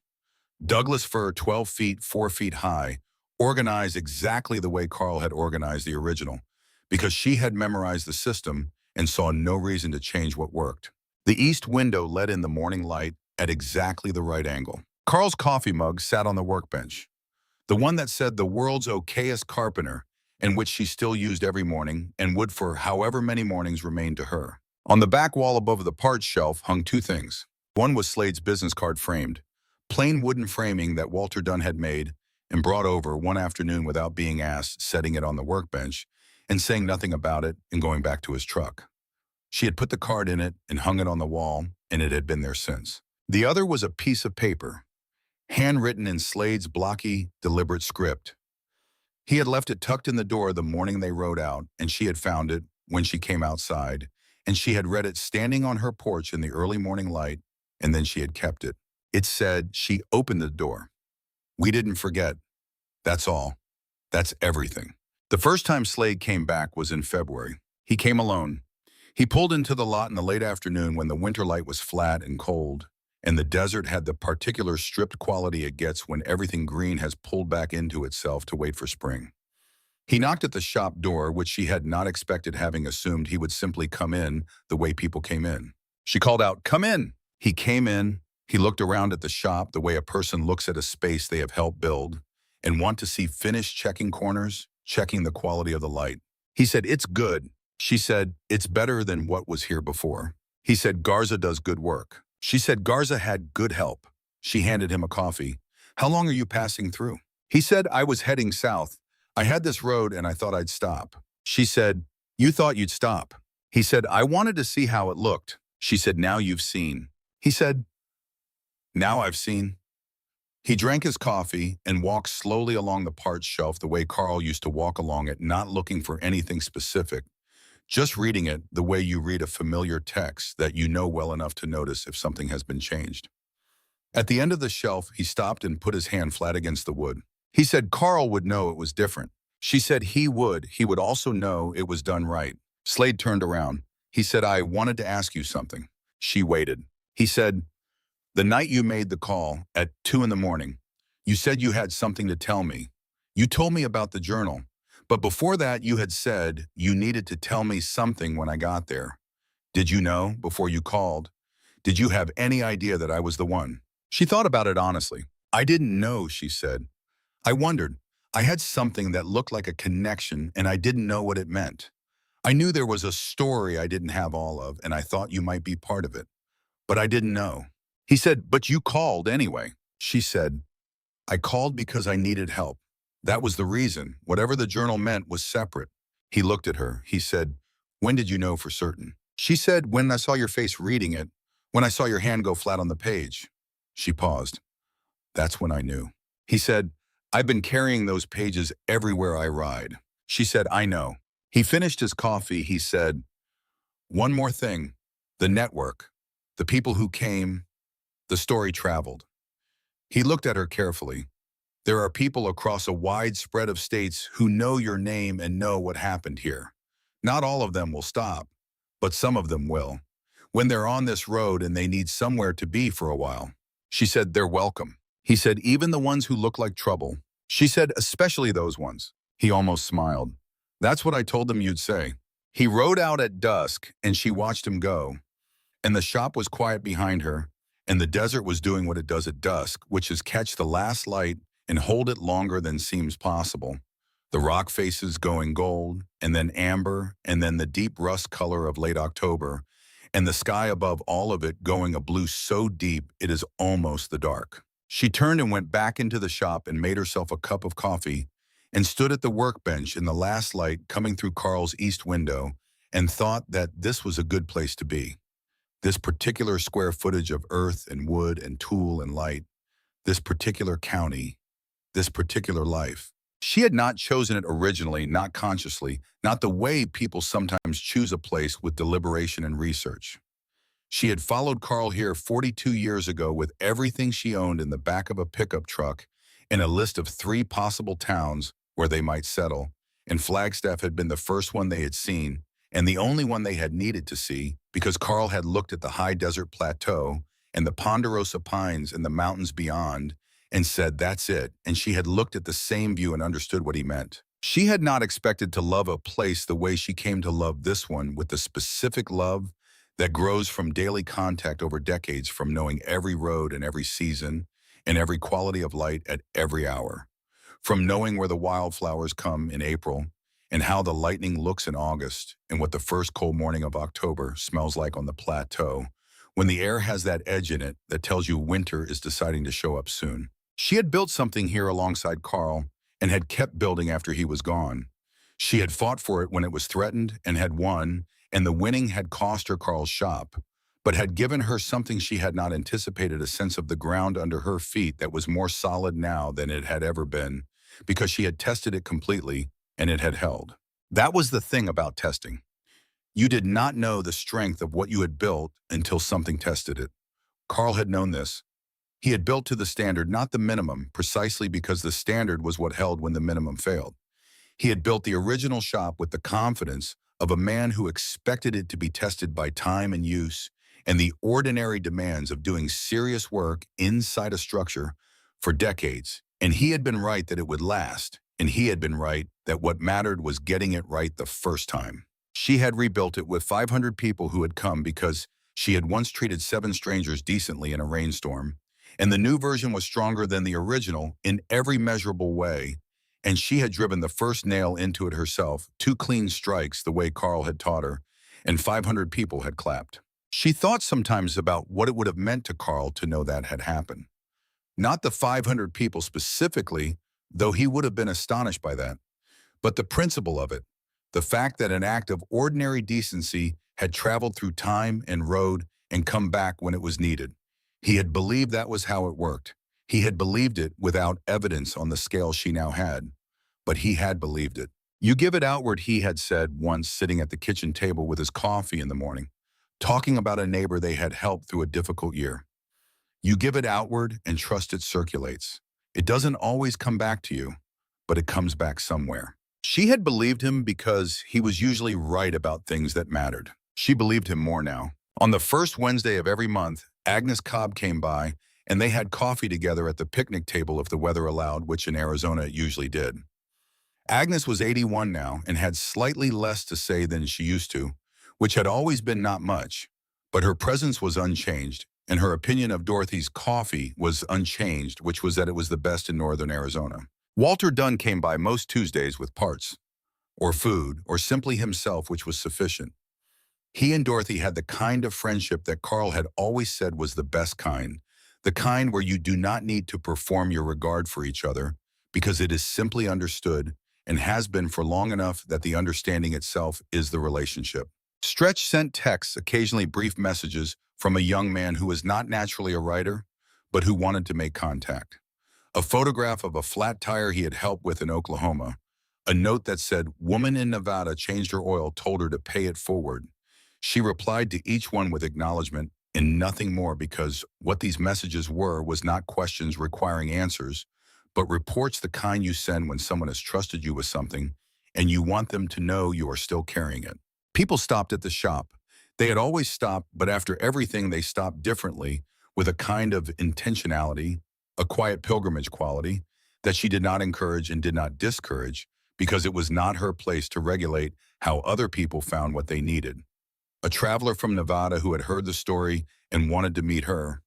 Douglas fir 12 feet, 4 feet high, organized exactly the way Carl had organized the original, because she had memorized the system and saw no reason to change what worked. The east window let in the morning light at exactly the right angle. Carl's coffee mug sat on the workbench, the one that said the world's okayest carpenter, and which she still used every morning and would for however many mornings remained to her. On the back wall above the parts shelf hung two things. One was Slade's business card framed, plain wooden framing that Walter Dunn had made and brought over one afternoon without being asked, setting it on the workbench and saying nothing about it and going back to his truck. She had put the card in it and hung it on the wall, and it had been there since. The other was a piece of paper, handwritten in Slade's blocky, deliberate script. He had left it tucked in the door the morning they rode out, and she had found it when she came outside, and she had read it standing on her porch in the early morning light, and then she had kept it. It said she opened the door. "We didn't forget. That's all. That's everything." The first time Slade came back was in February. He came alone. He pulled into the lot in the late afternoon when the winter light was flat and cold, and the desert had the particular stripped quality it gets when everything green has pulled back into itself to wait for spring. He knocked at the shop door, which she had not expected, having assumed he would simply come in the way people came in. She called out, "Come in." He came in. He looked around at the shop the way a person looks at a space they have helped build and want to see finished checking corners, checking the quality of the light. He said, "It's good." She said, "It's better than what was here before." He said, "Garza does good work." She said, "Garza had good help." She handed him a coffee. "How long are you passing through?" He said, "I was heading south. I had this road and I thought I'd stop." She said, "You thought you'd stop." He said, "I wanted to see how it looked." She said, "Now you've seen." He said, "Now I've seen." He drank his coffee and walked slowly along the parts shelf the way Carl used to walk along it, not looking for anything specific, just reading it the way you read a familiar text that you know well enough to notice if something has been changed. At the end of the shelf, he stopped and put his hand flat against the wood. He said Carl would know it was different. She said he would. He would also know it was done right. Slade turned around. He said, "I wanted to ask you something." She waited. He said, "The night you made the call at 2 in the morning, you said you had something to tell me. You told me about the journal, but before that you had said you needed to tell me something when I got there. Did you know before you called? Did you have any idea that I was the one?" She thought about it honestly. "I didn't know," she said. "I wondered. I had something that looked like a connection and I didn't know what it meant. I knew there was a story I didn't have all of, and I thought you might be part of it. But I didn't know." He said, "But you called anyway." She said, "I called because I needed help. That was the reason. Whatever the journal meant was separate." He looked at her. He said, "When did you know for certain?" She said, "When I saw your face reading it, when I saw your hand go flat on the page." She paused. "That's when I knew." He said, "I've been carrying those pages everywhere I ride." She said, "I know." He finished his coffee. He said, "One more thing. The network, the people who came, the story traveled." He looked at her carefully. "There are people across a wide spread of states who know your name and know what happened here. Not all of them will stop, but some of them will. When they're on this road and they need somewhere to be for a while." She said, "They're welcome." He said, "Even the ones who look like trouble." She said, "Especially those ones." He almost smiled. "That's what I told them you'd say." He rode out at dusk, and she watched him go. And the shop was quiet behind her, and the desert was doing what it does at dusk, which is catch the last light and hold it longer than seems possible. The rock faces going gold, and then amber, and then the deep rust color of late October, and the sky above all of it going a blue so deep it is almost the dark. She turned and went back into the shop and made herself a cup of coffee and stood at the workbench in the last light coming through Carl's east window and thought that this was a good place to be. This particular square footage of earth and wood and tool and light, this particular county, this particular life. She had not chosen it originally, not consciously, not the way people sometimes choose a place with deliberation and research. She had followed Carl here 42 years ago with everything she owned in the back of a pickup truck and a list of 3 possible towns where they might settle, and Flagstaff had been the first one they had seen, and the only one they had needed to see, because Carl had looked at the high desert plateau and the ponderosa pines and the mountains beyond and said, "That's it," and she had looked at the same view and understood what he meant. She had not expected to love a place the way she came to love this one, with the specific love that grows from daily contact over decades, from knowing every road and every season and every quality of light at every hour, from knowing where the wildflowers come in April and how the lightning looks in August and what the first cold morning of October smells like on the plateau, when the air has that edge in it that tells you winter is deciding to show up soon. She had built something here alongside Carl and had kept building after he was gone. She had fought for it when it was threatened and had won, and the winning had cost her Carl's shop, but had given her something she had not anticipated, a sense of the ground under her feet that was more solid now than it had ever been, because she had tested it completely and it had held. That was the thing about testing. You did not know the strength of what you had built until something tested it. Carl had known this. He had built to the standard, not the minimum, precisely because the standard was what held when the minimum failed. He had built the original shop with the confidence of a man who expected it to be tested by time and use and the ordinary demands of doing serious work inside a structure for decades. And he had been right that it would last, and he had been right that what mattered was getting it right the first time. She had rebuilt it with 500 people who had come because she had once treated 7 strangers decently in a rainstorm, and the new version was stronger than the original in every measurable way, and she had driven the first nail into it herself, 2 clean strikes the way Carl had taught her, and 500 people had clapped. She thought sometimes about what it would have meant to Carl to know that had happened. Not the 500 people specifically, though he would have been astonished by that, but the principle of it, the fact that an act of ordinary decency had traveled through time and road and come back when it was needed. He had believed that was how it worked. He had believed it without evidence on the scale she now had, but he had believed it. "You give it outward," he had said once, sitting at the kitchen table with his coffee in the morning, talking about a neighbor they had helped through a difficult year. "You give it outward and trust it circulates. It doesn't always come back to you, but it comes back somewhere." She had believed him because he was usually right about things that mattered. She believed him more now. On the first Wednesday of every month, Agnes Cobb came by, and they had coffee together at the picnic table if the weather allowed, which in Arizona it usually did. Agnes was 81 now and had slightly less to say than she used to, which had always been not much, but her presence was unchanged, and her opinion of Dorothy's coffee was unchanged, which was that it was the best in northern Arizona. Walter Dunn came by most Tuesdays with parts, or food, or simply himself, which was sufficient. He and Dorothy had the kind of friendship that Carl had always said was the best kind, the kind where you do not need to perform your regard for each other, because it is simply understood and has been for long enough that the understanding itself is the relationship. Stretch sent texts, occasionally brief messages, from a young man who was not naturally a writer, but who wanted to make contact. A photograph of a flat tire he had helped with in Oklahoma, a note that said, "Woman in Nevada changed her oil, told her to pay it forward." She replied to each one with acknowledgement and nothing more, because what these messages were was not questions requiring answers, but reports, the kind you send when someone has trusted you with something and you want them to know you are still carrying it. People stopped at the shop. They had always stopped, but after everything they stopped differently, with a kind of intentionality, a quiet pilgrimage quality that she did not encourage and did not discourage, because it was not her place to regulate how other people found what they needed. A traveler from Nevada who had heard the story and wanted to meet her,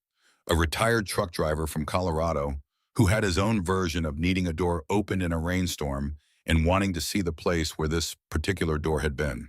a retired truck driver from Colorado who had his own version of needing a door opened in a rainstorm and wanting to see the place where this particular door had been.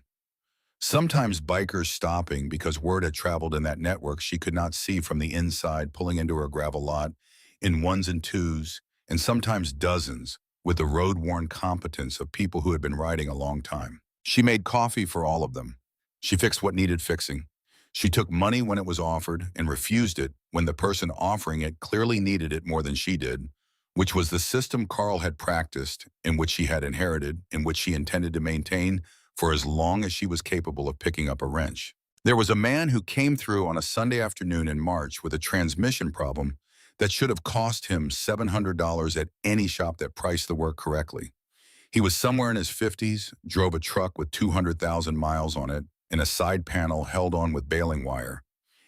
Sometimes bikers stopping because word had traveled in that network she could not see from the inside, pulling into her gravel lot in ones and twos, and sometimes dozens, with the road-worn competence of people who had been riding a long time. She made coffee for all of them. She fixed what needed fixing. She took money when it was offered and refused it when the person offering it clearly needed it more than she did, which was the system Carl had practiced, in which she had inherited, in which she intended to maintain for as long as she was capable of picking up a wrench. There was a man who came through on a Sunday afternoon in March with a transmission problem that should have cost him $700 at any shop that priced the work correctly. He was somewhere in his 50s, drove a truck with 200,000 miles on it, and a side panel held on with baling wire.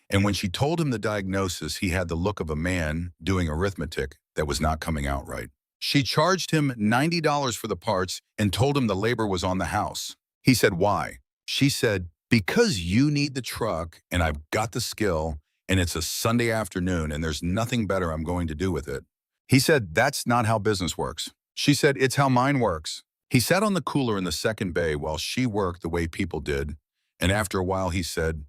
And when she told him the diagnosis, he had the look of a man doing arithmetic that was not coming out right. She charged him $90 for the parts and told him the labor was on the house. He said, "Why?" She said, "Because you need the truck and I've got the skill and it's a Sunday afternoon and there's nothing better I'm going to do with it." He said, "That's not how business works." She said, "It's how mine works." He sat on the cooler in the second bay while she worked the way people did. And after a while, he said,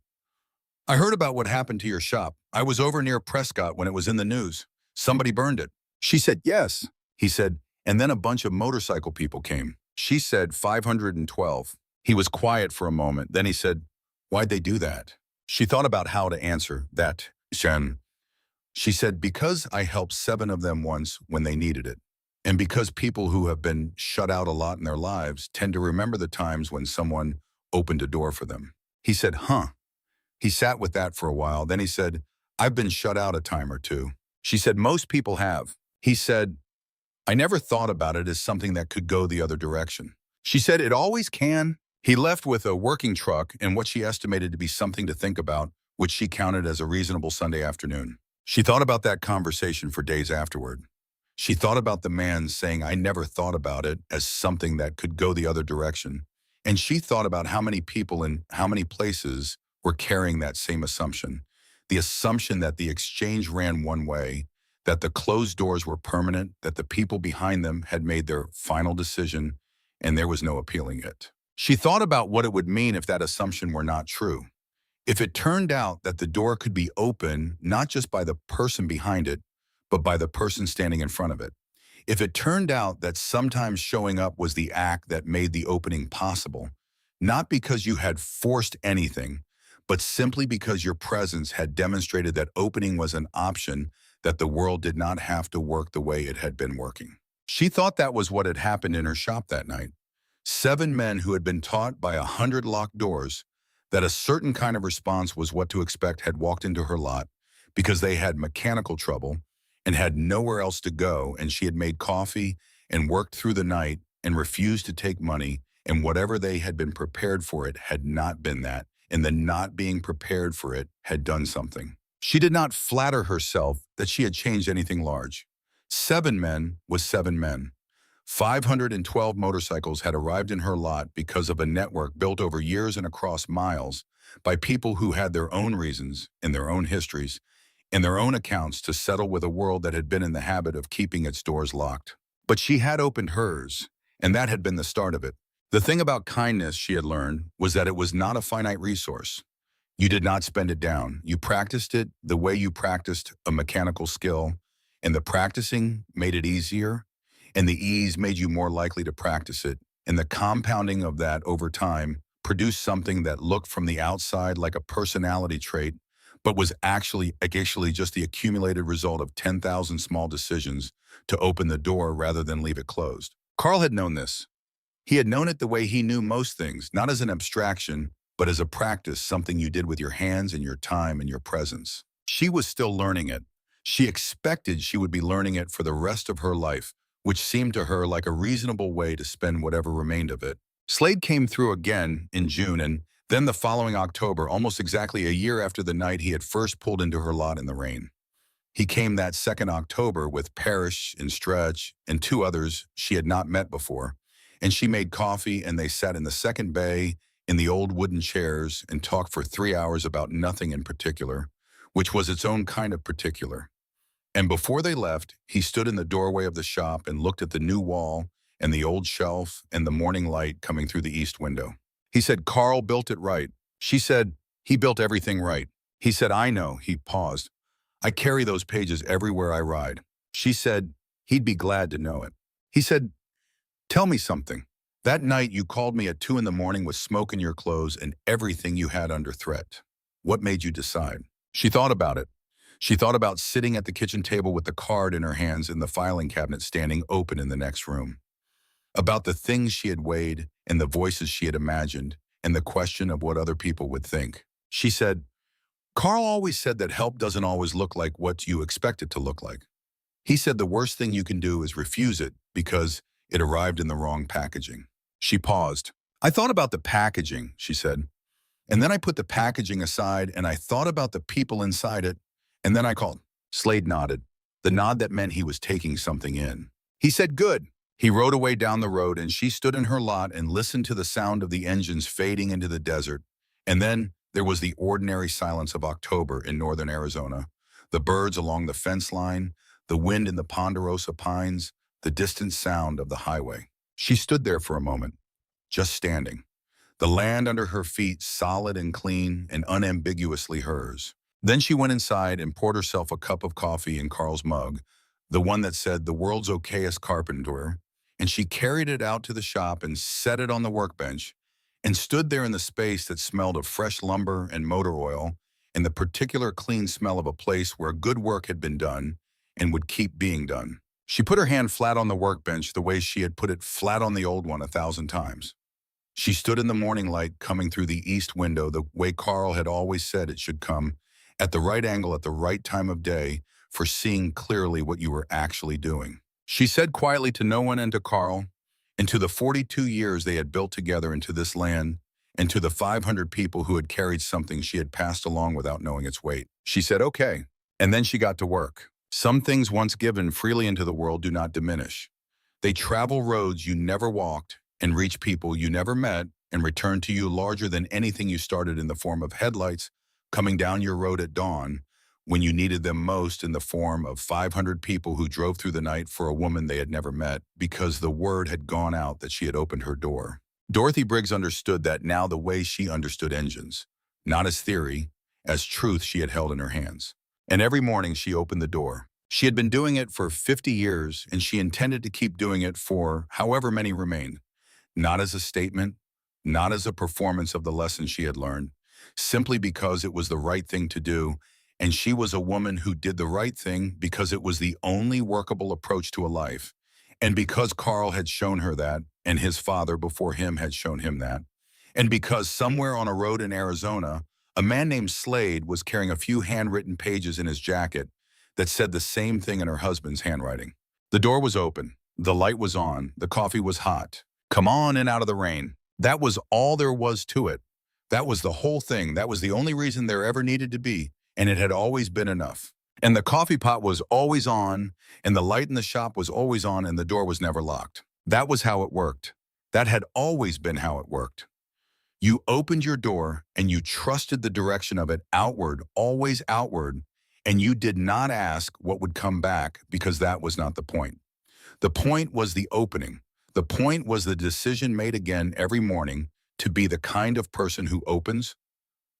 "I heard about what happened to your shop. I was over near Prescott when it was in the news. Somebody burned it." She said, "Yes." He said, "And then a bunch of motorcycle people came." She said, 512. He was quiet for a moment. Then he said, "Why'd they do that?" She thought about how to answer that. She said, "Because I helped 7 of them once when they needed it. And because people who have been shut out a lot in their lives tend to remember the times when someone opened a door for them." He said, "Huh." He sat with that for a while. Then he said, "I've been shut out a time or two." She said, "Most people have." He said, "I never thought about it as something that could go the other direction." She said, "It always can." He left with a working truck and what she estimated to be something to think about, which she counted as a reasonable Sunday afternoon. She thought about that conversation for days afterward. She thought about the man saying, "I never thought about it as something that could go the other direction." And she thought about how many people in how many places were carrying that same assumption. The assumption that the exchange ran one way, that the closed doors were permanent, that the people behind them had made their final decision, and there was no appealing it. She thought about what it would mean if that assumption were not true. If it turned out that the door could be open not just by the person behind it, but by the person standing in front of it. If it turned out that sometimes showing up was the act that made the opening possible, not because you had forced anything, but simply because your presence had demonstrated that opening was an option, that the world did not have to work the way it had been working. She thought that was what had happened in her shop that night. 7 men who had been taught by 100 locked doors that a certain kind of response was what to expect had walked into her lot because they had mechanical trouble and had nowhere else to go, and she had made coffee and worked through the night and refused to take money, and whatever they had been prepared for it had not been that, and the not being prepared for it had done something. She did not flatter herself that she had changed anything large. 7 men was 7 men. 512 motorcycles had arrived in her lot because of a network built over years and across miles by people who had their own reasons and their own histories and their own accounts to settle with a world that had been in the habit of keeping its doors locked. But she had opened hers, and that had been the start of it. The thing about kindness, she had learned, was that it was not a finite resource. You did not spend it down. You practiced it the way you practiced a mechanical skill, and the practicing made it easier, and the ease made you more likely to practice it, and the compounding of that over time produced something that looked from the outside like a personality trait, but was actually just the accumulated result of 10,000 small decisions to open the door rather than leave it closed. Carl had known this. He had known it the way he knew most things, not as an abstraction, but as a practice, something you did with your hands and your time and your presence. She was still learning it. She expected she would be learning it for the rest of her life, which seemed to her like a reasonable way to spend whatever remained of it. Slade came through again in June, and then the following October, almost exactly a year after the night he had first pulled into her lot in the rain. He came that second October with Parrish and Stretch and 2 others she had not met before, and she made coffee and they sat in the second bay in the old wooden chairs and talked for 3 hours about nothing in particular, which was its own kind of particular. And before they left, he stood in the doorway of the shop and looked at the new wall and the old shelf and the morning light coming through the east window. He said, "Carl built it right." She said, "He built everything right." He said, "I know." He paused. "I carry those pages everywhere I ride." She said, "He'd be glad to know it." He said, "Tell me something. That night you called me at 2 in the morning with smoke in your clothes and everything you had under threat. What made you decide?" She thought about it. She thought about sitting at the kitchen table with the card in her hands and the filing cabinet standing open in the next room. About the things she had weighed and the voices she had imagined and the question of what other people would think. She said, "Carl always said that help doesn't always look like what you expect it to look like. He said the worst thing you can do is refuse it because It arrived in the wrong packaging. She paused. I thought about the packaging, she said. And then I put the packaging aside and I thought about the people inside it. And then I called. Slade nodded, the nod that meant he was taking something in. He said, good. He rode away down the road and she stood in her lot and listened to the sound of the engines fading into the desert. And then there was the ordinary silence of October in northern Arizona. The birds along the fence line, the wind in the ponderosa pines, the distant sound of the highway. She stood there for a moment, just standing. The land under her feet solid and clean and unambiguously hers. Then she went inside and poured herself a cup of coffee in Carl's mug, the one that said the world's okayest carpenter, and she carried it out to the shop and set it on the workbench and stood there in the space that smelled of fresh lumber and motor oil and the particular clean smell of a place where good work had been done and would keep being done. She put her hand flat on the workbench the way she had put it flat on the old one 1,000 times. She stood in the morning light coming through the east window the way Carl had always said it should come, at the right angle at the right time of day for seeing clearly what you were actually doing. She said quietly to no one and to Carl, and to the 42 years they had built together into this land, and to the 500 people who had carried something she had passed along without knowing its weight. She said, okay. And then she got to work. Some things once given freely into the world do not diminish. They travel roads you never walked and reach people you never met and return to you larger than anything you started in the form of headlights coming down your road at dawn when you needed them most in the form of 500 people who drove through the night for a woman they had never met because the word had gone out that she had opened her door. Dorothy Briggs understood that now the way she understood engines, not as theory, as truth she had held in her hands. And every morning she opened the door. She had been doing it for 50 years and she intended to keep doing it for however many remained. Not as a statement, not as a performance of the lesson she had learned, simply because it was the right thing to do, and she was a woman who did the right thing because it was the only workable approach to a life, and because Carl had shown her that, and his father before him had shown him that, and because somewhere on a road in Arizona, a man named Slade was carrying a few handwritten pages in his jacket that said the same thing in her husband's handwriting. The door was open, the light was on, the coffee was hot. Come on in out of the rain. That was all there was to it. That was the whole thing. That was the only reason there ever needed to be, and it had always been enough. And the coffee pot was always on, and the light in the shop was always on, and the door was never locked. That was how it worked. That had always been how it worked. You opened your door, and you trusted the direction of it outward, always outward, and you did not ask what would come back because that was not the point. The point was the opening. The point was the decision made again every morning to be the kind of person who opens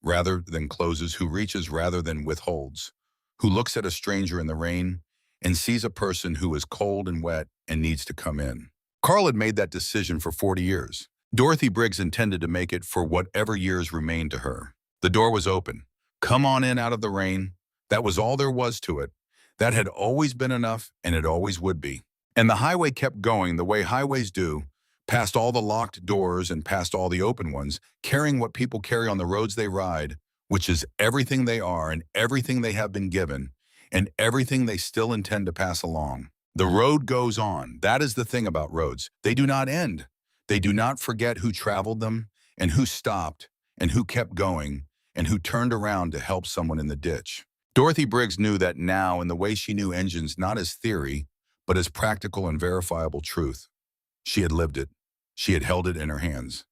rather than closes, who reaches rather than withholds, who looks at a stranger in the rain and sees a person who is cold and wet and needs to come in. Carl had made that decision for 40 years. Dorothy Briggs intended to make it for whatever years remained to her. The door was open. Come on in out of the rain. That was all there was to it. That had always been enough, and it always would be. And the highway kept going the way highways do, past all the locked doors and past all the open ones, carrying what people carry on the roads they ride, which is everything they are and everything they have been given and everything they still intend to pass along. The road goes on. That is the thing about roads. They do not end. They do not forget who traveled them and who stopped and who kept going and who turned around to help someone in the ditch. Dorothy Briggs knew that now in the way she knew engines not as theory, but as practical and verifiable truth. She had lived it. She had held it in her hands.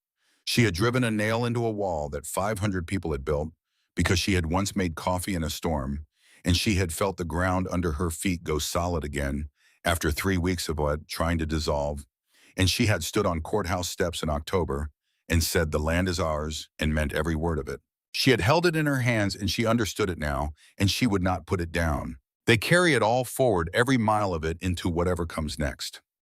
She had driven a nail into a wall that 500 people had built because she had once made coffee in a storm, and she had felt the ground under her feet go solid again after 3 weeks of it trying to dissolve, and she had stood on courthouse steps in October and said the land is ours and meant every word of it. She had held it in her hands and she understood it now, and she would not put it down. They carry it all forward, every mile of it, into whatever comes next.